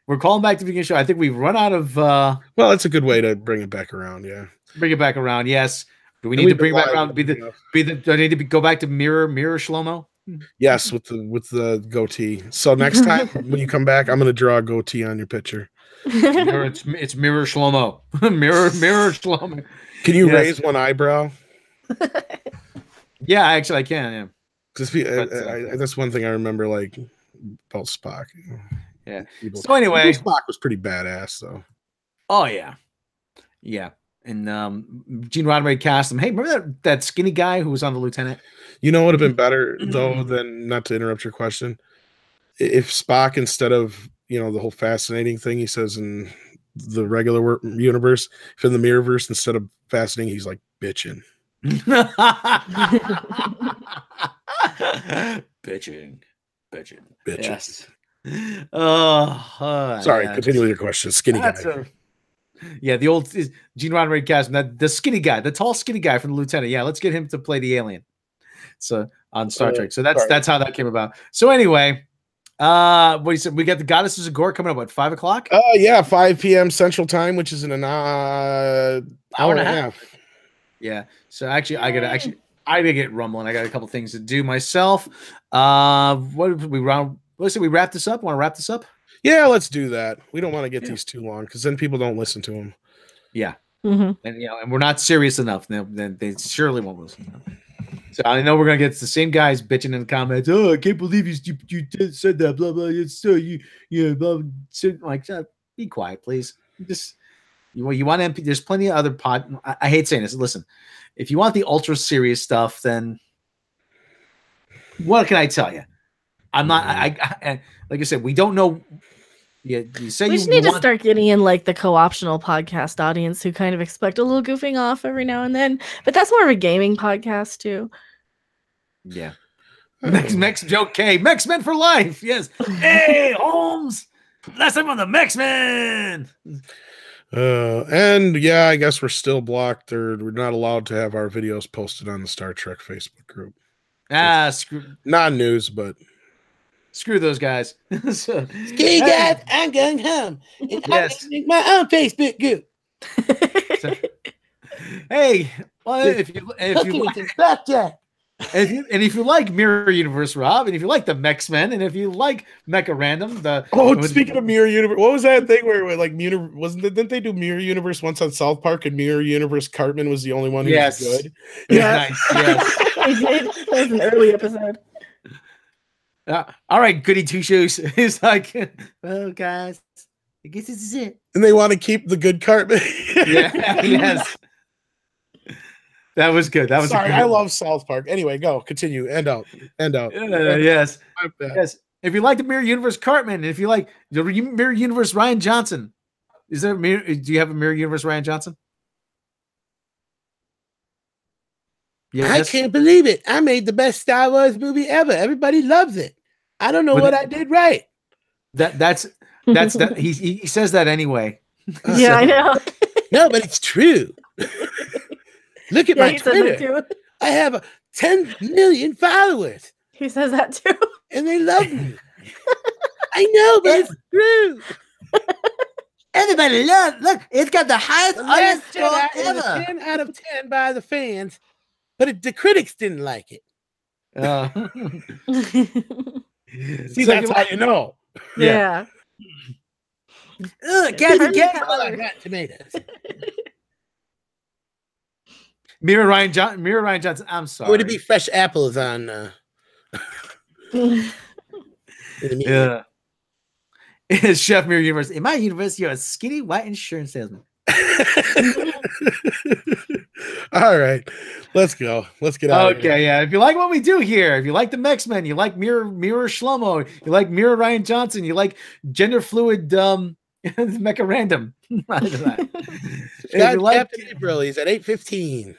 we're calling back to the beginning of the show. I think we've run out of. Well, that's a good way to bring it back around. Yeah. Bring it back around. Yes. Do we need to bring it back around? Do I need to go back to mirror Shlomo? Yes, with the goatee. So next time when you come back, I'm going to draw a goatee on your picture. It's mirror Shlomo. mirror Shlomo. Can you raise one eyebrow? Yeah, actually I can. Yeah. Because that's one thing I remember, like about Spock. Yeah. So anyway, Spock was pretty badass, though. Oh yeah, yeah. Gene Roddenberry cast him. Hey, remember that skinny guy who was on the Lieutenant? You know what would have been better though than, not to interrupt your question, if Spock, instead of the whole fascinating thing he says in the regular universe, if in the Mirrorverse instead of fascinating he's like bitching. bitching. Yes. Sorry, continue with your question. Skinny guy. The old Gene Roddenberry cast, the skinny guy, the tall skinny guy from the Lieutenant. Yeah, let's get him to play the alien. So on Star Trek. So that's how that came about. So anyway, what you said, we got the Goddesses of Gore coming up at 5 o'clock. 5 p.m. Central Time, which is in an hour and a half. Yeah. So actually, I gotta get rumbling. I got a couple things to do myself. Let's say we wrap this up. Want to wrap this up? Yeah, let's do that. We don't want to get these too long because then people don't listen to them. Yeah. And and we're not serious enough. Then they surely won't listen. So I know we're gonna get the same guys bitching in the comments. Oh, I can't believe you said that. Blah blah. It's so blah. So, like, be quiet, please. You want MP? There's plenty of other pod. I hate saying this. Listen, if you want the ultra serious stuff, then what can I tell you? I'm not. I like I said, we don't know. Yeah, you say we just need to start getting in like the co-optional podcast audience who kind of expect a little goofing off every now and then. But that's more of a gaming podcast too. Yeah. Mex joke K. Mex-Men for life. Yes. Hey, Holmes. Last time on the Mex-Men. And yeah, I guess we're still blocked, or we're not allowed to have our videos posted on the Star Trek Facebook group. Screw. Not news, but screw those guys. Hey guys, I'm going home. And I'm going to make my own Facebook group. Hey, well, if you like Mirror Universe, Rob, and if you like the Mex-Men, and if you like Mecha Random, speaking of Mirror Universe, what was that thing where like didn't they do Mirror Universe once on South Park, and Mirror Universe Cartman was the only one who was good? Yes. Nice. Yes. It was an early episode. All right, goody two shoes. It's like, well, guys, I guess this is it. And they want to keep the good Cartman. Yes. That was good. That was sorry. I love South Park. Anyway, continue. End out. Yes. Yes. If you like the Mirror Universe Cartman, if you like the Mirror Universe Ryan Johnson, do you have a Mirror Universe Ryan Johnson? Yes. I can't believe it. I made the best Star Wars movie ever. Everybody loves it. I don't know what I did right. That's he says that anyway. Yeah, I know. No, but it's true. Look at my Twitter. I have 10 million followers. He says that too. And they love me. I know, but it's true. Everybody look, it's got the highest audience score ever. 10 out of 10 by the fans, but the critics didn't like it. See, that's how you know. Yeah. Captain I got tomatoes. Mirror Ryan Johnson. I'm sorry. Would it be fresh apples on? Yeah. It's Chef Mirror Universe. In my universe, you're a skinny white insurance salesman. All right, let's go. Let's get out. Okay, yeah. If you like what we do here, if you like the Mex-Men, you like Mirror Shlomo, you like Mirror Ryan Johnson, you like gender fluid Mecha Random. If you like Captain April, he's at 8:15.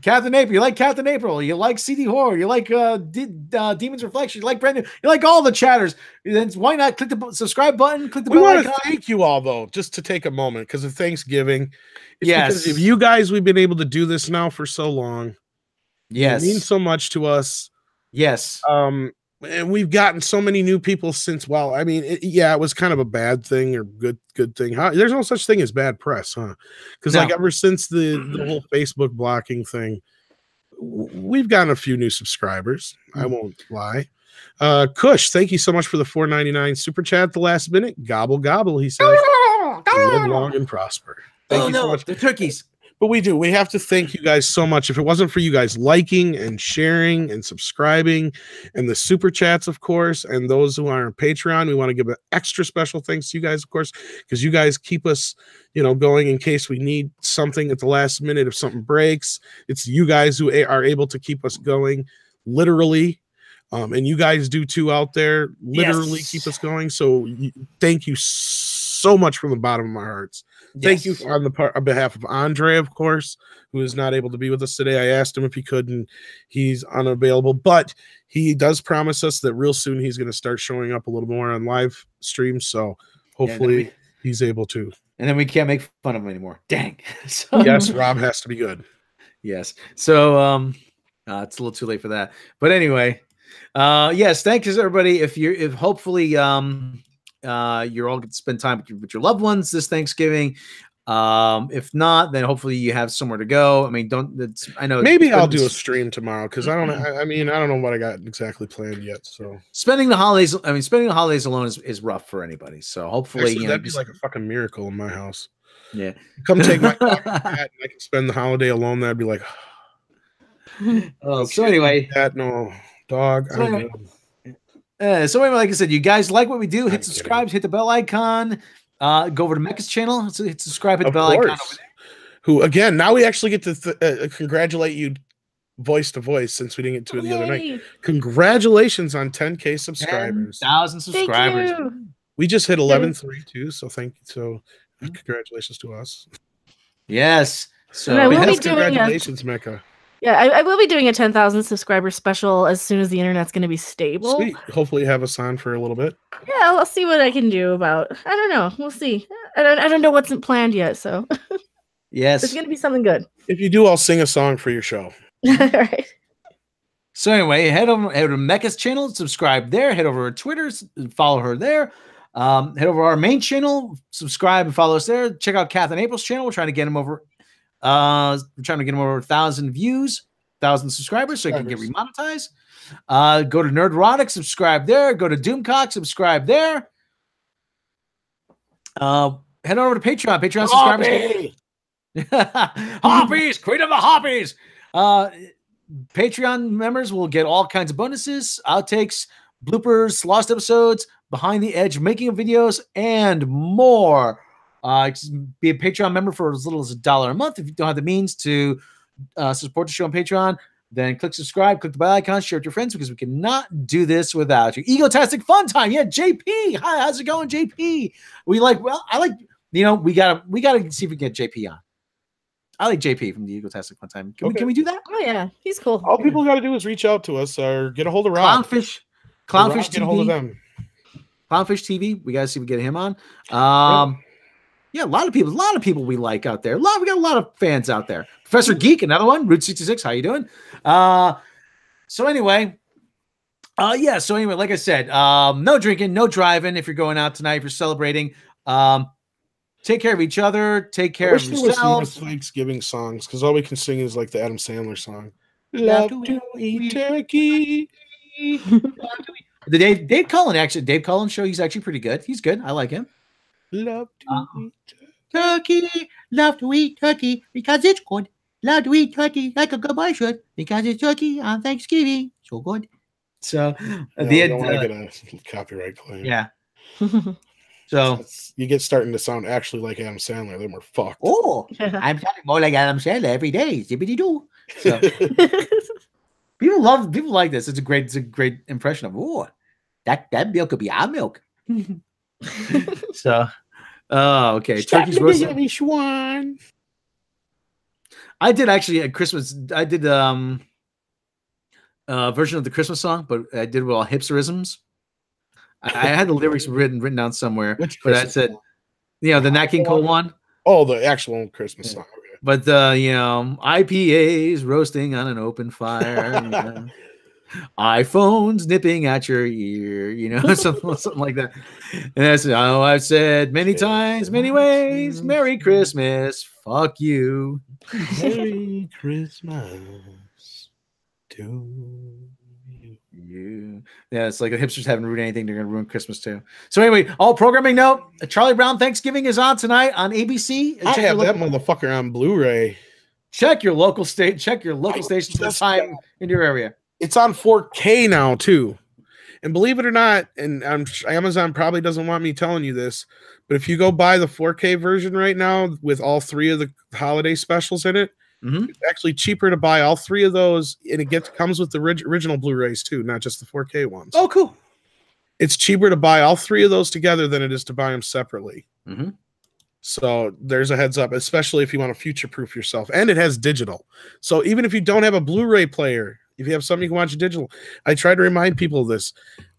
Captain April, you like Captain April, you like CD Horror, you like Demon's Reflection, you like Brand New, you like all the chatters. Then why not click the subscribe button? Click the bell icon. We want to thank you all though, just to take a moment because of Thanksgiving. Yes, because of you guys, we've been able to do this now for so long. Yes, it means so much to us. Yes, and we've gotten so many new people since. Well, I mean, it was kind of a bad thing or good thing. There's no such thing as bad press, huh? Because like ever since the whole Facebook blocking thing, we've gotten a few new subscribers. I won't lie. Kush, thank you so much for the $4.99 super chat at the last minute. Gobble gobble, he says. Live long and prosper. Thank you so much. The turkeys. But we do. We have to thank you guys so much. If it wasn't for you guys liking and sharing and subscribing and the super chats, of course, and those who are on Patreon, we want to give an extra special thanks to you guys, of course, because you guys keep us, going in case we need something at the last minute. If something breaks, it's you guys who are able to keep us going, literally. And you guys do too out there, literally keep us going. So thank you so much from the bottom of our hearts. Thank you on behalf of Andre, of course, who is not able to be with us today. I asked him if he could, and he's unavailable. But he does promise us that real soon he's going to start showing up a little more on live streams. So hopefully he's able to. And then we can't make fun of him anymore. Dang. So, yes, Rob has to be good. Yes. So it's a little too late for that. But anyway, yes, thanks everybody. If hopefully you're all going to spend time with your loved ones this Thanksgiving. If not, then hopefully you have somewhere to go. I mean, I know maybe I'll do a stream tomorrow because I don't know what I got exactly planned yet. So spending the holidays alone is rough for anybody. So hopefully, actually, that'd be like a fucking miracle in my house. Yeah, come take my cat and I can spend the holiday alone. That'd be like. So anyway, cat, no dog. So anyway, like I said, you guys like what we do? Hit subscribe, hit the bell icon. Go over to Mecha's channel, hit subscribe, hit the bell icon over there. Who again? Now we actually get to congratulate you, voice to voice, since we didn't get to it the other night. Congratulations on 10K subscribers, 10,000 subscribers. We just hit 11.3 too. So congratulations to us. Yes. So congratulations, Mecha. Yeah, I will be doing a 10,000 subscriber special as soon as the internet's going to be stable. Sweet. Hopefully have us on for a little bit. Yeah, I'll see what I can do about. I don't know. We'll see. I don't know what's planned yet, so. Yes. It's going to be something good. If you do, I'll sing a song for your show. All right. So anyway, head over to Mecha's channel, subscribe there. Head over to Twitter, follow her there. Head over to our main channel, subscribe and follow us there. Check out Kath and April's channel. We're trying to get him over. We're trying to get him over 1,000 views, 1,000 subscribers, so he can get remonetized. Go to Nerdrotic, subscribe there. Go to Doomcock, subscribe there. Head over to Patreon. Patreon subscribers. Hobbies, queen of the hobbies. Patreon members will get all kinds of bonuses, outtakes, bloopers, lost episodes, behind the edge making of videos, and more. Be a Patreon member for as little as $1 a month. If you don't have the means to support the show on Patreon, then click subscribe, click the bell icon, share it with your friends, because we cannot do this without you. Egotastic fun time. Yeah, JP. Hi, how's it going, JP? We gotta see if we can get JP on. I like JP from the Egotastic fun time. Can we do that? Oh yeah, he's cool. All people got to do is reach out to us or get a hold of Rob. Clownfish Rob, TV. Get a hold of them. Clownfish TV. We gotta see if we get him on. Yeah, a lot of people we like out there. We got a lot of fans out there. Professor Geek, another one. Route 66. How you doing? So anyway, like I said, no drinking, no driving. If you're going out tonight, if you're celebrating, take care of each other. Take care of yourselves. Thanksgiving songs, because all we can sing is like the Adam Sandler song. Love to eat turkey. The Dave Cullen show. He's actually pretty good. He's good. I like him. Love to eat turkey. Love to eat turkey because it's good. Love to eat turkey like a good boy should because it's turkey on Thanksgiving. So good. So don't want to get a copyright claim. Yeah. So you get starting to sound actually like Adam Sandler, then we're fucked. Oh, I'm sounding more like Adam Sandler every day. Zippity doo. So people like this. It's a great impression of that milk could be our milk. So, okay. Turkey's roast. I did actually at Christmas. I did version of the Christmas song, but I did with all hipsterisms. I had the lyrics written down somewhere, but I said, the Nat King Cole one. Oh, the actual Christmas song. Okay. But IPAs roasting on an open fire. iPhones nipping at your ear, something like that. And that's I've said many times, many ways. Merry Christmas. Fuck you. Merry Christmas to you. Yeah, it's like the hipsters haven't ruined anything. They're going to ruin Christmas too. So anyway, all programming note: Charlie Brown Thanksgiving is on tonight on ABC. I have that motherfucker on Blu-ray. Check your local state. Check your local station for the time in your area. It's on 4K now too, and believe it or not, and Amazon probably doesn't want me telling you this, but if you go buy the 4K version right now with all 3 of the holiday specials in it, it's actually cheaper to buy all 3 of those, and it comes with the original Blu-rays too, not just the 4K ones. Oh, cool. It's cheaper to buy all 3 of those together than it is to buy them separately. So there's a heads up, especially if you want to future-proof yourself. And it has digital. So even if you don't have a Blu-ray player, if you have something you can watch digital, I try to remind people of this.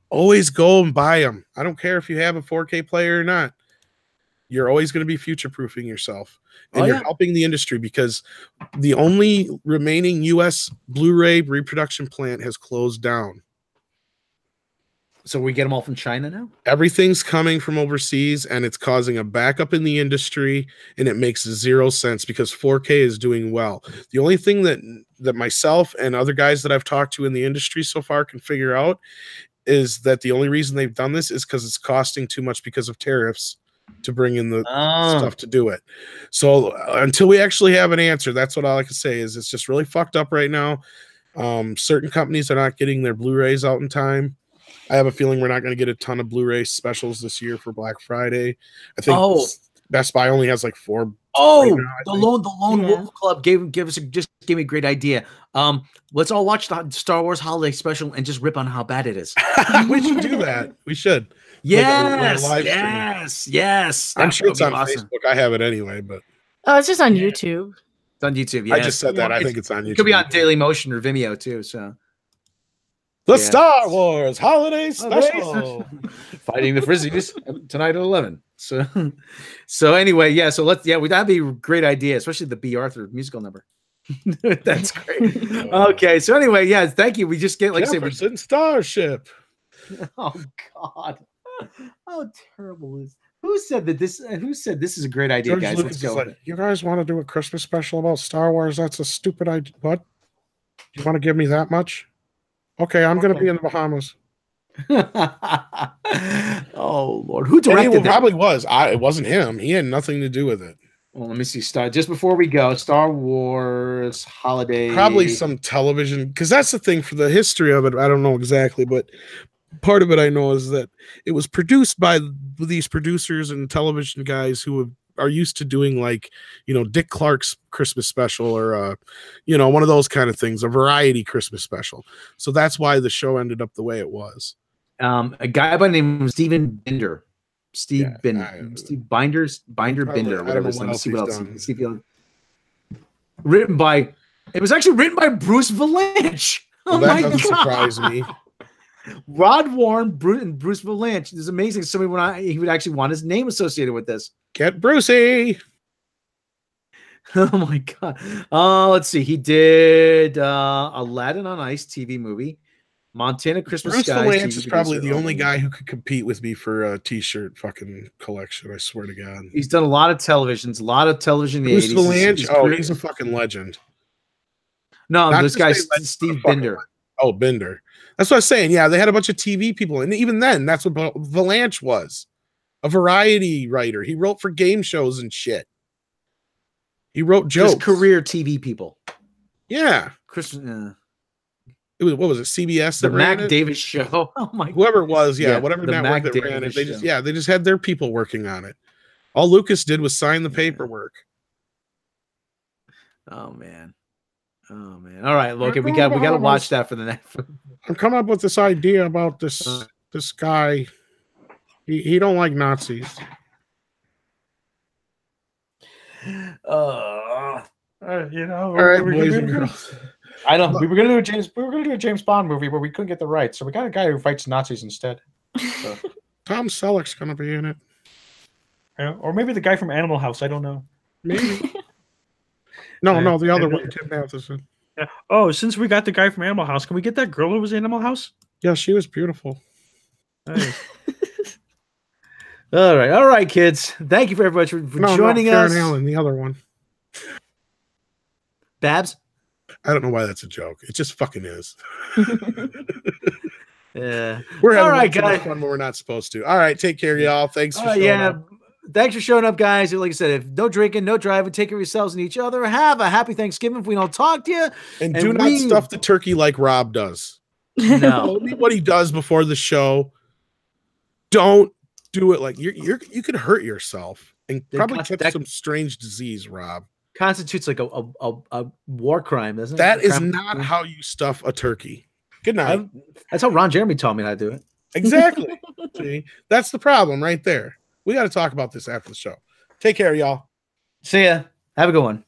Always go and buy them. I don't care if you have a 4K player or not. You're always going to be future-proofing yourself. And you're helping the industry, because the only remaining U.S. Blu-ray reproduction plant has closed down. So we get them all from China now? Everything's coming from overseas, and it's causing a backup in the industry, and it makes 0 sense because 4K is doing well. The only thing that myself and other guys that I've talked to in the industry so far can figure out is that the only reason they've done this is because it's costing too much because of tariffs to bring in the stuff to do it. So until we actually have an answer, that's what all I can say is it's just really fucked up right now. Certain companies are not getting their Blu-rays out in time. I have a feeling we're not going to get a ton of Blu-ray specials this year for Black Friday. I think Best Buy only has like 4. Oh, right now, the Lone Wolf Club gave me a great idea. Let's all watch the Star Wars Holiday Special and just rip on how bad it is. We should do that. We should. Yes. I'm sure it's on Facebook. I have it anyway, but it's just on YouTube. It's on YouTube. Yeah, I just said that. I think it's on YouTube. It could be on Daily Motion or Vimeo too. So. The Star Wars Holiday Special. Fighting the Frizzies tonight at 11. So anyway, that'd be a great idea, especially the B. Arthur musical number. That's great. Okay, so anyway, thank you. We just get Jefferson Starship. Oh God. How terrible is who said this is a great idea, George guys? Lucas Let's go. Like, you guys want to do a Christmas special about Star Wars? That's a stupid idea. What? You want to give me that much? Okay, I'm going to be in the Bahamas. Oh Lord, who directed that? Probably was. It wasn't him. He had nothing to do with it. Well, let me see. Just before we go, Star Wars Holiday. Probably some television, because that's the thing for the history of it. I don't know exactly, but part of it I know is that it was produced by these producers and television guys who are used to doing, like, Dick Clark's Christmas special or one of those kind of things, a variety Christmas special. So that's why the show ended up the way it was. A guy by the name of Steven Binder. Binder, whatever his name is. It was actually written by Bruce Valanche. Well, that doesn't surprise me. Rod Warren and Bruce Valanche. It's amazing. He would actually want his name associated with this. Get Brucey. Oh my God. Let's see. He did Aladdin on Ice TV movie. Montana Christmas Bruce Skies. Valanche is probably the only guy who could compete with me for a t-shirt fucking collection. I swear to God. He's done a lot of television in the Bruce 80s. Valanche? He's a fucking legend. No, this guy's Steve Binder. Oh, Binder. That's what I was saying. Yeah, they had a bunch of TV people. And even then, that's what Valanche was. A variety writer. He wrote for game shows and shit. He wrote jokes. His career TV people. Yeah. What was it? CBS? The Mac Davis Show. Oh my! Whoever it was, whatever network that ran it, they just had their people working on it. All Lucas did was sign the paperwork. Oh man! All right, Logan, we got to watch that for the next. I'm coming up with this idea about this guy. He don't like Nazis. All right, boys and girls. I know we were gonna do a James Bond movie, but we couldn't get the rights, so we got a guy who fights Nazis instead. So. Tom Selleck's gonna be in it, or maybe the guy from Animal House. I don't know. Maybe. No, the other one, Tim Matheson. Yeah. Oh, since we got the guy from Animal House, can we get that girl who was in Animal House? Yeah, she was beautiful. Nice. All right, kids. Thank you very much for joining us. Karen Allen, the other one. Babs. I don't know why that's a joke. It just fucking is. Yeah. We're having too much fun when we're not supposed to. All right, take care, y'all. Thanks for showing up. thanks for showing up, guys. Like I said, if no drinking, no driving, take care of yourselves and each other. Have a happy Thanksgiving if we don't talk to you. And do not stuff the turkey like Rob does. No. Tell me what he does before the show. Don't do it like you could hurt yourself and probably catch some strange disease, Rob. Constitutes like a war crime, doesn't it? That is not how you stuff a turkey. Good night. That's how Ron Jeremy taught me how to do it. Exactly. See, that's the problem right there. We got to talk about this after the show. Take care, y'all. See ya. Have a good one.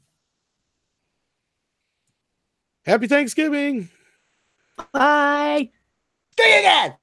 Happy Thanksgiving. Bye. Do you again.